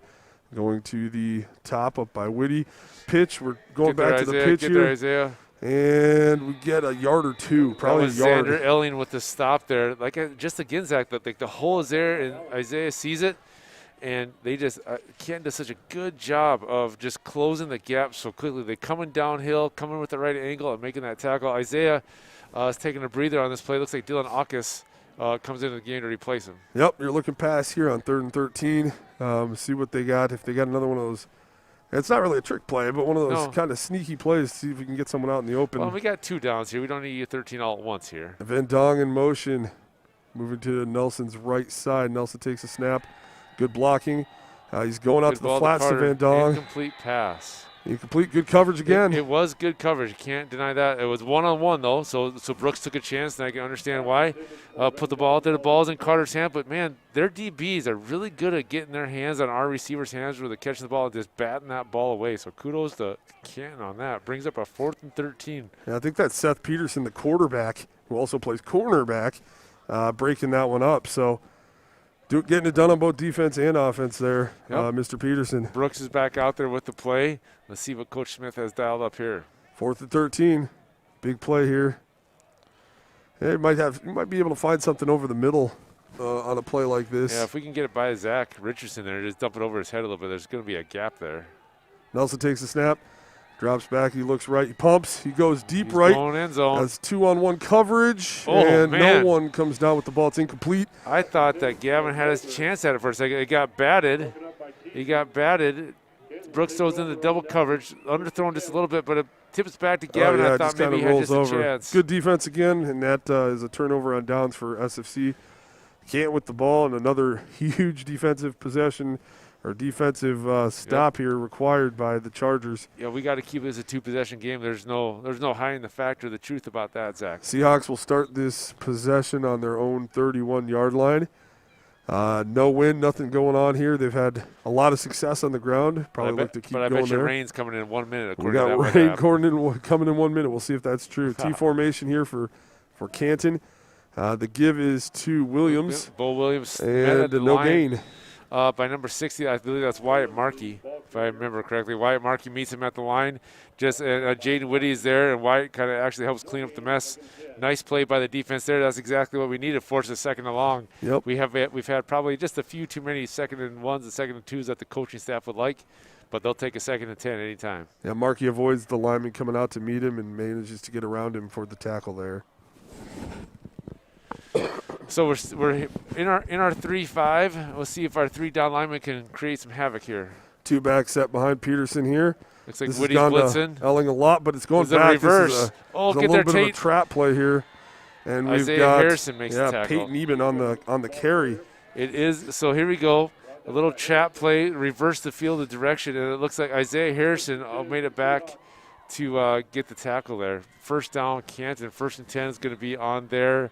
S6: Going to the top up by Whitty. Pitch. We're going back to the pitch
S5: Get
S6: here.
S5: there, Isaiah.
S6: And we get a yard or 2, probably a
S5: that was
S6: yard.
S5: Xander Elling with the stop there. Just again, Zach, the hole is there, and Isaiah sees it, and they just Canton does such a good job of just closing the gap so quickly. They're coming downhill, coming with the right angle, and making that tackle. Isaiah is taking a breather on this play. Looks like Dylan Aukus comes into the game to replace him.
S6: Yep, you're looking pass here on 3rd and 13. See what they got. If they got another one of those. It's not really a trick play, but one of those kind of sneaky plays to see if we can get someone out in the open.
S5: Well, we got 2 downs here. We don't need 13 all at once here.
S6: Van Dong in motion, moving to Nelson's right side. Nelson takes a snap. Good blocking. He's going out to the flats to Van Dong.
S5: Incomplete pass.
S6: Incomplete. Good coverage again.
S5: It was good coverage. You can't deny that. It was one-on-one, though, so Brooks took a chance, and I can understand why. Put the ball out there. The ball's in Carter's hand, but, man, their DBs are really good at getting their hands on our receivers' hands where they're catching the ball and just batting that ball away. So kudos to Canton on that. Brings up a 4th and 13.
S6: Yeah, I think that's Seth Peterson, the quarterback, who also plays cornerback, breaking that one up. So getting it done on both defense and offense there, Mr. Peterson.
S5: Brooks is back out there with the play. Let's see what Coach Smith has dialed up here.
S6: 4th and 13. Big play here. Yeah, you might be able to find something over the middle on a play like this.
S5: Yeah, if we can get it by Zach Richardson there, just dump it over his head a little bit, there's going to be a gap there.
S6: Nelson takes the snap, drops back, he looks right, he pumps, he goes deep.
S5: He's
S6: right.
S5: Going end zone.
S6: That's 2-on-1 coverage,
S5: man.
S6: no one comes down with the ball. It's incomplete.
S5: I thought that Gavin had his chance at it for a second. It got batted. Brooks throws in the double coverage, underthrown just a little bit, but it tips back to Gavin. I thought maybe he had just a chance.
S6: Good defense again, and that is a turnover on downs for SFC. Can't with the ball, and another huge defensive possession or defensive stop here required by the Chargers.
S5: Yeah, we got to keep it as a 2-possession game. There's no hiding the fact or the truth about that, Zach.
S6: Seahawks will start this possession on their own 31-yard line. No wind, nothing going on here. They've had a lot of success on the ground. Probably look to keep going there.
S5: But I bet your rain's coming in 1 minute.
S6: We got rain coming in 1 minute. We'll see if that's true. T formation here for Canton. The give is to Williams.
S5: Bo Williams.
S6: And no gain.
S5: By number 60, I believe that's Wyatt Markey, if I remember correctly. Wyatt Markey meets him at the line. Jaden Whitty is there, and Wyatt kind of actually helps clean up the mess. Nice play by the defense there. That's exactly what we needed. Force a second and long.
S6: Yep.
S5: We've had probably just a few too many 2nd and 1s and 2nd and 2s that the coaching staff would like, but they'll take a 2nd and 10 anytime.
S6: Yeah, Markey avoids the lineman coming out to meet him and manages to get around him for the tackle there.
S5: So we're in our 3-5. We'll see if our 3-down lineman can create some havoc here.
S6: 2 back set behind Peterson here.
S5: Looks like
S6: this
S5: Whitty's
S6: has gone
S5: blitzing.
S6: Elling a lot, but it's going
S5: There's
S6: back.
S5: A reverse.
S6: This is
S5: get
S6: a little
S5: there,
S6: bit
S5: Tate.
S6: of a trap play here, and we've
S5: Isaiah
S6: got
S5: Harrison makes the tackle.
S6: Peyton Eben on the carry.
S5: It is. So here we go. A little trap play, reverse the field of direction, and it looks like Isaiah Harrison made it back to get the tackle there. 1st down, Canton. 1st and 10 is going to be on their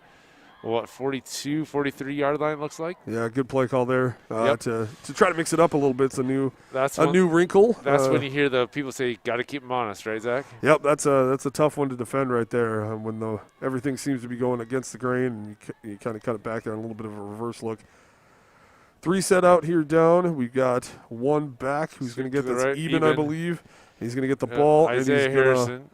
S5: 42, 43-yard line, looks like.
S6: Yeah, good play call there to try to mix it up a little bit. It's a new wrinkle.
S5: That's when you hear the people say, "Got to keep them honest," right, Zach?
S6: Yep, that's a tough one to defend right there when everything seems to be going against the grain, and you kind of cut it back there on a little bit of a reverse look. 3 set out here down. We've got 1 back who's going to get this Eben, I believe. He's going to get the ball.
S5: Isaiah Harrison.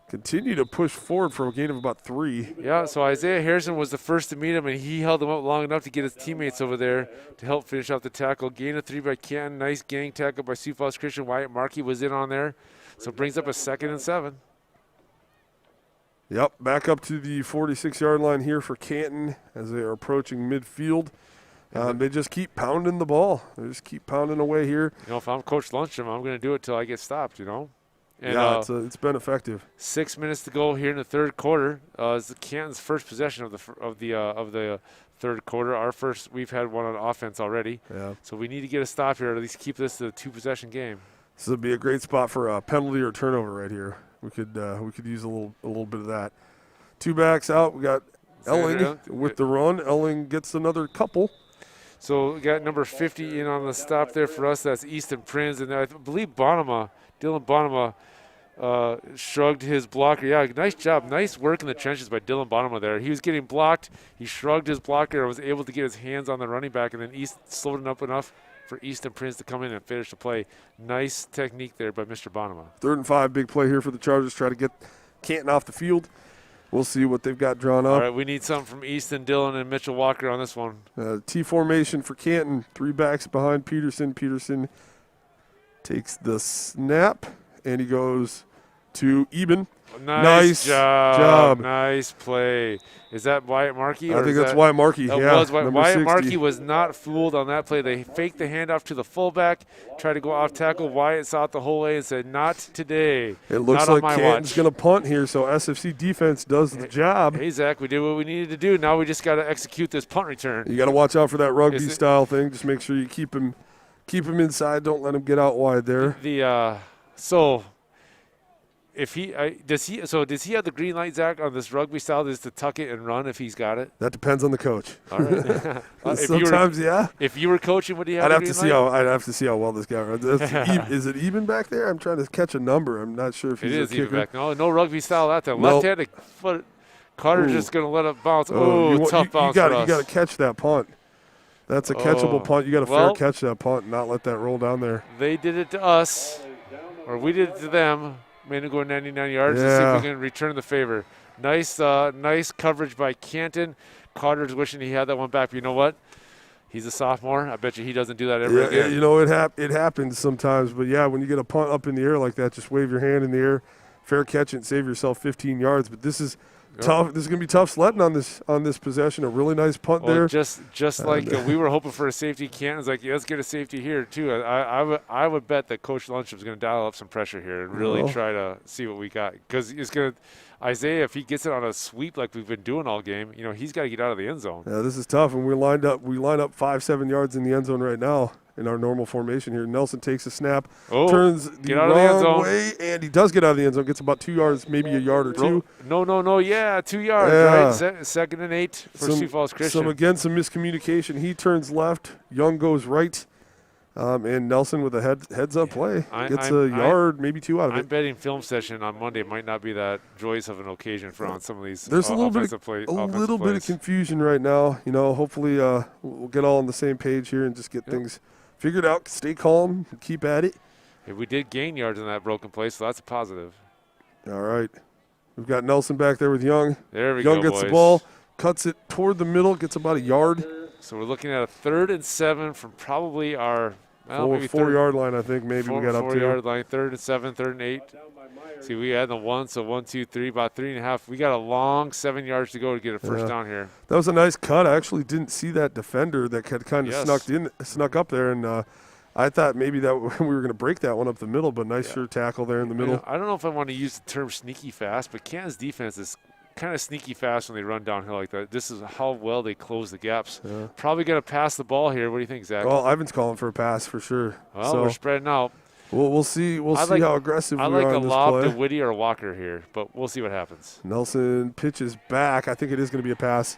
S6: Continue to push forward for a gain of about 3.
S5: Yeah, so Isaiah Harrison was the first to meet him, and he held him up long enough to get his teammates over there to help finish off the tackle. Gain of 3 by Canton. Nice gang tackle by Sioux Falls Christian. Wyatt Markey was in on there. So brings up a 2nd and 7.
S6: Yep, back up to the 46-yard line here for Canton as they are approaching midfield. They just keep pounding the ball. They just keep pounding away here.
S5: If I'm Coach Lundstrom, I'm going to do it till I get stopped, And,
S6: yeah, it's been effective.
S5: 6 minutes to go here in the third quarter. It's the Canton's first possession of the third quarter. We've had one on offense already.
S6: Yeah.
S5: So we need to get a stop here, or at least keep this to a 2-possession game.
S6: This would be a great spot for a penalty or turnover right here. We could use a little bit of that. 2 backs out. We got Elling with the run. Elling gets another couple.
S5: So we got number 50 in on the stop there for us. That's Easton Prinz, and I believe Dylan Bonema shrugged his blocker. Yeah, nice job. Nice work in the trenches by Dylan Bonema there. He was getting blocked. He shrugged his blocker and was able to get his hands on the running back, and then East slowed it up enough for Easton Prinz to come in and finish the play. Nice technique there by Mr. Bonema.
S6: 3rd and 5, big play here for the Chargers. Try to get Canton off the field. We'll see what they've got drawn up.
S5: All right, we need something from Easton, Dillon, and Mitchell Walker on this one.
S6: T formation for Canton. 3 backs behind Peterson. Peterson takes the snap, and he goes to Eben.
S5: Nice job. Nice play. Is that Wyatt Markey?
S6: I think that's Wyatt Markey.
S5: That
S6: yeah,
S5: was Wyatt Markey was not fooled on that play. They faked the handoff to the fullback, tried to go off tackle. Wyatt saw it the whole way and said, "Not today."
S6: It looks
S5: not
S6: like Canton's going to punt here, so SFC defense does the job.
S5: Hey, Zach, we did what we needed to do. Now we just got to execute this punt return.
S6: You got to watch out for that rugby style thing. Just make sure you keep him inside. Don't let him get out wide there.
S5: If he does he have the green light, Zach, on this rugby style, is to tuck it and run if he's got it?
S6: That depends on the coach.
S5: All right.
S6: Sometimes, yeah.
S5: If you were coaching, would he have?
S6: I'd have to see how well this guy runs. Is it even back there? I'm trying to catch a number. I'm not sure if he's
S5: it is
S6: a kicker.
S5: Even back. No rugby style that time. Left-handed foot. Carter's just going to let it bounce. Tough bounce for us.
S6: You got to catch that punt. That's a catchable punt. You got to fair catch that punt and not let that roll down there.
S5: They did it to us, or we did it to them. Made him go 99 yards.
S6: Yeah.
S5: Let's see if we can return the favor. Nice coverage by Canton. Carter's wishing he had that one back. But you know what? He's a sophomore. I bet you he doesn't do that ever again.
S6: You know, it happens sometimes. But, yeah, when you get a punt up in the air like that, just wave your hand in the air, fair catch it, and save yourself 15 yards. But this is tough. This is going to be tough sledding on this possession. A really nice punt there.
S5: Just like we were hoping for a safety. Canton's like, let's get a safety here too. I would bet that Coach Luncham's going to dial up some pressure here and really try to see what we got, because it's going to Isaiah, if he gets it on a sweep like we've been doing all game, he's got to get out of the end zone.
S6: Yeah, this is tough, and we line up 5-7 yards in the end zone right now in our normal formation here. Nelson takes a snap, turns the wrong way, and he does get out of the end zone, gets about 2 yards, maybe a yard or two.
S5: No, yeah, 2 yards, right? 2nd and 8 for Sioux Falls Christian.
S6: Some miscommunication. He turns left, Young goes right, and Nelson with a heads-up play gets a yard, maybe 2 out of it.
S5: I'm betting film session on Monday might not be that joyous of an occasion for on some of these.
S6: There's a little bit of confusion right now. Hopefully we'll get all on the same page here and just get things figured out. Stay calm, keep at it.
S5: Hey, we did gain yards in that broken play, so that's a positive.
S6: All right, we've got Nelson back there with Young.
S5: There we go,
S6: Young gets the ball, cuts it toward the middle, gets about a yard.
S5: So we're looking at a 3rd and 7 from probably our
S6: maybe 4-yard line. I think maybe we got up to
S5: 4-yard line. 3rd and 7, 3rd and 8. See, we had the 1, so 1, 2, 3, about 3.5. We got a long 7 yards to go to get a first down here.
S6: That was a nice cut. I actually didn't see that defender that had kind of snuck up there, and I thought maybe that we were going to break that one up the middle, but nice sure tackle there in the middle.
S5: I don't know if I want to use the term sneaky fast, but Canton's defense is kind of sneaky fast when they run downhill like that. This is how well they close the gaps. Yeah. Probably going to pass the ball here. What do you think, Zach?
S6: Well, Ivan's calling for a pass for sure.
S5: Well, we're spreading out.
S6: We'll see. We'll see how aggressive we are on this play. I like a lob
S5: to Whitty or Walker here, but we'll see what happens.
S6: Nelson pitches back. I think it is going to be a pass.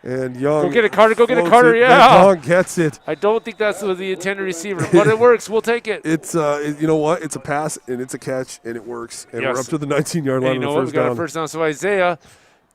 S6: And Young.
S5: Go get it, Carter. Go get it, Carter. Yeah.
S6: Young gets it.
S5: I don't think that's the intended receiver, but it works. We'll take it.
S6: It's you know what? It's a pass and it's a catch and it works. And we're up to the 19-yard line.
S5: You know what? We got a first down. So Isaiah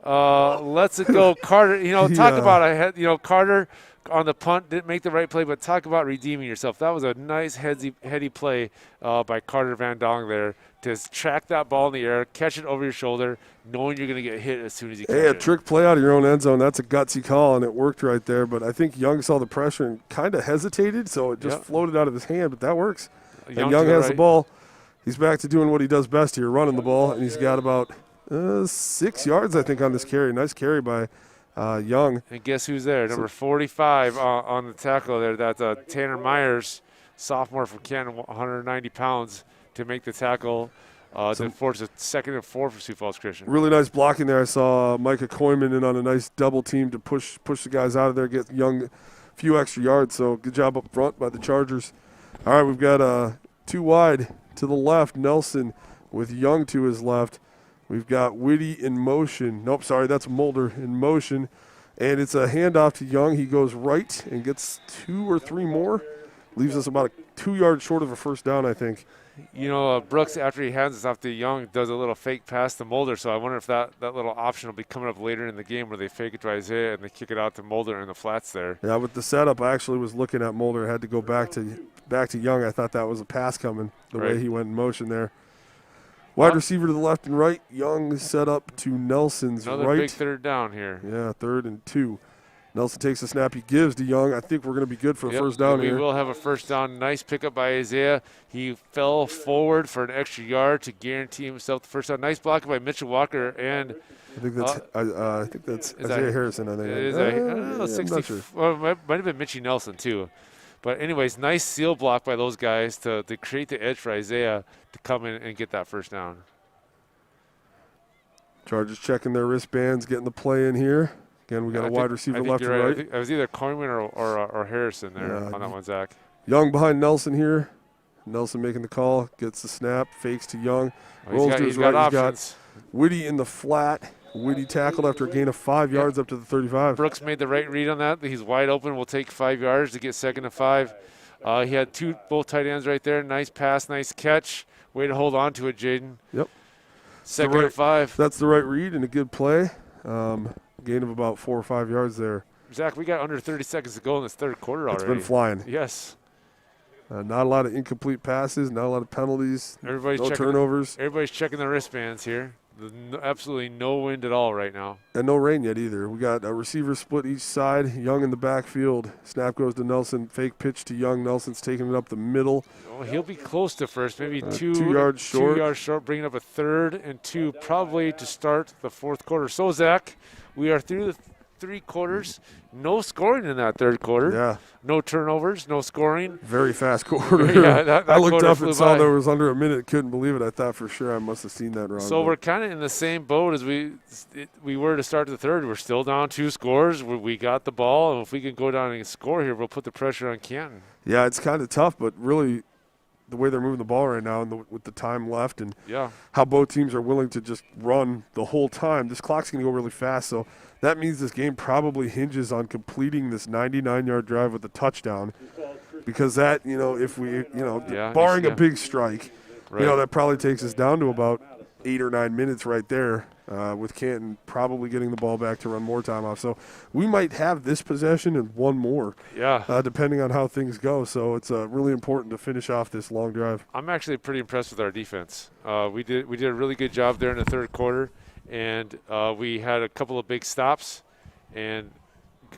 S5: lets it go. Carter. Talk about Carter on the punt didn't make the right play, but talk about redeeming yourself. That was a nice heady play by Carter Van Dong there to track that ball in the air, catch it over your shoulder, knowing you're going to get hit as soon as you catch it.
S6: Hey, a trick play out of your own end zone. That's a gutsy call, and it worked right there. But I think Young saw the pressure and kind of hesitated, so it just floated out of his hand, but that works. And Young has the ball. He's back to doing what he does best here, running the ball, and he's got about 6 yards, I think, on this carry. Nice carry by Young.
S5: And guess who's there? Number 45 on the tackle there. That's Tanner Myers, sophomore from Canton, 190 pounds, to make the tackle to force a 2nd and 4 for Sioux Falls Christian.
S6: Really nice blocking there. I saw Micah Koyman in on a nice double team to push the guys out of there, get Young a few extra yards. So good job up front by the Chargers. All right, we've got 2 wide to the left, Nelson with Young to his left. We've got Whitty in motion. Nope, sorry, that's Mulder in motion. And it's a handoff to Young. He goes right and gets 2 or 3 more. Leaves us about 2 yards short of a first down, I think.
S5: You know, Brooks, after he hands us off to Young, does a little fake pass to Mulder. So I wonder if that little option will be coming up later in the game where they fake it to Isaiah and they kick it out to Mulder in the flats there.
S6: Yeah, with the setup, I actually was looking at Mulder. I had to go back to Young. I thought that was a pass coming, the way he went in motion there. Wide receiver to the left and right. Young set up to Nelson's
S5: Another
S6: right.
S5: big 3rd down here.
S6: Yeah, 3rd and 2. Nelson takes the snap. He gives to Young. I think we're going to be good for a first down here.
S5: We will have a first down. Nice pickup by Isaiah. He fell forward for an extra yard to guarantee himself the first down. Nice block by Mitchell Walker and
S6: I think that's Isaiah Harrison. I think
S5: it is 60.
S6: I'm not sure.
S5: Well, it might have been Mitchie Nelson too. But anyways, nice seal block by those guys to create the edge for Isaiah to come in and get that first down.
S6: Chargers checking their wristbands, getting the play in here. Again, we got a wide receiver left and right.
S5: I think it was either Coleman or Harrison there on that one, Zach.
S6: Young behind Nelson here. Nelson making the call, gets the snap, fakes to Young. Rolls to his right. He's got Whitty in the flat. Whitty tackled after a gain of 5 yards up to the 35.
S5: Brooks made the right read on that. He's wide open. We'll take 5 yards to get 2nd and 5. He had both tight ends right there. Nice pass, nice catch. Way to hold on to it, Jaden.
S6: Yep.
S5: 2nd and 5.
S6: That's the right read and a good play. Gain of about 4 or 5 yards there.
S5: Zach, we got under 30 seconds to go in this 3rd quarter already.
S6: It's been flying.
S5: Yes.
S6: Not a lot of incomplete passes, not a lot of penalties, no turnovers.
S5: Everybody's checking their wristbands here. Absolutely no wind at all right now.
S6: And no rain yet either. We got a receiver split each side. Young in the backfield. Snap goes to Nelson. Fake pitch to Young. Nelson's taking it up the middle.
S5: Oh, he'll be close to first. Maybe 2
S6: yards short.
S5: 2 yards short, bringing up a 3rd and 2 probably to start the 4th quarter. So, Zach, we are through the 3 quarters. No scoring in that 3rd quarter.
S6: Yeah.
S5: No turnovers, no scoring.
S6: Very fast quarter.
S5: Yeah, that
S6: I looked up and saw
S5: by.
S6: there was under a minute. Couldn't believe it. I thought for sure I must have seen that wrong.
S5: So we're kind of in the same boat as we were to start the 3rd. We're still down 2 scores. We got the ball, and if we can go down and score here, we'll put the pressure on Canton.
S6: Yeah, it's kind of tough, but really the way they're moving the ball right now and with the time left and how both teams are willing to just run the whole time, this clock's going to go really fast. So that means this game probably hinges on completing this 99-yard drive with a touchdown, because that, if we, barring a big strike, that probably takes us down to about 8 or 9 minutes right there, with Canton probably getting the ball back to run more time off. So we might have this possession and one more, depending on how things go. So it's really important to finish off this long drive.
S5: I'm actually pretty impressed with our defense. We did a really good job there in the 3rd quarter. And we had a couple of big stops, and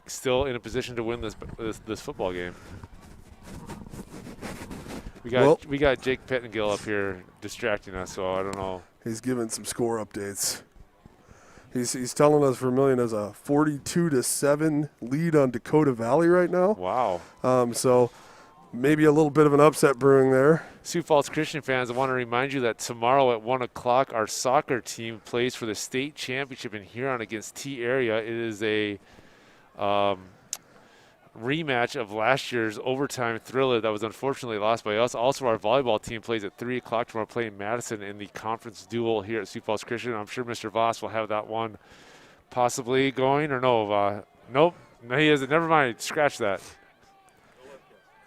S5: still in a position to win this football game. We got Jake Pettingill up here distracting us, so I don't know.
S6: He's giving some score updates. He's telling us Vermilion has a 42-7 lead on Dakota Valley right now.
S5: Wow.
S6: So maybe a little bit of an upset brewing there.
S5: Sioux Falls Christian fans, I want to remind you that tomorrow at 1 o'clock, our soccer team plays for the state championship in Huron against T-Area. It is a rematch of last year's overtime thriller that was unfortunately lost by us. Also, our volleyball team plays at 3 o'clock tomorrow, playing Madison in the conference duel here at Sioux Falls Christian. I'm sure Mr. Voss will have that one possibly going, or no? Nope. No, he isn't. Never mind. Scratch that.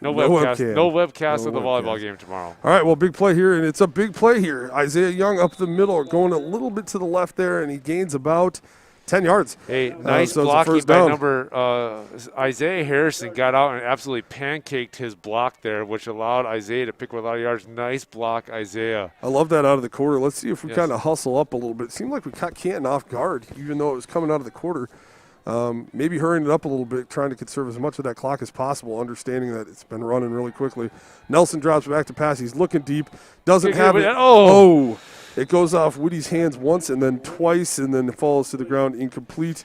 S5: No webcast of the volleyball game tomorrow.
S6: All right, well, big play here, and it's a big play here. Isaiah Young up the middle, going a little bit to the left there, and he gains about 10 yards.
S5: Hey, nice blocking by Isaiah Harrison got out and absolutely pancaked his block there, which allowed Isaiah to pick up a lot of yards. Nice block, Isaiah.
S6: I love that out of the quarter. Let's see if we kind of hustle up a little bit. It seemed like we caught Canton off guard, even though it was coming out of the quarter. Maybe hurrying it up a little bit, trying to conserve as much of that clock as possible, understanding that it's been running really quickly. Nelson drops back to pass. He's looking deep. Doesn't have it. Oh! It goes off Whitty's hands once and then twice, and then it falls to the ground incomplete.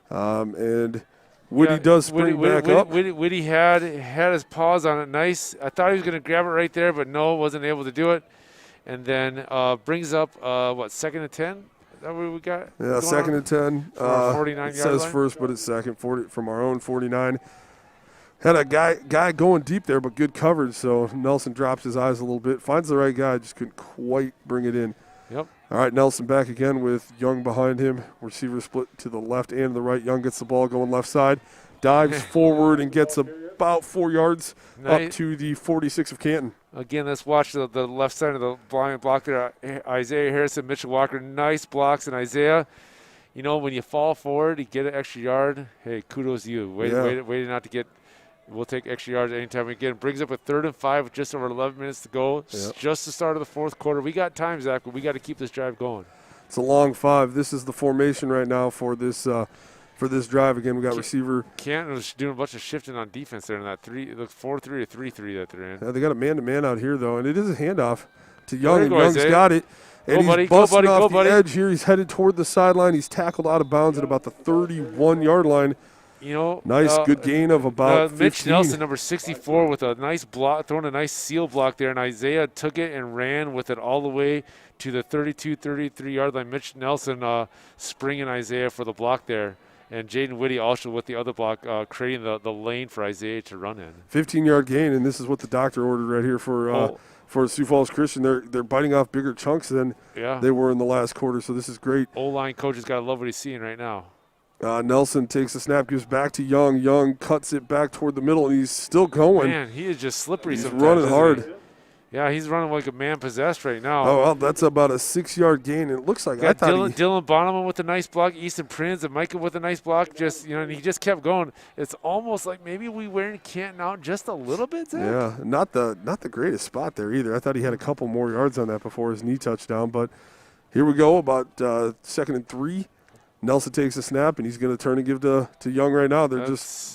S6: And Whitty does spring back up.
S5: Whitty had his paws on it. Nice. I thought he was going to grab it right there, but no, wasn't able to do it. And then brings up, what, 2nd and 10? Is that what we got?
S6: Yeah, 2nd and 10.
S5: From our 49
S6: it
S5: yard
S6: says
S5: line?
S6: first, but it's second. 40 from our own 49. Had a guy going deep there, but good coverage. So Nelson drops his eyes a little bit, finds the right guy, just couldn't quite bring it in.
S5: Yep.
S6: All right, Nelson back again with Young behind him. Receiver split to the left and the right. Young gets the ball going left side, dives forward and gets about 4 yards up to the 46 of Canton.
S5: Again, let's watch the left side of the blind block there. Isaiah Harrison, Mitchell Walker, nice blocks. And Isaiah, you know, when you fall forward, you get an extra yard. Hey, kudos to you. Wait not to get. We'll take extra yards anytime we get it. Brings up a 3rd and 5 with just over 11 minutes to go. Yep. Just the start of the 4th quarter. We got time, Zach, but we got to keep this drive going.
S6: It's a long 5. This is the formation right now for this drive. Again, we got receiver.
S5: Canton was doing a bunch of shifting on defense there in that 4-3 or 3-3 that they're in.
S6: Yeah, they got a man-to-man out here, though, and it is a handoff to Young, and Young's
S5: Isaiah.
S6: got it. And he's busting off the
S5: buddy.
S6: edge here. He's headed toward the sideline. He's tackled out of bounds at about the 31-yard line.
S5: You know,
S6: nice, good gain of about 15.
S5: Mitch Nelson, number 64, with a nice block, throwing a nice seal block there, and Isaiah took it and ran with it all the way to the 32, 33-yard line. Mitch Nelson springing Isaiah for the block there, and Jaden Whitty also with the other block, creating the lane for Isaiah to run in.
S6: 15-yard gain, and this is what the doctor ordered right here for Sioux Falls Christian. They're biting off bigger chunks than they were in the last quarter, so this is great.
S5: O-line coach has got to love what he's seeing right now.
S6: Nelson takes the snap, gives back to Young. Young cuts it back toward the middle, and he's still going.
S5: Man, he is just slippery sometimes.
S6: He's running hard.
S5: Yeah, he's running like a man possessed right now.
S6: Oh, well, that's about a 6-yard gain. It looks like
S5: Dylan Bonneman with a nice block, Easton Prince, and Micah with a nice block. Just and he just kept going. It's almost like maybe we wearing Canton out just a little bit, Zach?
S6: Yeah, not the greatest spot there either. I thought he had a couple more yards on that before his knee touchdown, but here we go, about 2nd and 3. Nelson takes a snap, and he's going to turn and give to Young right now. They're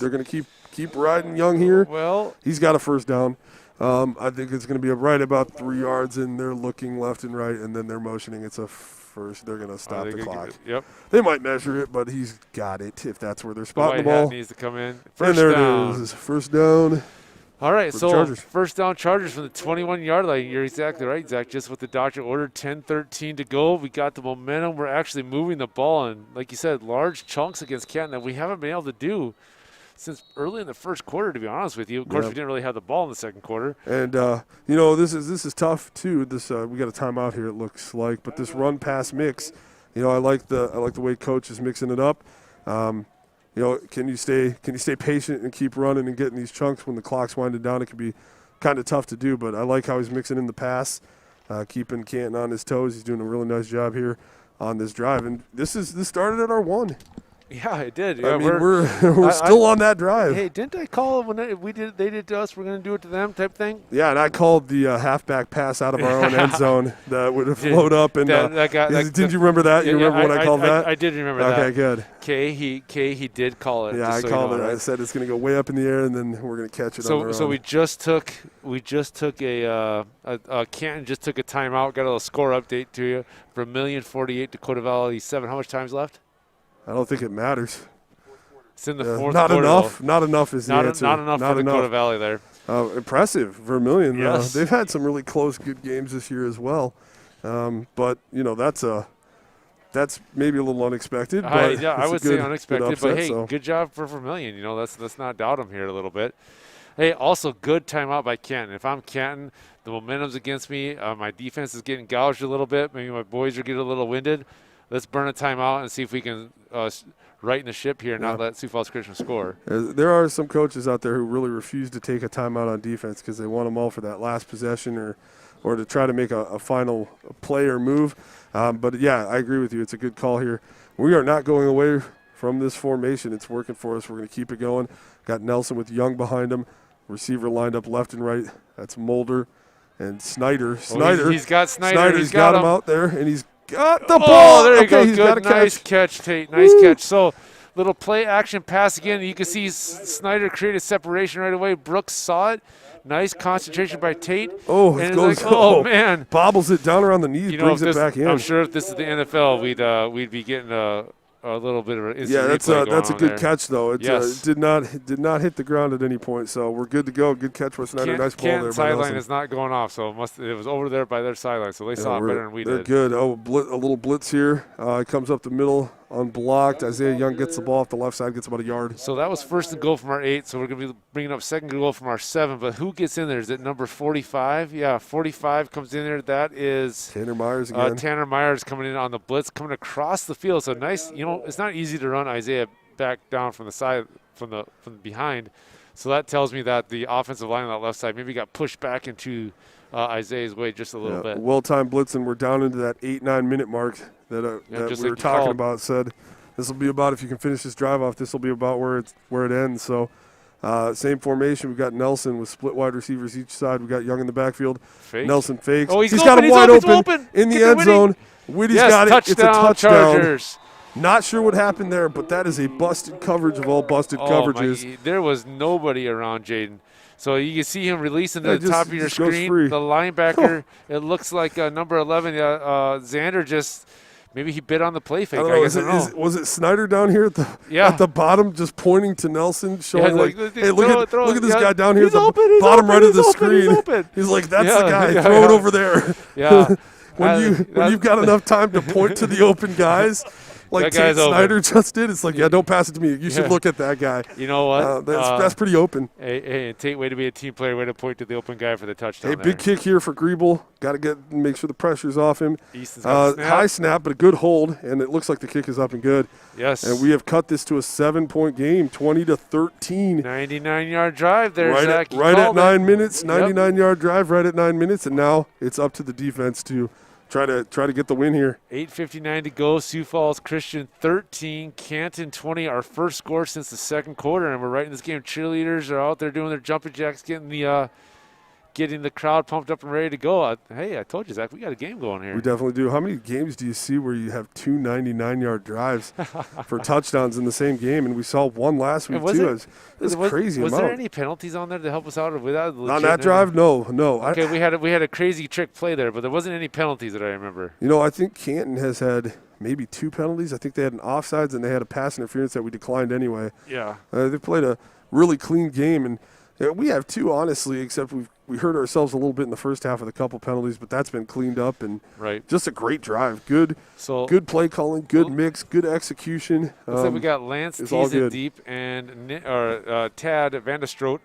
S6: going to keep riding Young here.
S5: Well,
S6: he's got a first down. I think it's going to be right about 3 yards, and they're looking left and right, and then they're motioning. It's a first. They're going to stop the clock.
S5: Yep.
S6: They might measure it, but he's got it if that's where they're spotting the ball.
S5: Needs to come in.
S6: First down. It is. First down.
S5: All right, so first down Chargers from the 21-yard line. You're exactly right, Zach. Just what the doctor ordered, 10-13 to go. We got the momentum. We're actually moving the ball, and like you said, large chunks against Canton that we haven't been able to do since early in the first quarter, to be honest with you. Of course, we didn't really have the ball in the second quarter.
S6: And, you know, this is tough, too. We got a timeout here, it looks like. But this run-pass mix, you know, I like the way Coach is mixing it up. You know, can you stay patient and keep running and getting these chunks when the clock's winding down? It can be kind of tough to do, but I like how he's mixing in the pass, keeping Canton on his toes. He's doing a really nice job here on this drive, and this started at our 1.
S5: Yeah, it did.
S6: Yeah, I mean, we're still on that drive.
S5: Hey, didn't I call when they did to us? We're going to do it to them type thing.
S6: Yeah, and I called the halfback pass out of our own end zone that would have flowed up. And did you remember that? You remember when I called that?
S5: I did remember that.
S6: Okay, good.
S5: He did call it.
S6: Yeah, I called it. Right? I said it's going to go way up in the air, and then we're going to catch it.
S5: So we just took a Canton just took a timeout. Got a little score update to you. Vermilion 48, Dakota Valley 7. How much time's left?
S6: I don't think it matters.
S5: It's in the fourth
S6: not
S5: quarter.
S6: Enough. Not enough is the answer.
S5: Not enough for Dakota Valley there.
S6: Impressive, Vermilion.
S5: Yes.
S6: They've had some really close, good games this year as well. But you know that's maybe a little unexpected. But
S5: I would say unexpected.
S6: Upset,
S5: but hey, good job for Vermilion. You know, let's not doubt them here a little bit. Hey, also good timeout by Canton. If I'm Canton, the momentum's against me. My defense is getting gouged a little bit. Maybe my boys are getting a little winded. Let's burn a timeout and see if we can right in the ship here and not let Sioux Falls Christian score.
S6: There are some coaches out there who really refuse to take a timeout on defense because they want them all for that last possession or to try to make a final play or move. But, yeah, I agree with you. It's a good call here. We are not going away from this formation. It's working for us. We're going to keep it going. Got Nelson with Young behind him. Receiver lined up left and right. That's Mulder and Snyder.
S5: He's got Snyder.
S6: Snyder's got him out there, and he's got the ball.
S5: Oh, there you go.
S6: He's
S5: good. Nice catch, Tate. Nice catch. So, little play action pass again. You can see Snyder created separation right away. Brooks saw it. Nice concentration by Tate.
S6: Oh, it goes.
S5: Like, man.
S6: Bobbles it down around the knees, brings it back in.
S5: I'm sure if this is the NFL, we'd be getting a little bit of an instant
S6: Yeah, that's
S5: replay
S6: that's a
S5: going on
S6: good
S5: there.
S6: catch though. It
S5: Yes.
S6: did not hit the ground at any point, so we're good to go. Good catch by Snyder. Nice ball there
S5: Canton
S6: by
S5: sideline
S6: Nelson.
S5: is not going off, so it was over there by their sideline, so they saw it better than we
S6: They're
S5: did.
S6: good. Oh, a little blitz here. It comes up the middle, unblocked. Isaiah Young gets the ball off the left side, gets about a yard.
S5: So that was first and goal from our 8, so we're going to be bringing up second goal from our 7. But who gets in there? Is it number 45? Yeah, 45 comes in there. That is
S6: Tanner Myers again.
S5: Tanner Myers coming in on the blitz, coming across the field. So nice. It's not easy to run Isaiah back down from the side, from behind. So that tells me that the offensive line on that left side maybe got pushed back into Isaiah's way just a little bit.
S6: Well-timed blitz, and we're down into that 8-9 minute mark that we were talking about. Said this will be about, if you can finish this drive off, this will be about where it ends. So same formation. We've got Nelson with split wide receivers each side. We've got Young in the backfield.
S5: Fake.
S6: Nelson fakes.
S5: Oh, he's
S6: got him wide
S5: open
S6: in the
S5: Get
S6: end
S5: Whitty.
S6: zone. Whitty's
S5: Yes,
S6: got it. It's a touchdown.
S5: Chargers.
S6: Not sure what happened there, but that is a busted coverage of all busted coverages.
S5: There was nobody around Jaden. So you can see him releasing to the top of your
S6: just goes
S5: screen.
S6: free.
S5: The linebacker, it looks like number 11, Xander just maybe he bit on the play fake.
S6: I don't know. Was it Snyder down here at the bottom just pointing to Nelson, showing hey, look at this guy down here at the bottom right of the screen. He's like, that's the guy. Throw it over there.
S5: Yeah.
S6: When you've got enough time to point to the open guys, like Tate Snyder just did, it's like, don't pass it to me. You should look at that guy.
S5: You know what?
S6: That's pretty open.
S5: Hey, Tate, way to be a team player, way to point to the open guy for the touchdown.
S6: Hey, big kick here for Griebel. Got to make sure the pressure's off him.
S5: Easton's got the snap.
S6: High snap, but a good hold, and it looks like the kick is up and good.
S5: Yes.
S6: And we have cut this to a 7-point game, 20-13.
S5: 99-yard drive there, Zach.
S6: Right at 9 minutes, 99-yard drive right at 9 minutes, and now it's up to the defense to try to get the win here.
S5: 8:59 to go. Sioux Falls Christian 13, Canton 20. Our first score since the second quarter, and we're right in this game. Cheerleaders are out there doing their jumping jacks, getting the crowd pumped up and ready to go. Hey, I told you, Zach, we got a game going here.
S6: We definitely do. How many games do you see where you have two 99-yard drives for touchdowns in the same game? And we saw one last week, too. It's crazy
S5: Was
S6: amount.
S5: there any penalties on there to help us out?
S6: On that drive? No.
S5: Okay, we had a crazy trick play there, but there wasn't any penalties that I remember.
S6: I think Canton has had maybe 2 penalties. I think they had an offsides and they had a pass interference that we declined anyway.
S5: Yeah.
S6: They played a really clean game, and we have 2, honestly, except we hurt ourselves a little bit in the first half with a couple penalties, but that's been cleaned up, and just a great drive. Good play calling, good mix, good execution.
S5: Looks like we got Lance Teason deep and Tad Vanderstroot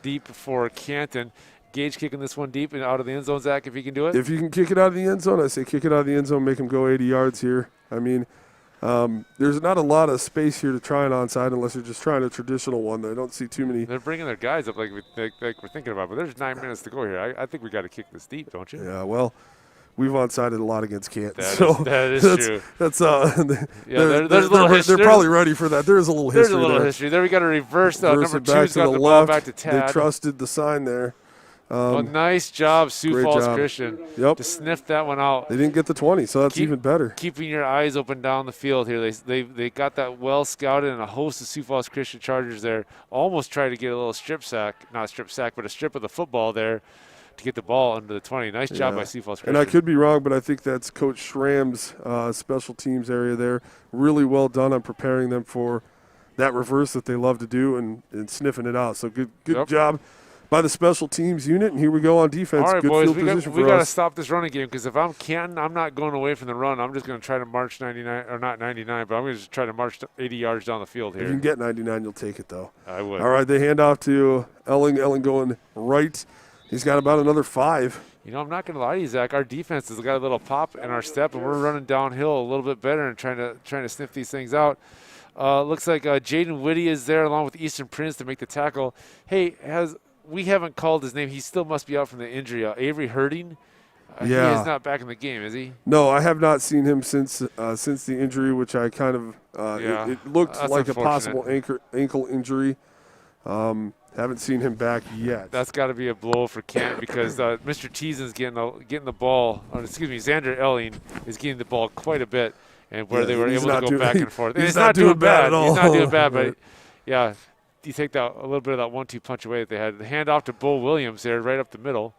S5: deep for Canton. Gage kicking this one deep and out of the end zone, Zach, if he can do it.
S6: If you can kick it out of the end zone, I say kick it out of the end zone, make him go 80 yards here. I mean, there's not a lot of space here to try an onside unless you're just trying a traditional one. I don't see too many.
S5: They're bringing their guys up like we're thinking about, but there's 9 minutes to go here. I think we got to kick this deep, don't you?
S6: Yeah, well, we've onsided a lot against Canton.
S5: That is true.
S6: That's
S5: there's a little history.
S6: They're probably ready for that. There is a little history.
S5: There's a little history. There we got to reverse. Number 2's got the ball back to Tad.
S6: They trusted the sign there.
S5: Nice job, Sioux Falls Christian.
S6: Yep.
S5: To sniff that one out.
S6: They didn't get the 20, so that's even better.
S5: Keeping your eyes open down the field here. They got that well scouted, and a host of Sioux Falls Christian Chargers there almost tried to get a little strip sack, not strip sack, but a strip of the football there to get the ball under the 20. Nice job by Sioux Falls Christian.
S6: And I could be wrong, but I think that's Coach Schramm's special teams area there. Really well done on preparing them for that reverse that they love to do and sniffing it out. So good job by the special teams unit, and here we go on defense.
S5: All right,
S6: good
S5: boys,
S6: field position
S5: we
S6: for
S5: got to
S6: us.
S5: stop this running game because if I'm Canton, I'm not going away from the run. I'm just going to try to march 99, or not 99, but I'm going to just try to march 80 yards down the field here.
S6: If you can get 99, you'll take it, though.
S5: I would.
S6: All right, they hand off to Elling. Elling going right. He's got about another 5.
S5: I'm not going to lie to you, Zach. Our defense has got a little pop in our step, and we're running downhill a little bit better and trying to sniff these things out. Looks like Jaden Whitty is there along with Easton Prince to make the tackle. Hey, we haven't called his name. He still must be out from the injury. Avery Herding, he is not back in the game, is he?
S6: No, I have not seen him since the injury, which I kind of it looked like a possible ankle injury. Haven't seen him back yet.
S5: That's got to be a blow for Kent because Mr. Teason's getting the ball. Xander Elling is getting the ball quite a bit, and where they were able to go back and forth. And
S6: He's not doing bad at all.
S5: He's not doing bad, but yeah. You take a little bit of that 1-2 punch away that they had. The handoff to Bo Williams there, right up the middle.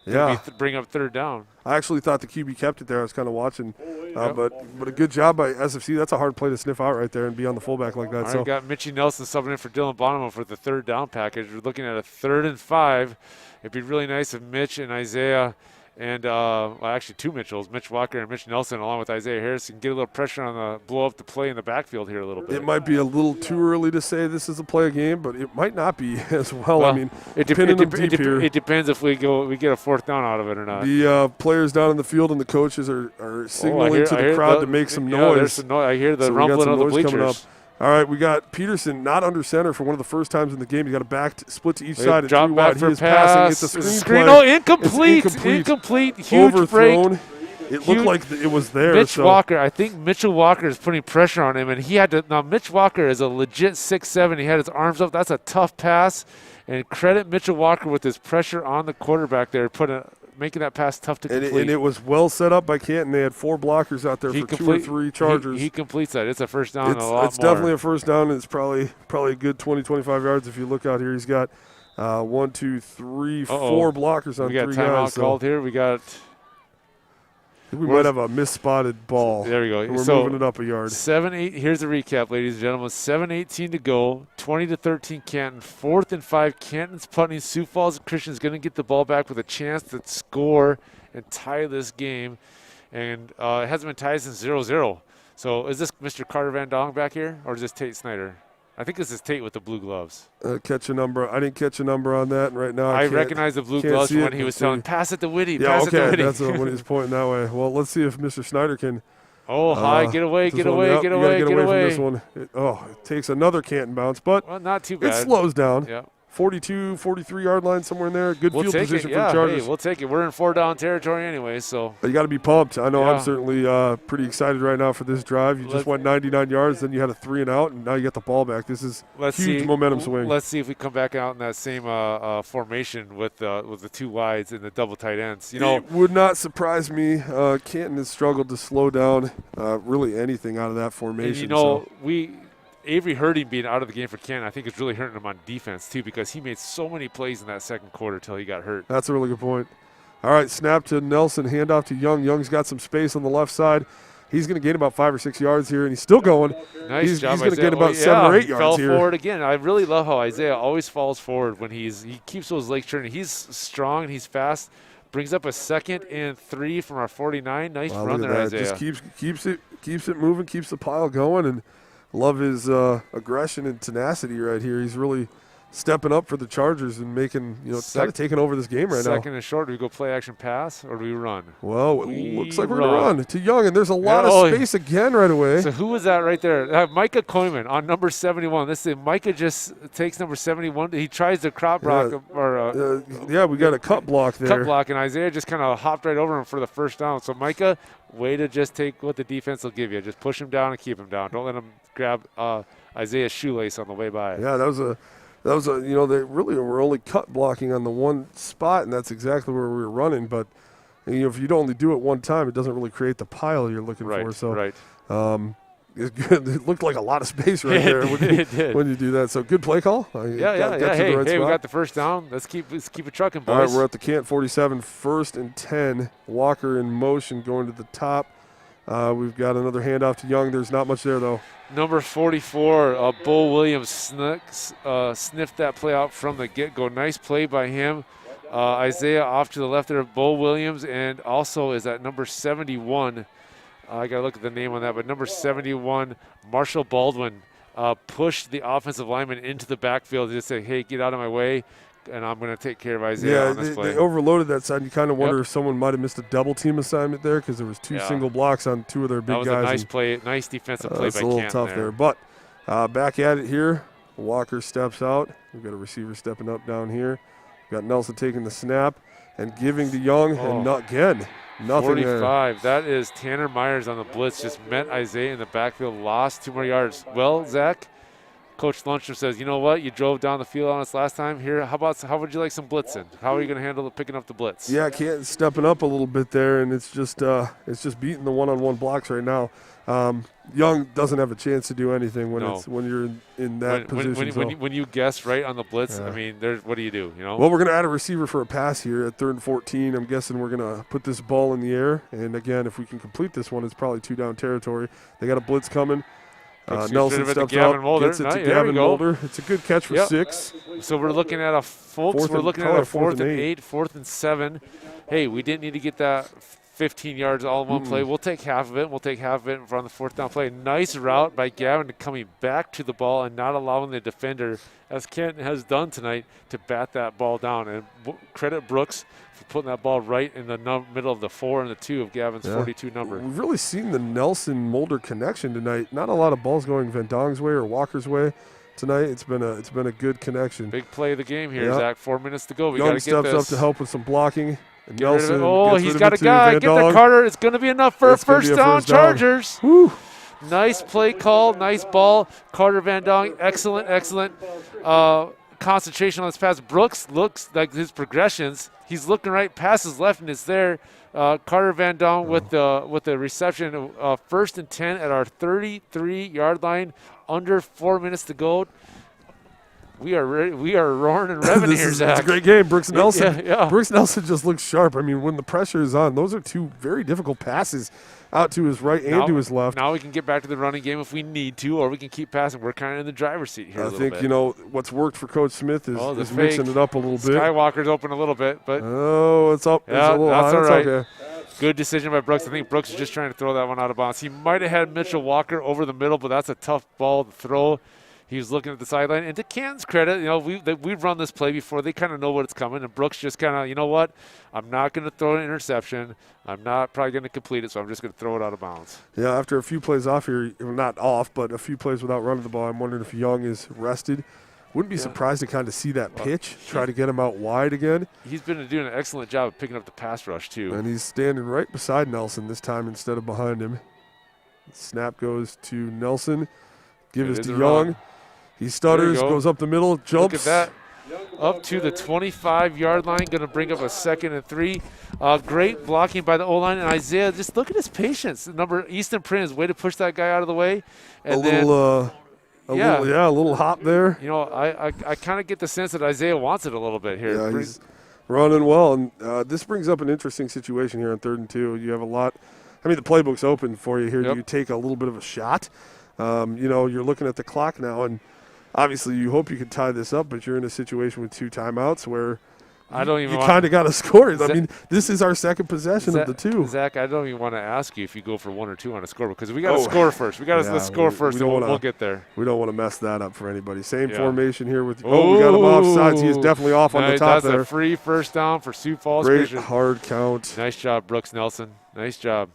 S6: Yeah.
S5: Bring up third down.
S6: I actually thought the QB kept it there. I was kind of watching. But a good job by SFC. That's a hard play to sniff out right there and be on the fullback like that.
S5: All right,
S6: So
S5: got Mitchie Nelson subbing in for Dylan Bonham for the third down package. We're looking at a 3rd and 5. It'd be really nice if Mitch and Isaiah and, actually 2 Mitchells, Mitch Walker and Mitch Nelson, along with Isaiah Harrison, get a little pressure on the blow up the play in the backfield here a little bit.
S6: it might be a little too early to say this is a play game, but it might not be as well. I mean,
S5: it
S6: pinning them deep here.
S5: It depends if we get a 4th down out of it or not.
S6: The players down in the field and the coaches are signaling to the crowd to make some noise.
S5: There's some noise. I hear the
S6: So we got
S5: rumbling
S6: some
S5: of the
S6: noise
S5: bleachers.
S6: coming up. All right, we got Peterson not under center for one of the first times in the game. He got a split to each side and
S5: Drop
S6: 3
S5: back
S6: wide.
S5: for
S6: He is
S5: pass.
S6: passing. It's a screen play.
S5: Oh, incomplete.
S6: It's
S5: Incomplete. Huge
S6: Overthrown.
S5: break.
S6: It looked like it was there.
S5: Mitch
S6: so.
S5: Walker, I think Mitchell Walker is putting pressure on him, and he had to. Now, Mitch Walker is a legit 6'7". He had his arms up. That's a tough pass. And credit Mitchell Walker with his pressure on the quarterback there, making that pass tough to complete.
S6: And it was well set up by Canton. They had 4 blockers out there for 2 or 3 chargers.
S5: He completes that. It's a first down.
S6: It's definitely a first down, and it's probably a good 20, 25 yards if you look out here. He's got 1, 2, 3, 4 blockers on 3 guys.
S5: We got timeout called here. We got.
S6: We might have a misspotted ball.
S5: There we go.
S6: We're
S5: so
S6: moving it up a yard.
S5: 7-8. Here's the recap, ladies and gentlemen. 7:18 to go. 20-13 Canton. 4th and 5. Canton's punting. Sioux Falls Christian's going to get the ball back with a chance to score and tie this game. And it hasn't been tied since 0-0. So is this Mr. Carter Van Dong back here, or is this Tate Snyder? I think this is Tate with the blue gloves.
S6: Catch a number. I didn't catch a number on that, and right now
S5: I recognize the blue gloves when he was telling, pass it to Whitty, pass it to Whitty.
S6: That's when he was pointing that way. Well, let's see if Mr. Snyder can.
S5: Oh, high, get away, get away,
S6: Yep,
S5: get
S6: you
S5: away,
S6: gotta
S5: get
S6: away
S5: away.
S6: from this one. It takes another Canton bounce, but
S5: well, not too bad.
S6: it slows down.
S5: Yeah.
S6: 42, 43-yard line somewhere in there. Good
S5: We'll
S6: field
S5: take
S6: position
S5: it.
S6: for
S5: Yeah,
S6: the Chargers.
S5: hey, we'll take it. We're in 4-down territory anyway, so.
S6: You got to be pumped. I know
S5: Yeah.
S6: I'm certainly pretty excited right now for this drive. You just went 99 yards, then you had a 3 and out, and now you got the ball back. This is huge momentum swing.
S5: Let's see if we come back out in that same formation with the 2 wides and the double tight ends. You know,
S6: it would not surprise me. Canton has struggled to slow down really anything out of that formation.
S5: And, you know, Avery Herding being out of the game for Canton, I think is really hurting him on defense too, because he made so many plays in that second quarter till he got hurt.
S6: That's a really good point. All right, snap to Nelson, handoff to Young. Young's got some space on the left side. He's going to gain about 5 or 6 yards here, and he's still going.
S5: Nice job,
S6: he's going to gain about
S5: Isaiah.
S6: 7 or 8
S5: he
S6: yards
S5: fell
S6: here.
S5: forward again. I really love how Isaiah always falls forward when he keeps those legs turning. He's strong and he's fast. Brings up a 2nd and 3 from our 49. Nice run there, Isaiah.
S6: Just keeps it moving, keeps the pile going, and love his aggression and tenacity right here. He's really stepping up for the Chargers and making, kind of taking over this game right now.
S5: 2nd and short. Do we go play action pass or do we run?
S6: Well, it looks like we're going to run to Young, and there's a lot of space again right away.
S5: So who was that right there? Micah Koyman on number 71. Let's see. Micah just takes number 71. He tries to crop block.
S6: We got a cut block there.
S5: Cut block, and Isaiah just kind of hopped right over him for the first down. So Micah, way to just take what the defense will give you. Just push him down and keep him down. Don't let him grab Isaiah's shoelace on the way by.
S6: Yeah, that was a they really were only cut blocking on the one spot, and that's exactly where we were running. But if you only do it one time, it doesn't really create the pile you're looking for. So it's good. It looked like a lot of space right there when you do that. So good play call.
S5: Yeah. Hey, we got the first down. Let's keep it trucking, boys.
S6: All right, we're at the Canton 47, 1st and 10. Walker in motion going to the top. We've got another handoff to Young. There's not much there, though.
S5: Number 44, Bo Williams sniffed that play out from the get-go. Nice play by him. Isaiah off to the left there, Bo Williams, and also is at number 71. I got to look at the name on that, but number 71, Marshall Baldwin, pushed the offensive lineman into the backfield to just say, hey, get out of my way, and I'm going to take care of Isaiah on this play.
S6: They overloaded that side. You kind of wonder if someone might have missed a double team assignment there because there was 2 single blocks on 2 of their big guys.
S5: That was a nice play, nice defensive play by Canton.
S6: It's a little tough there. But back at it here. Walker steps out. We've got a receiver stepping up down here. We've got Nelson taking the snap and giving to Young, and again, nothing
S5: 45.
S6: there.
S5: That is Tanner Myers on the blitz. Just met Isaiah in the backfield, lost 2 more yards. Well, Zach, Coach Luncham says, you know what, you drove down the field on us last time. Here, how would you like some blitzing? How are you going to handle picking up the blitz?
S6: Yeah, Canton's stepping up a little bit there, and it's just beating the one-on-one blocks right now. Young doesn't have a chance to do anything when you're in that position.
S5: When you guess right on the blitz,
S6: Yeah.
S5: I mean, what do you do? You know.
S6: Well, we're going to add a receiver for a pass here at 3rd and 14. I'm guessing we're going to put this ball in the air, and again, if we can complete this one, it's probably 2-down territory. They got a blitz coming. Nelson steps up, gets it to Gavin Mulder. It's a good catch for 6.
S5: So we're looking at a 4th and 8, 4th and 7. Hey, we didn't need to get that 15 yards all in one play. We'll take half of it. We'll take half of it from the 4th down play. Nice route by Gavin coming back to the ball and not allowing the defender, as Canton has done tonight, to bat that ball down. And credit Brooks for putting that ball right in the middle of the 4 and the 2 of Gavin's 42 number.
S6: We've really seen the Nelson-Mulder connection tonight. Not a lot of balls going Van Dong's way or Walker's way tonight. It's been a good connection.
S5: Big play of the game here, Zach. 4 minutes to go. We got
S6: Young
S5: to get this.
S6: steps up to help with some blocking. And Nelson
S5: he's got a guy. Get the Carter. It's going to be enough for a first down, Chargers.
S6: Woo.
S5: Nice play call. Nice ball. Carter Van Dong. Excellent. Concentration on this pass. Brooks looks like his progressions. He's looking right, passes left, and it's there. Carter Van Dong with the reception. 1st and 10 at our 33-yard line. Under 4 minutes to go. We are roaring and revving here, Zach.
S6: It's a great game. Brooks Nelson.
S5: Yeah.
S6: Brooks Nelson just looks sharp. I mean, when the pressure is on, those are 2 very difficult passes out to his right and to his left.
S5: Now we can get back to the running game if we need to, or we can keep passing. We're kind of in the driver's seat here.
S6: I think what's worked for Coach Smith is mixing it up a little bit.
S5: Skywalker's open a little bit, but
S6: it's up.
S5: Yeah,
S6: it's a little
S5: that's
S6: high.
S5: all right.
S6: Okay.
S5: Good decision by Brooks. I think Brooks is just trying to throw that one out of bounds. He might have had Mitchell Walker over the middle, but that's a tough ball to throw. He was looking at the sideline. And to Canton's credit, we've run this play before. They kind of know what it's coming. And Brooks just kind of, you know what? I'm not going to throw an interception. I'm not probably going to complete it, so I'm just going to throw it out of bounds.
S6: Yeah, after a few plays off here, not off, but a few plays without running the ball, I'm wondering if Young is rested. Wouldn't be surprised to kind of see that pitch, try to get him out wide again.
S5: He's been doing an excellent job of picking up the pass rush, too.
S6: And he's standing right beside Nelson this time instead of behind him. Snap goes to Nelson. Give it to Young. He stutters, goes up the middle, jumps.
S5: Look at that. Up to the 25-yard line, going to bring up a 2nd and 3. Great blocking by the O-line. And Isaiah, just look at his patience. Easton Prince, way to push that guy out of the way. And
S6: a little hop there.
S5: I kind of get the sense that Isaiah wants it a little bit here.
S6: Yeah, he's running well. And this brings up an interesting situation here on 3rd and 2. You have a lot. I mean, the playbook's open for you here.
S5: Yep.
S6: You take a little bit of a shot. You're looking at the clock now, and obviously you hope you can tie this up, but you're in a situation with 2 timeouts where you kind of got to score it. I mean, this is our second possession of the 2.
S5: Zach, I don't even want to ask you if you go for 1 or 2 on a score because we got to score first. We got to score first, and we'll get there.
S6: We don't want to mess that up for anybody. Same formation here with. We got him offsides. He is definitely off on the top there.
S5: That's a free first down for Sioux Falls.
S6: Great hard count.
S5: Nice job, Brooks Nelson. Nice job.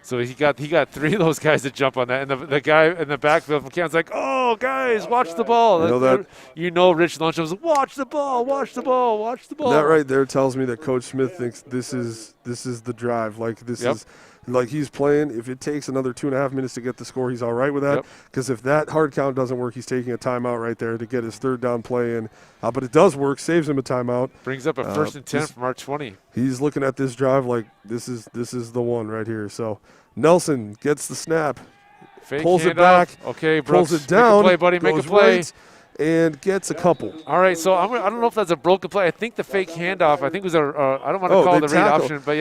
S5: So he got 3 of those guys to jump on that, and the guy in the backfield from Canton's like, "Oh, guys, watch the ball." Rich Luncham's watch the ball.
S6: That right there tells me that Coach Smith thinks this is the drive. Like this is like he's playing. If it takes another 2.5 minutes to get the score, he's all right with that. Because if that hard count doesn't work, he's taking a timeout right there to get his 3rd down play in. But it does work, saves him a timeout.
S5: Brings up a 1st and 10 from our 20.
S6: He's looking at this drive like this is the one right here. So Nelson gets the snap, pulls it back,
S5: Brooks,
S6: pulls it down,
S5: make a play, buddy, make a play.
S6: Right, and gets a couple.
S5: All right, so I don't know if that's a broken play. I think the fake handoff, I think it was I don't want to call it the read option, but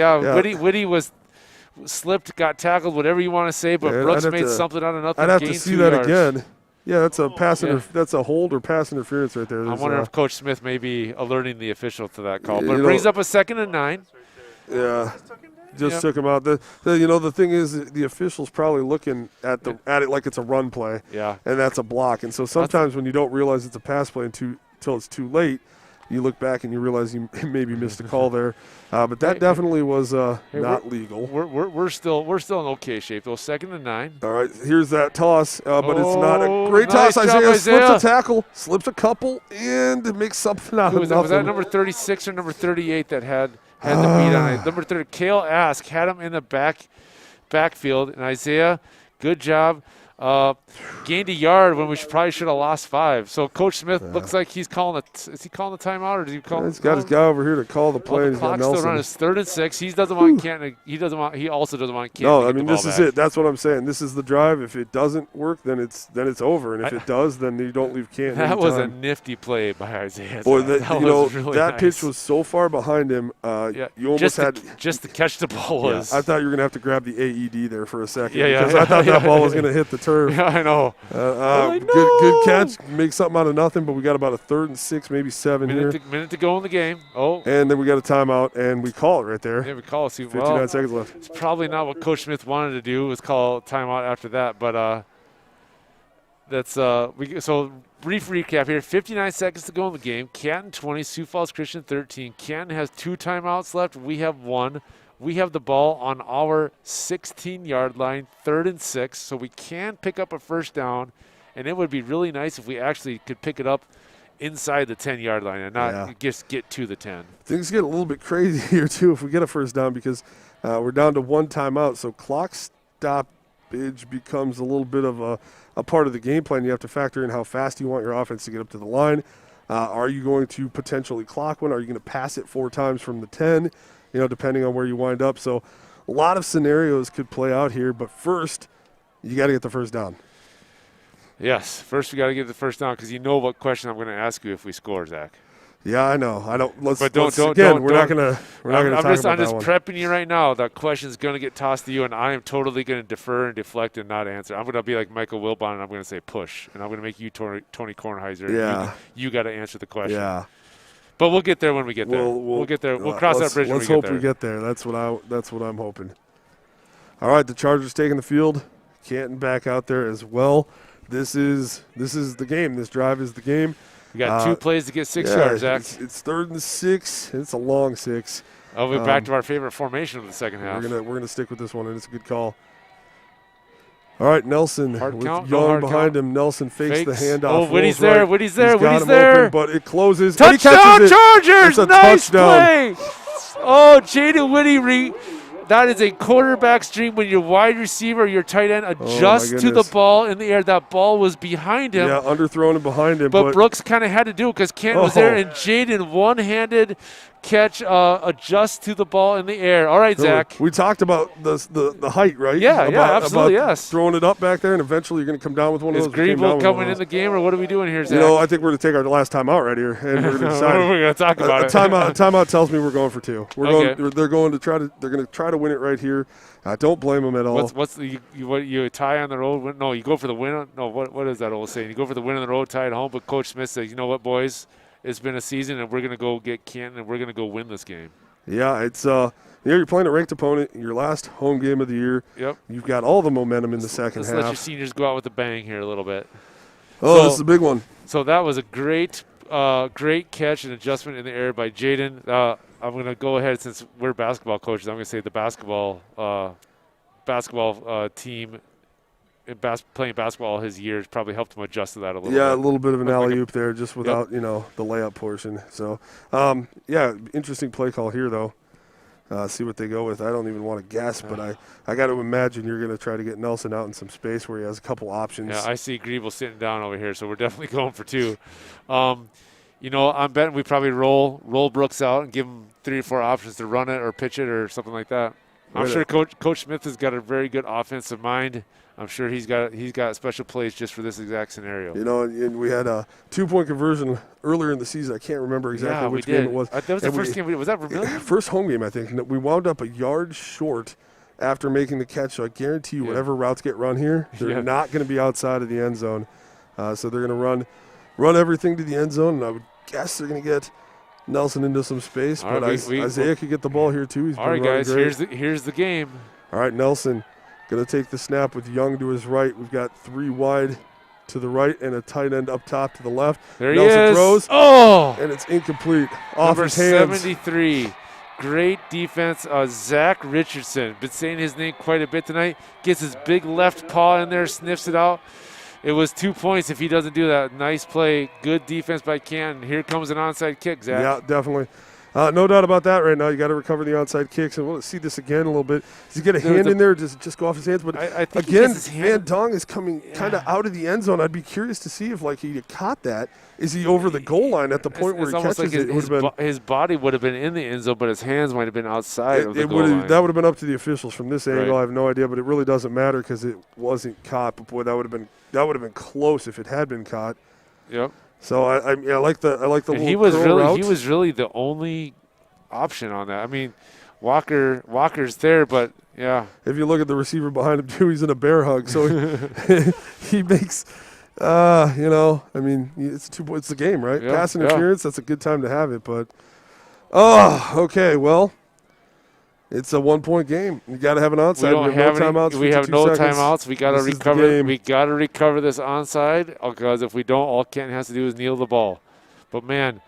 S5: Whitty was slipped, got tackled, whatever you want to say, but Brooks made something out of nothing.
S6: I'd have to see that again. Yeah, that's a that's a hold or pass interference right there.
S5: I wonder if Coach Smith may be alerting the official to that call. But it brings up a 2nd and 9.
S6: Yeah. Just took him out. The thing is, the official's probably looking at it like it's a run play.
S5: Yeah.
S6: And that's a block. And so sometimes when you don't realize it's a pass play until it's too late, you look back and you realize you maybe missed a call there. But that definitely was not legal.
S5: We're still in okay shape though. 2nd and 9.
S6: All right, here's that toss, but it's not a great toss. Isaiah slips a tackle, slips a couple, and makes something out of nothing.
S5: Was that number 36 or number 38 that had the beat on it? Number 30, Cale Ask had him in the backfield, and Isaiah, good job. Gained a yard when we probably should have lost 5. So Coach Smith looks like he's calling is he calling the timeout, or is he calling?
S6: He's got his guy over here to call the play.
S5: Well,
S6: and
S5: the
S6: he's got
S5: clock's still running.
S6: Nelson.
S5: It's 3rd and 6. He doesn't want Canton. He also doesn't want Canton.
S6: No,
S5: to
S6: I
S5: get
S6: mean
S5: the ball
S6: this is
S5: back.
S6: it. That's what I'm saying. This is the drive. If it doesn't work, then it's over, and if it does, then you don't leave Canton.
S5: That was a
S6: anytime.
S5: nifty play by Isaiah.
S6: Boy,
S5: that
S6: you know,
S5: was really
S6: that
S5: nice.
S6: pitch was so far behind him. You almost had
S5: just to catch the ball was.
S6: I thought you were gonna have to grab the AED there for a second.
S5: Yeah,
S6: because I thought that ball was gonna hit the turf.
S5: Yeah, I know.
S6: Good catch. Make something out of nothing, but we got about a 3rd and 6, maybe 7 here.
S5: Minute to go in the game. Oh.
S6: And then we got a timeout, and we call it right there.
S5: Yeah, we call it.
S6: 59 seconds left.
S5: It's probably not what Coach Smith wanted to do, was call timeout after that, but that's so brief recap here. 59 seconds to go in the game. Canton 20, Sioux Falls Christian 13. Canton has 2 timeouts left. We have 1. We have the ball on our 16-yard line, 3rd and 6, so we can pick up a first down, and it would be really nice if we actually could pick it up inside the 10-yard line and not just get to the 10.
S6: Things get a little bit crazy here, too, if we get a first down, because we're down to 1 timeout, so clock stoppage becomes a little bit of a part of the game plan. You have to factor in how fast you want your offense to get up to the line. Are you going to potentially clock one? Are you going to pass it 4 times from the 10? You know, depending on where you wind up. So a lot of scenarios could play out here, but first, you got to get the first down.
S5: Yes, first we got to get the first down, because you know what question I'm going to ask you if we score, Zach.
S6: Yeah, I know. I don't. We're not going to talk
S5: I'm
S6: about that
S5: just
S6: one.
S5: prepping you right now. That question's going to get tossed to you, and I am totally going to defer and deflect and not answer. I'm going to be like Michael Wilbon, and I'm going to say push, and I'm going to make you Tony Kornheiser.
S6: Yeah.
S5: You got to answer the question.
S6: Yeah.
S5: But we'll get there when we get there. We'll get there. We'll cross that bridge when we get there.
S6: Let's hope we get there. That's what I'm hoping. All right, the Chargers taking the field. Canton back out there as well. This is the game. This drive is the game.
S5: We got 2 plays to get 6 yards, Zach.
S6: It's 3rd and 6. It's a long 6.
S5: We're back to our favorite formation of the second half.
S6: We're gonna stick with this one, and it's a good call. All right, Nelson with Young behind him. Nelson fakes the handoff.
S5: Oh, Whitty's there.
S6: Right.
S5: Whitty's there.
S6: He's
S5: Whitty's there.
S6: Open, but it closes.
S5: Touchdown, Chargers!
S6: It's a
S5: nice
S6: touchdown.
S5: play. Oh, Jaden Whitty. That is a quarterback's dream when your wide receiver, your tight end adjusts to the ball in the air. That ball was behind him.
S6: Yeah, underthrown and behind him.
S5: But Brooks kind of had to do it because Canton was there, and Jaden one-handed catch, adjust to the ball in the air. All right, Zach.
S6: We talked about the height, right?
S5: Yeah, absolutely,
S6: about
S5: yes.
S6: Throwing it up back there, and eventually you're going to come down with one of those.
S5: Is Greenville coming in the game, or what are we doing here, Zach?
S6: You know, I think we're going to take our last time out right here, and we're going to decide.
S5: We're going to talk about it.
S6: Timeout tells me we're going for 2.
S5: Okay.
S6: They're going to try to win it right here. I don't blame them at all.
S5: What's you tie on the road? No, you go for the win. No, what is that old saying? You go for the win on the road, tie at home. But Coach Smith says, you know what, boys, it's been a season, and we're going to go get Canton, and we're going to go win this game.
S6: Yeah, it's you're playing a ranked opponent. Your last home game of the year.
S5: Yep.
S6: You've got all the momentum in the second half.
S5: Let's let your seniors go out with a bang here a little bit.
S6: Oh, this is a big one.
S5: So that was a great catch and adjustment in the air by Jaden. I'm going to go ahead, since we're basketball coaches, I'm going to say the basketball team playing basketball his years probably helped him adjust to that a little bit.
S6: Yeah, a little bit of an alley-oop there just without, the layup portion. So, interesting play call here, though. See what they go with. I don't even want to guess, but I got to imagine you're going to try to get Nelson out in some space where he has a couple options.
S5: Yeah, I see Griebel sitting down over here, so we're definitely going for 2. I'm betting we probably roll Brooks out and give him 3 or 4 options to run it or pitch it or something like that. I'm sure Coach Smith has got a very good offensive mind. I'm sure he's got special plays just for this exact scenario.
S6: And we had a 2-point conversion earlier in the season. I can't remember exactly which game it was.
S5: That was the first game. Was that Vermillion?
S6: First home game, I think. We wound up a yard short after making the catch. So I guarantee you, whatever routes get run here, they're not going to be outside of the end zone. So they're going to run everything to the end zone, and I would guess they're going to get Nelson into some space. But Isaiah could get the ball here too.
S5: All right, guys.
S6: Great.
S5: Here's the game.
S6: All right, Nelson. Going to take the snap with Young to his right. We've got 3 wide to the right and a tight end up top to the left.
S5: There
S6: Nelson
S5: he is.
S6: Throws.
S5: Oh!
S6: And it's incomplete.
S5: Number
S6: Off his hands.
S5: 73. Great defense. Zach Richardson. Been saying his name quite a bit tonight. Gets his big left paw in there, sniffs it out. It was 2 points if he doesn't do that. Nice play. Good defense by Canton. Here comes an onside kick, Zach.
S6: Yeah, definitely. No doubt about that right now. You got to recover the onside kicks, and we'll see this again a little bit. Does he get a hand in there, or does it just go off his hands? But
S5: I think
S6: again, Van Dong is coming kind of out of the end zone. I'd be curious to see if he had caught that. Is he over the goal line at the point where he catches it?
S5: His body would have been in the end zone, but his hands might have been outside of the goal line.
S6: That would have been up to the officials from this angle. I have no idea, but it really doesn't matter because it wasn't caught. But boy, that would have been close if it had been caught.
S5: Yep.
S6: So I like the little
S5: he was really the only option on that. I mean, Walker's there, but yeah.
S6: If you look at the receiver behind him too, he's in a bear hug. So he makes, I mean, it's the game, right?
S5: Yeah,
S6: Pass interference. That's a good time to have it. But okay, well, it's a 1-point game. You got to have an onside.
S5: We have no timeouts. We have no timeouts. We got to recover. We got to recover this onside because if we don't, all Canton has to do is kneel the ball. But man,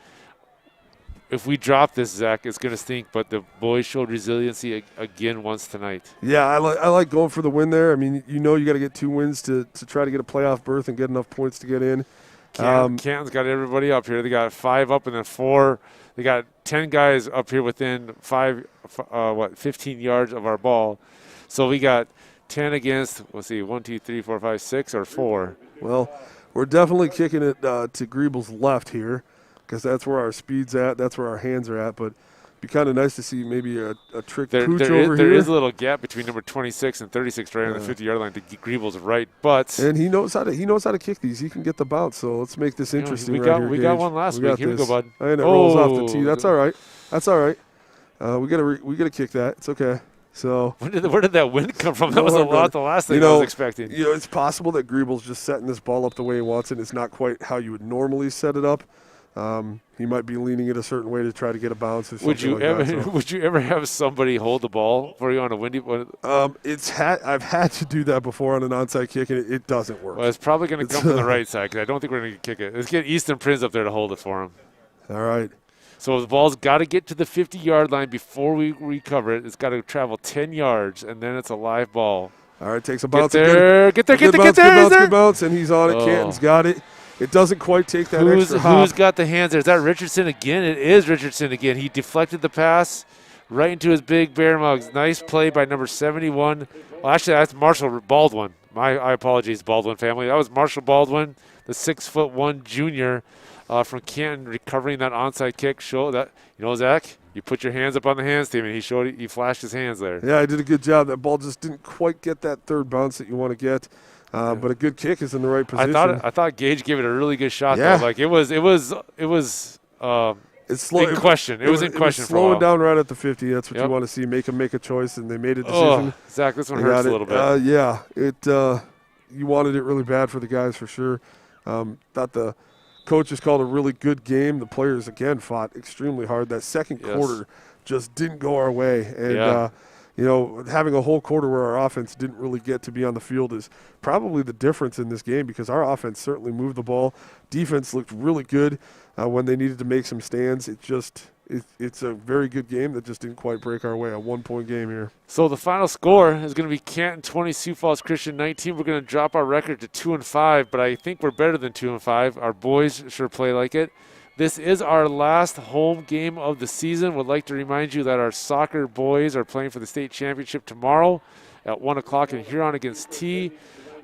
S5: if we drop this, Zach, it's going to stink. But the boys showed resiliency again once tonight.
S6: Yeah, I like going for the win there. I mean, you got to get 2 wins to try to get a playoff berth and get enough points to get in.
S5: Canton's got everybody up here. They got 5 up and then 4. They got 10 guys up here within 15 yards of our ball. So we got 10 against, let's see, 1, 2, 3, 4, 5, 6 or 4.
S6: Well, we're definitely kicking it to Griebel's left here because that's where our speed's at. That's where our hands are at. But it'd be kind of nice to see maybe a trick pooch over here.
S5: There is a little gap between number 26 and 36 right on the 50-yard line to Griebel's right. And
S6: he knows how to kick these. He can get the bounce. So let's make this interesting.
S5: We
S6: got
S5: one last week. Here we go, bud.
S6: And it rolls off the tee. That's all right. We gotta kick that. It's okay. So
S5: where did that wind come from? That was a lot. The last thing I was expecting.
S6: It's possible that Griebel's just setting this ball up the way he wants it. It's not quite how you would normally set it up. He might be leaning it a certain way to try to get a bounce. Or
S5: would you ever have somebody hold the ball for you on a windy one?
S6: I've had to do that before on an onside kick, and it doesn't work.
S5: Well, it's probably going to come from the right side because I don't think we're going to kick it. Let's get Easton Prince up there to hold it for him.
S6: All right.
S5: So the ball's got to get to the 50-yard line before we recover it. It's got to travel 10 yards, and then it's a live ball.
S6: All right, takes a bounce.
S5: Get there.
S6: Good bounce, and he's on it. Canton's got it. It doesn't quite take that extra hop.
S5: Who's got the hands there? Is that Richardson again? It is Richardson again. He deflected the pass right into his big bear mugs. Nice play by number 71. Well, actually, that's Marshall Baldwin. My apologies, Baldwin family. That was Marshall Baldwin, the 6'1" junior from Canton, recovering that onside kick. Show that, Zach, you put your hands up on the hands team, and he flashed his hands there.
S6: Yeah, he did a good job. That ball just didn't quite get that third bounce that you want to get. But a good kick is in the right position.
S5: I thought Gage gave it a really good shot. Yeah. Though. Like it was in question. It was in question.
S6: Slowing down right at the 50. That's what you want to see. Make a choice, and they made a decision.
S5: Zach, this one hurts a little bit.
S6: You wanted it really bad for the guys for sure. Thought the coaches called a really good game. The players again fought extremely hard. That second quarter just didn't go our way, and. Having a whole quarter where our offense didn't really get to be on the field is probably the difference in this game because our offense certainly moved the ball. Defense looked really good when they needed to make some stands. It's a very good game that just didn't quite break our way. A 1-point game here.
S5: So the final score is going to be Canton 20, Sioux Falls Christian 19. We're going to drop our record to 2-5, but I think we're better than 2-5. Our boys sure play like it. This is our last home game of the season. Would like to remind you that our soccer boys are playing for the state championship tomorrow at 1 o'clock in Huron against T.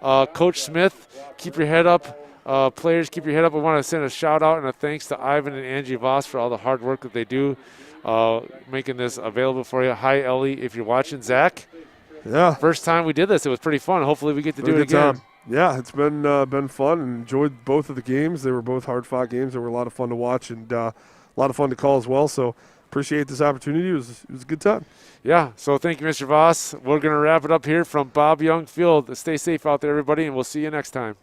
S5: Coach Smith, keep your head up. Players, keep your head up. I want to send a shout-out and a thanks to Ivan and Angie Voss for all the hard work that they do making this available for you. Hi, Ellie, if you're watching. Zach?
S6: Yeah.
S5: First time we did this. It was pretty fun. Hopefully we get to do it again.
S6: Time. Yeah, it's been fun and enjoyed both of the games. They were both hard-fought games. They were a lot of fun to watch and a lot of fun to call as well. So appreciate this opportunity. It was a good time.
S5: Yeah, so thank you, Mr. Voss. We're going to wrap it up here from Bob Young Field. Stay safe out there, everybody, and we'll see you next time.